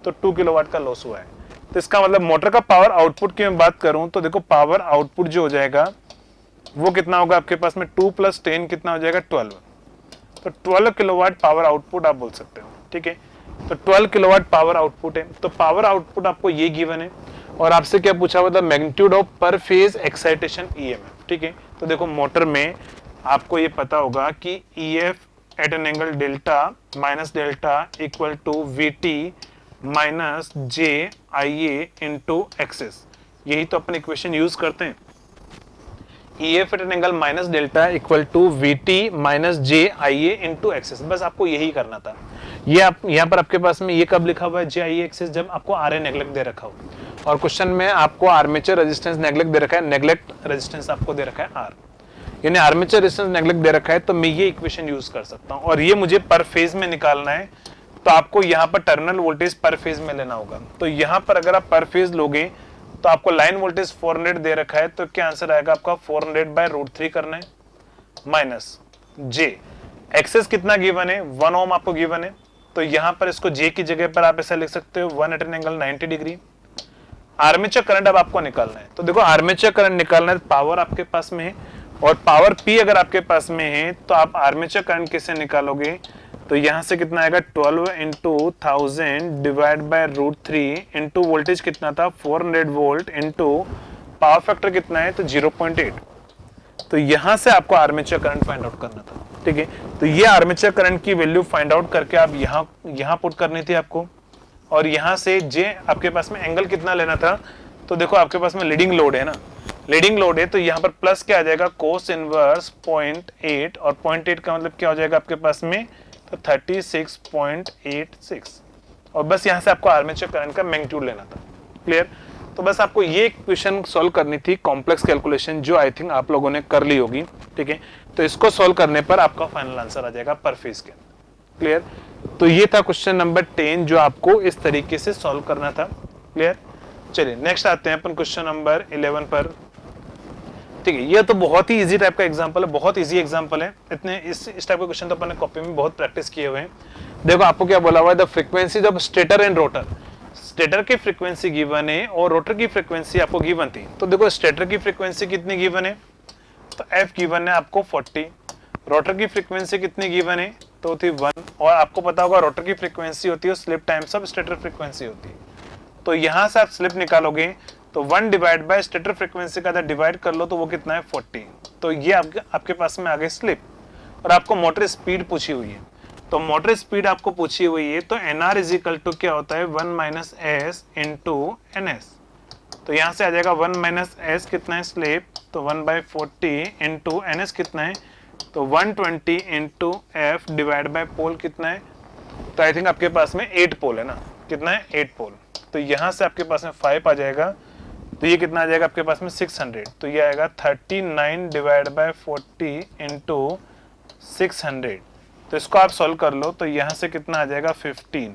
Speaker 2: तो 2 किलोवाट का लॉस हुआ है। तो इसका मतलब मोटर का पावर आउटपुट की मैं बात करूं तो देखो पावर आउटपुट जो हो जाएगा वो कितना होगा आपके पास में 2 + 10 कितना हो जाएगा 12, तो 12 किलोवाट पावर आउटपुट आप बोल सकते हो। ठीक है, तो 12 किलोवाट पावर आउटपुट है, तो पावर आउटपुट आपको ये गिवन है और आपसे क्या पूछा हुआ था, मैग्नीट्यूड ऑफ पर फेज एक्साइटेशन ईएमएफ। ठीक है, तो देखो मोटर में आपको ये पता होगा कि EF at an angle delta minus delta equal to VT minus J I A into XS, यही तो अपन इक्वेशन यूज करते हैं। EF at an angle minus delta equal to VT minus J I A into XS, बस आपको यही करना था। ये आप यहाँ पर आपके पास में ये कब लिखा हुआ है जे आई ए एक्सेस, जब आपको आर ए नेग्लेक्ट दे रखा हो और क्वेश्चन में आपको आर्मेचर रेजिस्टेंस नेग्लेक्ट दे रखा है, नेग्लेक्ट रेजिस्टेंस आपको दे रखा है आर, यानी आर्मेचर रेजिस्टेंस नेग्लेक्ट दे रखा है, तो मैं ये इक्वेशन यूज कर सकता हूँ और ये मुझे पर फेज में निकालना है, तो आपको यहाँ पर टर्मिनल वोल्टेज पर फेज में लेना होगा। तो यहाँ पर अगर आप पर फेज लोगे तो आपको लाइन वोल्टेज 400 दे रखा है, तो क्या आंसर आएगा आपका 400/√3 करना है माइनस जे, एक्सेस कितना गिवन है 1 ओम आपको गिवन है, तो यहाँ पर इसको जे की जगह पर आप ऐसा लिख सकते हो 1 at an angle 90 degree. Armature current अब आपको निकालना है, तो देखो आर्मेचर करंट निकालना है, पावर आपके पास में है और पावर P अगर आपके पास में है तो आप आर्मेचर करंट कैसे निकालोगे, तो यहां से कितना आएगा 12 into 1000 divide by √3 into voltage कितना था 400 वोल्ट इंटू पावर फैक्टर कितना है तो 0.8, तो यहां से आपको आर्मेचर करंट फाइंड आउट करना था। ठीक है, तो ये आर्मेचर करंट की वैल्यू फाइंड आउट करके आप यहां पुट करनी थी आपको, और यहां से जे आपके पास में एंगल कितना लेना था, तो देखो आपके पास में लीडिंग लोड है ना, लीडिंग लोड है, तो यहाँ पर प्लस क्या आ जाएगा कोस इनवर्स 0.8 और 0.8 का मतलब क्या हो जाएगा आपके पास में, तो 36.86, और बस यहाँ से आपको आर्मेचर करंट का मैग्नीट्यूड लेना था। क्लियर। तो बस आपको ये इक्वेशन सॉल्व करनी थी, कॉम्प्लेक्स कैलकुलेशन, जो आई थिंक आप लोगों ने कर ली होगी। ठीक है, तो इसको सॉल्व करने पर आपका फाइनल आंसर आ जाएगा पर फेज के। क्लियर। तो ये था क्वेश्चन नंबर 10 जो आपको इस तरीके से सॉल्व करना था। क्लियर। चलिए नेक्स्ट आते हैं अपन क्वेश्चन नंबर 11 पर। ठीक है, ये तो बहुत ही इजी टाइप का एग्जांपल है, बहुत इजी एग्जांपल है। इतने इस टाइप के क्वेश्चन तो अपन ने कॉपी में बहुत प्रैक्टिस किए हुए हैं। देखो आपको क्या बोला हुआ है, the frequency of stator and rotor. Stator की फ्रीक्वेंसी गिवन है और रोटर की फ्रीक्वेंसी आपको गिवन थी। तो देखो स्टेटर की फ्रीक्वेंसी कितनी गिवन है, तो एफ गिवन है आपको 40। रोटर की फ्रीक्वेंसी कितनी गिवन है, तो थी 1। और आपको पता होगा रोटर की फ्रीक्वेंसी होती है slip times of stator frequency होती है। तो यहां से आप स्लिप निकालोगे तो 1 डिवाइड बाय स्टेटर फ्रीक्वेंसी का डिवाइड कर लो तो वो कितना है 40। तो ये आपके पास में आ गई स्लिप। और आपको मोटर स्पीड पूछी हुई है, तो मोटर स्पीड आपको पूछी हुई है, तो NR इज इक्वल टू क्या होता है 1 माइनस एस इंटू NS। तो यहां से आ जाएगा 1 माइनस एस कितना है स्लिप, तो 1/40 इंटू NS कितना है, तो 120 इंटू एफ डिवाइड बाय पोल कितना है, तो आई थिंक आपके पास में 8 पोल है ना, कितना है 8 पोल। तो यहां से आपके पास में 5 आ जाएगा, तो ये कितना आ जाएगा आपके पास में 600। तो ये आएगा 39 डिवाइड बाय 40 इंटू 600। तो इसको आप सॉल्व कर लो, तो यहां से कितना आ जाएगा 15।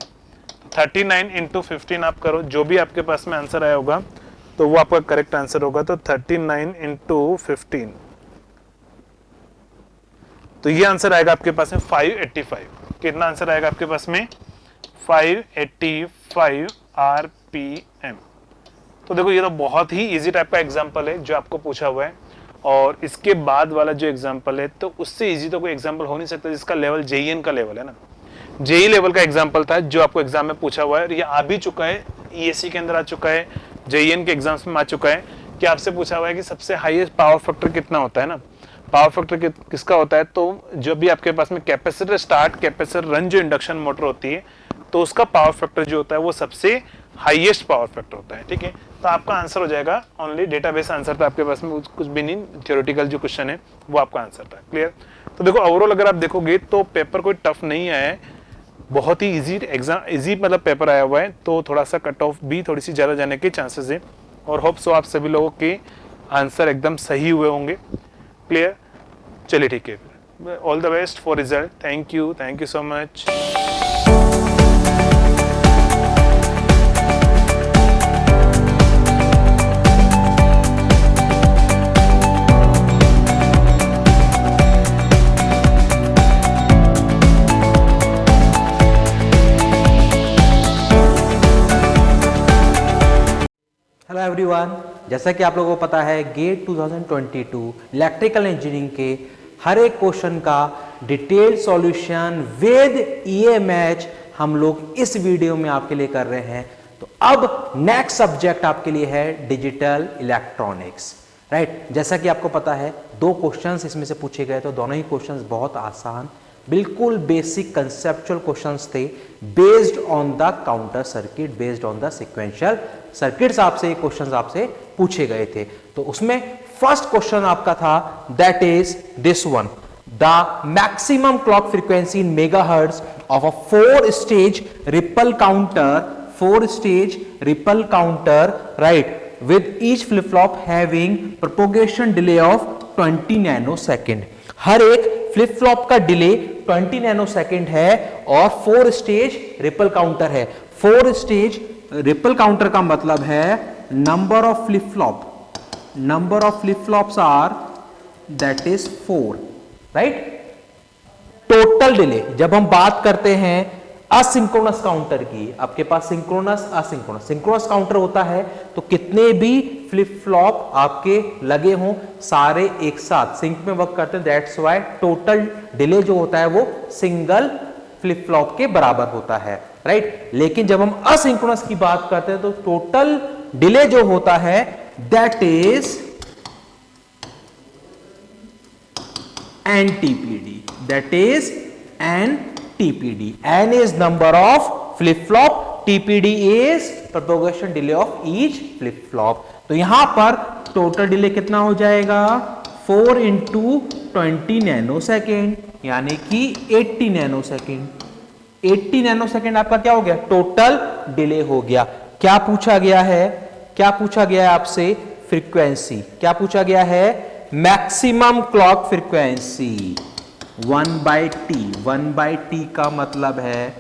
Speaker 2: 39 इंटू 15 आप करो, जो भी आपके पास में आंसर आया होगा तो वो आपका करेक्ट आंसर होगा। तो 39 इंटू 15, तो ये आंसर आएगा आपके पास में 585। कितना आंसर आएगा आपके पास में 585 RPM। तो देखो ये तो बहुत ही इजी टाइप का एग्जांपल है जो आपको पूछा हुआ है। और इसके बाद वाला जो एग्जांपल है, तो उससे इजी तो कोई एग्जांपल हो नहीं सकता, जिसका लेवल JEN का लेवल है ना। JEE लेवल का एग्जांपल था जो आपको एग्जाम में पूछा हुआ है, और ये आ भी चुका है, ESE के अंदर आ चुका है, JEN के एग्जाम्स में आ चुका है, कि आपसे पूछा हुआ है कि सबसे हाईएस्ट पावर फैक्टर कितना होता है ना। पावर फैक्टर किसका होता है, तो जो भी आपके पास में कैपेसिटर स्टार्ट कैपेसिटर रन जो इंडक्शन मोटर होती है, तो उसका पावर फैक्टर जो होता है वो सबसे हाईएस्ट पावर फैक्टर होता है। ठीक है, तो आपका आंसर हो जाएगा ओनली डेटाबेस आंसर था आपके पास में, कुछ भी नहीं, थ्योरेटिकल जो क्वेश्चन है वो आपका आंसर था। क्लियर। तो देखो ओवरऑल अगर आप देखोगे तो पेपर कोई टफ नहीं आया है, बहुत ही इजी एग्जाम, इजी मतलब पेपर आया हुआ है। तो थोड़ा सा कट ऑफ भी थोड़ी सी ज्यादा जाने के चांसेस है, और होप सो आप सभी लोगों के आंसर एकदम सही हुए होंगे। क्लियर, चलिए ठीक है, all the best for result. Thank you so much.
Speaker 3: Hello everyone, जैसा कि आप लोगों को पता है गेट 2022 इलेक्ट्रिकल इंजीनियरिंग के हर एक क्वेश्चन का डिटेल सॉल्यूशन विद EMH हम लोग इस वीडियो में आपके लिए कर रहे हैं। तो अब नेक्स्ट सब्जेक्ट आपके लिए है डिजिटल इलेक्ट्रॉनिक्स, राइट। जैसा कि आपको पता है 2 क्वेश्चंस इसमें से पूछे गए, तो दोनों ही क्वेश्चंस बहुत आसान, बिल्कुल बेसिक कंसेप्चुअल क्वेश्चंस थे, based on the counter circuit, based on the sequential circuits आपसे क्वेश्चंस आपसे पूछे गए थे। तो उसमें फर्स्ट क्वेश्चन आपका था, that is this one, the maximum clock frequency in megahertz of a 4-stage ripple counter, 4-stage ripple counter, right, with each flip flop having propagation delay of 20 nanosecond. हर एक फ्लिप फ्लॉप का delay 20 nanosecond है और 4-stage ripple counter है। 4-stage ripple counter का मतलब है number of flip flops are that is 4, right. Total delay जब हम बात करते हैं असिंक्रोनस काउंटर की, आपके पास सिंक्रोनस असिंक्रोनस, सिंक्रोनस काउंटर होता है तो कितने भी फ्लिप फ्लॉप आपके लगे हों सारे एक साथ सिंक में वर्क करते हैं, दैट्स व्हाई टोटल डिले जो होता है वो सिंगल फ्लिप फ्लॉप के बराबर होता है, राइट। लेकिन जब हम असिंक्रोनस की बात करते हैं तो टोटल डिले जो होता है that is NTPD, that is NTPD. N is number of flip flop, TPD is propagation delay of each flip flop. तो यहां पर टोटल डिले कितना हो जाएगा 4 into 20 नैनोसेकेंड, यानी कि 80 नैनोसेकेंड। 80 नैनोसेकेंड आपका क्या हो गया, टोटल डिले हो गया। क्या पूछा गया है आपसे, फ्रीक्वेंसी। क्या पूछा गया है, maximum clock frequency 1/t। 1/t का मतलब है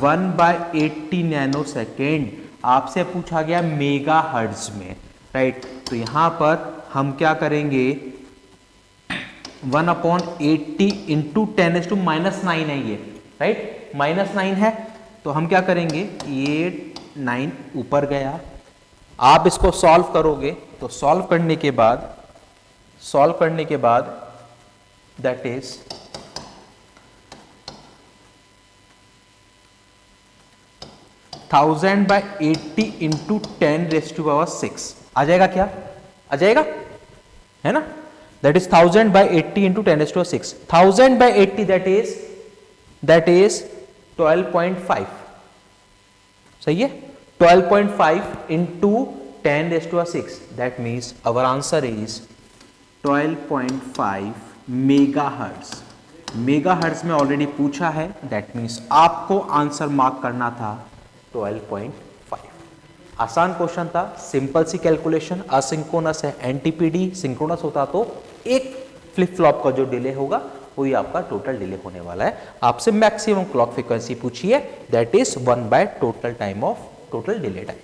Speaker 3: 1/80 नैनोसेकेंड। आपसे पूछा गया मेगा हर्ट्ज में, राइट। तो यहां पर हम क्या करेंगे 1/80 इंटू 10⁻⁹ है ये, राइट, -9 है, तो हम क्या करेंगे, ये 9 ऊपर गया। आप इसको सॉल्व करोगे तो सॉल्व करने के बाद दैट इज 1000/80 इंटू 10⁻⁶ आ जाएगा क्या, आ जाएगा, है ना, that is 1000/80 into 10⁻⁶। 1000/80 that is 12.5, सही है, 12.5 into 10⁻⁶, that means our answer is 12.5 megahertz. Megahertz में ऑलरेडी पूछा है, दैट मीन्स आपको आंसर मार्क करना था 12.5। आसान क्वेश्चन था, सिंपल सी कैलकुलेशन, असिंक्रोनस है, एनटीपीडी, सिंक्रोनस होता तो एक फ्लिप फ्लॉप का जो डिले होगा वही आपका टोटल डिले होने वाला है। आपसे मैक्सिमम क्लॉक फ्रीक्वेंसी पूछी है, that is one by total time of total delay time,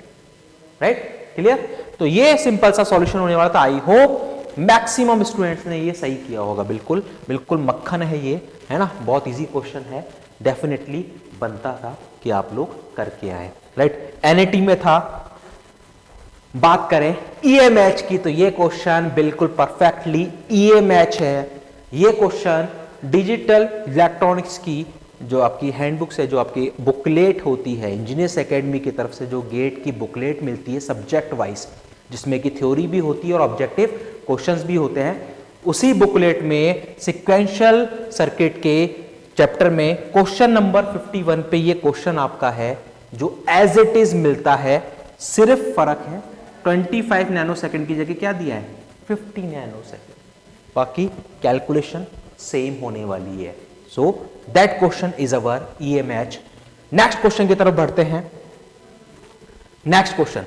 Speaker 3: right, clear. तो ये सिंपल सा सॉल्यूशन होने वाला था। आई होप मैक्सिमम स्टूडेंट्स ने ये सही किया होगा। बिल्कुल बिल्कुल मक्खन है ये, है ना, बहुत इजी क्वेश्चन है, डेफिनेटली बनता था कि आप लोग करके आए, राइट। एनईटी में था, बात करें ईएमएच की, तो ये क्वेश्चन बिल्कुल परफेक्टली ईएमएच है। ये क्वेश्चन डिजिटल इलेक्ट्रॉनिक्स की जो आपकी हैंडबुक से, जो आपकी बुकलेट होती है इंजीनियर्स एकेडमी की तरफ से, जो गेट की बुकलेट मिलती है सब्जेक्ट वाइज, जिसमें कि थ्योरी भी होती है और ऑब्जेक्टिव क्वेश्चंस भी होते हैं, उसी बुकलेट में सिक्वेंशियल सर्किट के चैप्टर में क्वेश्चन नंबर 51 पे ये क्वेश्चन आपका है, जो एज इट इज मिलता है, सिर्फ फर्क है 25 नैनोसेकंड की जगह क्या दिया है 50 नैनोसेकंड, बाकी कैलकुलेशन सेम होने वाली है। So that question is our EMH. Next question की तरफ बढ़ते हैं। Next question,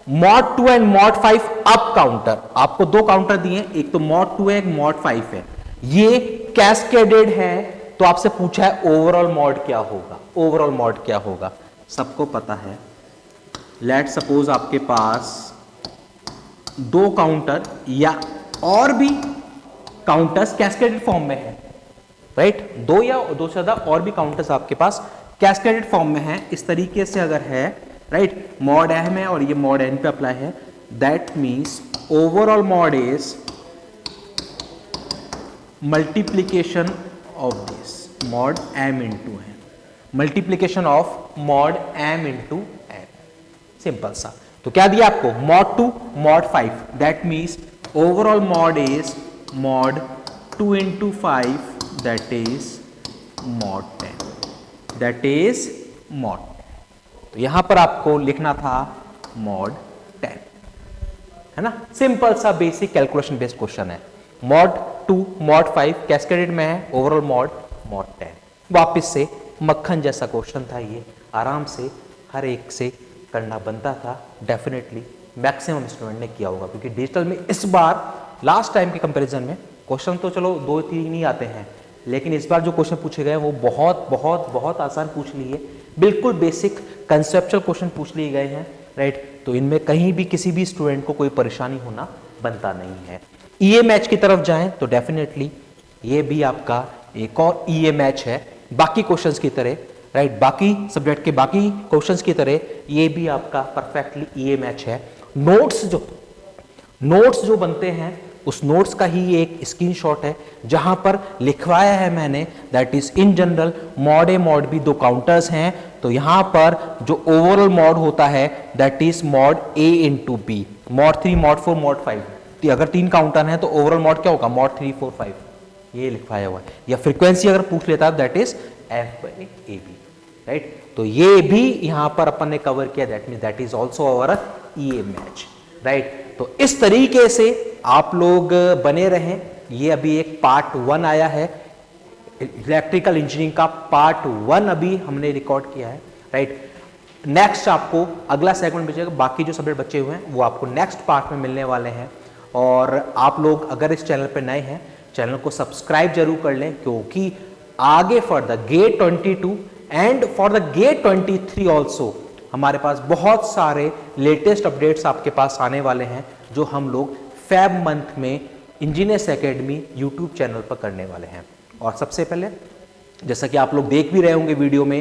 Speaker 3: mod 2 and mod 5 up counter, आपको दो काउंटर दिए, एक तो mod 2 है, एक mod 5 है, ये कैस्केडेड है, तो आपसे पूछा है ओवरऑल मॉड क्या होगा। ओवरऑल मॉड क्या होगा सबको पता है। लेट सपोज आपके पास दो काउंटर या और भी काउंटर्स कैस्केडेड फॉर्म में है, राइट, दो या दो से ज्यादा और भी काउंटर्स आपके पास कैस्केडेड फॉर्म में है। इस तरीके से अगर है, राइट, मॉड एम है और ये मॉड एन पे अप्लाई है, that means overall mod is multiplication of this mod M into N, multiplication of mod M into N, simple सा। तो क्या दिया आपको mod 2 mod 5, that means overall mod is mod 2 into 5, that is mod 10, that is mod 10। तो यहां पर आपको लिखना था mod 10, है ना, सिंपल सा बेसिक कैलकुलेशन बेस्ड क्वेश्चन है। mod 2 mod 5 कैस्केडेड में है, ओवरऑल mod 10। वापिस से मक्खन जैसा क्वेश्चन था ये, आराम से हर एक से करना बनता था, डेफिनेटली मैक्सिमम स्टूडेंट ने किया होगा, क्योंकि डिजिटल में इस बार लास्ट टाइम के कंपैरिजन में क्वेश्चन तो चलो 2-3 ही आते हैं, लेकिन इस बार जो क्वेश्चन पूछे गए वो बहुत बहुत बहुत आसान पूछ लिए, बिल्कुल बेसिक कंसेप्चुअल क्वेश्चन पूछ लिए गए हैं, राइट। तो इनमें कहीं भी किसी भी स्टूडेंट को कोई परेशानी होना बनता नहीं है। ईएमएच की तरफ जाएं तो डेफिनेटली ये भी आपका एक और ईएमएच है, बाकी क्वेश्चंस की तरह, राइट, बाकी सब्जेक्ट के बाकी क्वेश्चंस की तरह ये भी आपका परफेक्टली ईएमएच है। नोट्स जो बनते हैं उस नोट्स का ही एक स्क्रीनशॉट है, जहां पर लिखवाया है मैंने, that is in general mod A mod B दो काउंटर्स हैं, तो यहां पर जो ओवरऑल मॉड होता है that is mod A into B, mod 3 mod 4 mod 5, अगर 3 काउंटर हैं तो ओवरऑल मॉड क्या होगा मॉड 3 4 5, ये लिखवाया हुआ है। या फ्रीक्वेंसी अगर पूछ लेता है that is F by A B, right. तो ये भी यहां पर अपन ने कवर किया, that mean that is also our EMH, right. तो इस तरीके से आप लोग बने रहें। ये अभी एक पार्ट 1 आया है, इलेक्ट्रिकल इंजीनियरिंग का पार्ट 1 अभी हमने रिकॉर्ड किया है, राइट। नेक्स्ट आपको अगला सेगमेंट बचेगा, बाकी जो सब्जेक्ट बचे हुए हैं वो आपको नेक्स्ट पार्ट में मिलने वाले हैं। और आप लोग अगर इस चैनल पर नए हैं, चैनल को सब्सक्राइब जरूर कर लें, क्योंकि आगे for the gate 22 and for the gate 23 also हमारे पास बहुत सारे लेटेस्ट अपडेट्स आपके पास आने वाले हैं, जो हम लोग फेब मंथ में इंजीनियर्स एकेडमी यूट्यूब चैनल पर करने वाले हैं। और सबसे पहले जैसा कि आप लोग देख भी रहे होंगे वीडियो में,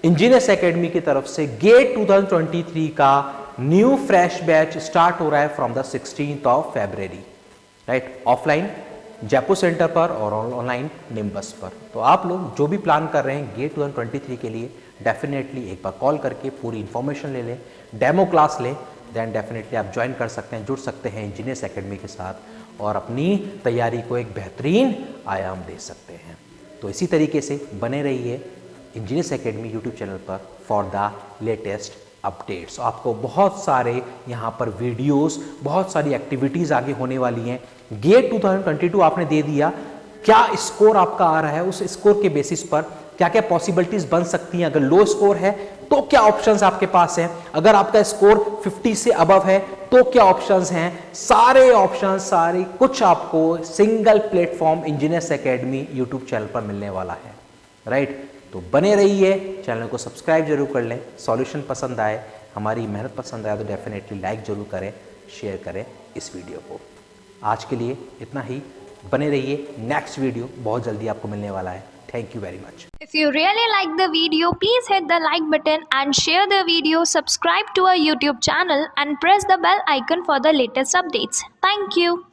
Speaker 3: इंजीनियर्स एकेडमी की तरफ से गेट 2023 का न्यू फ्रेश बैच स्टार्ट हो रहा है from the 16th of February, right. Offline Jaipur centre पर और ऑनलाइन निम्बस पर। तो आप लोग जो भी प्लान कर रहे हैं गेट 2023 के लिए, डेफिनेटली एक बार कॉल करके पूरी इंफॉर्मेशन ले लें, डेमो क्लास लें, देन डेफिनेटली आप ज्वाइन कर सकते हैं, जुड़ सकते हैं इंजीनियर्स एकेडमी के साथ और अपनी तैयारी को एक बेहतरीन आयाम दे सकते हैं। तो इसी तरीके से बने रहिए इंजीनियर्स एकेडमी यूट्यूब चैनल पर फॉर द लेटेस्ट अपडेट्स। आपको बहुत सारे यहाँ पर वीडियोस, बहुत सारी एक्टिविटीज़ आगे होने वाली हैं। गेट 2022 आपने दे दिया, क्या स्कोर आपका आ रहा है, उस स्कोर के बेसिस पर क्या क्या पॉसिबिलिटीज बन सकती हैं। अगर लो स्कोर है तो क्या ऑप्शंस आपके पास हैं, अगर आपका स्कोर 50 से अबव है तो क्या ऑप्शंस हैं। सारे ऑप्शंस, सारे कुछ आपको single platform engineers Academy YouTube channel पर मिलने वाला है, राइट। तो बने रहिए, चैनल को सब्सक्राइब जरूर कर लें। सॉल्यूशन पसंद आए, हमारी मेहनत पसंद आए तो डेफिनेटली लाइक जरूर करें, शेयर करें इस वीडियो को। आज के लिए इतना ही, बने रहिए, नेक्स्ट वीडियो बहुत जल्दी आपको मिलने वाला है। Thank you very much.
Speaker 4: If you really like the video, please hit the like button and share the video, subscribe to our YouTube channel and press the bell icon for the latest updates. Thank you.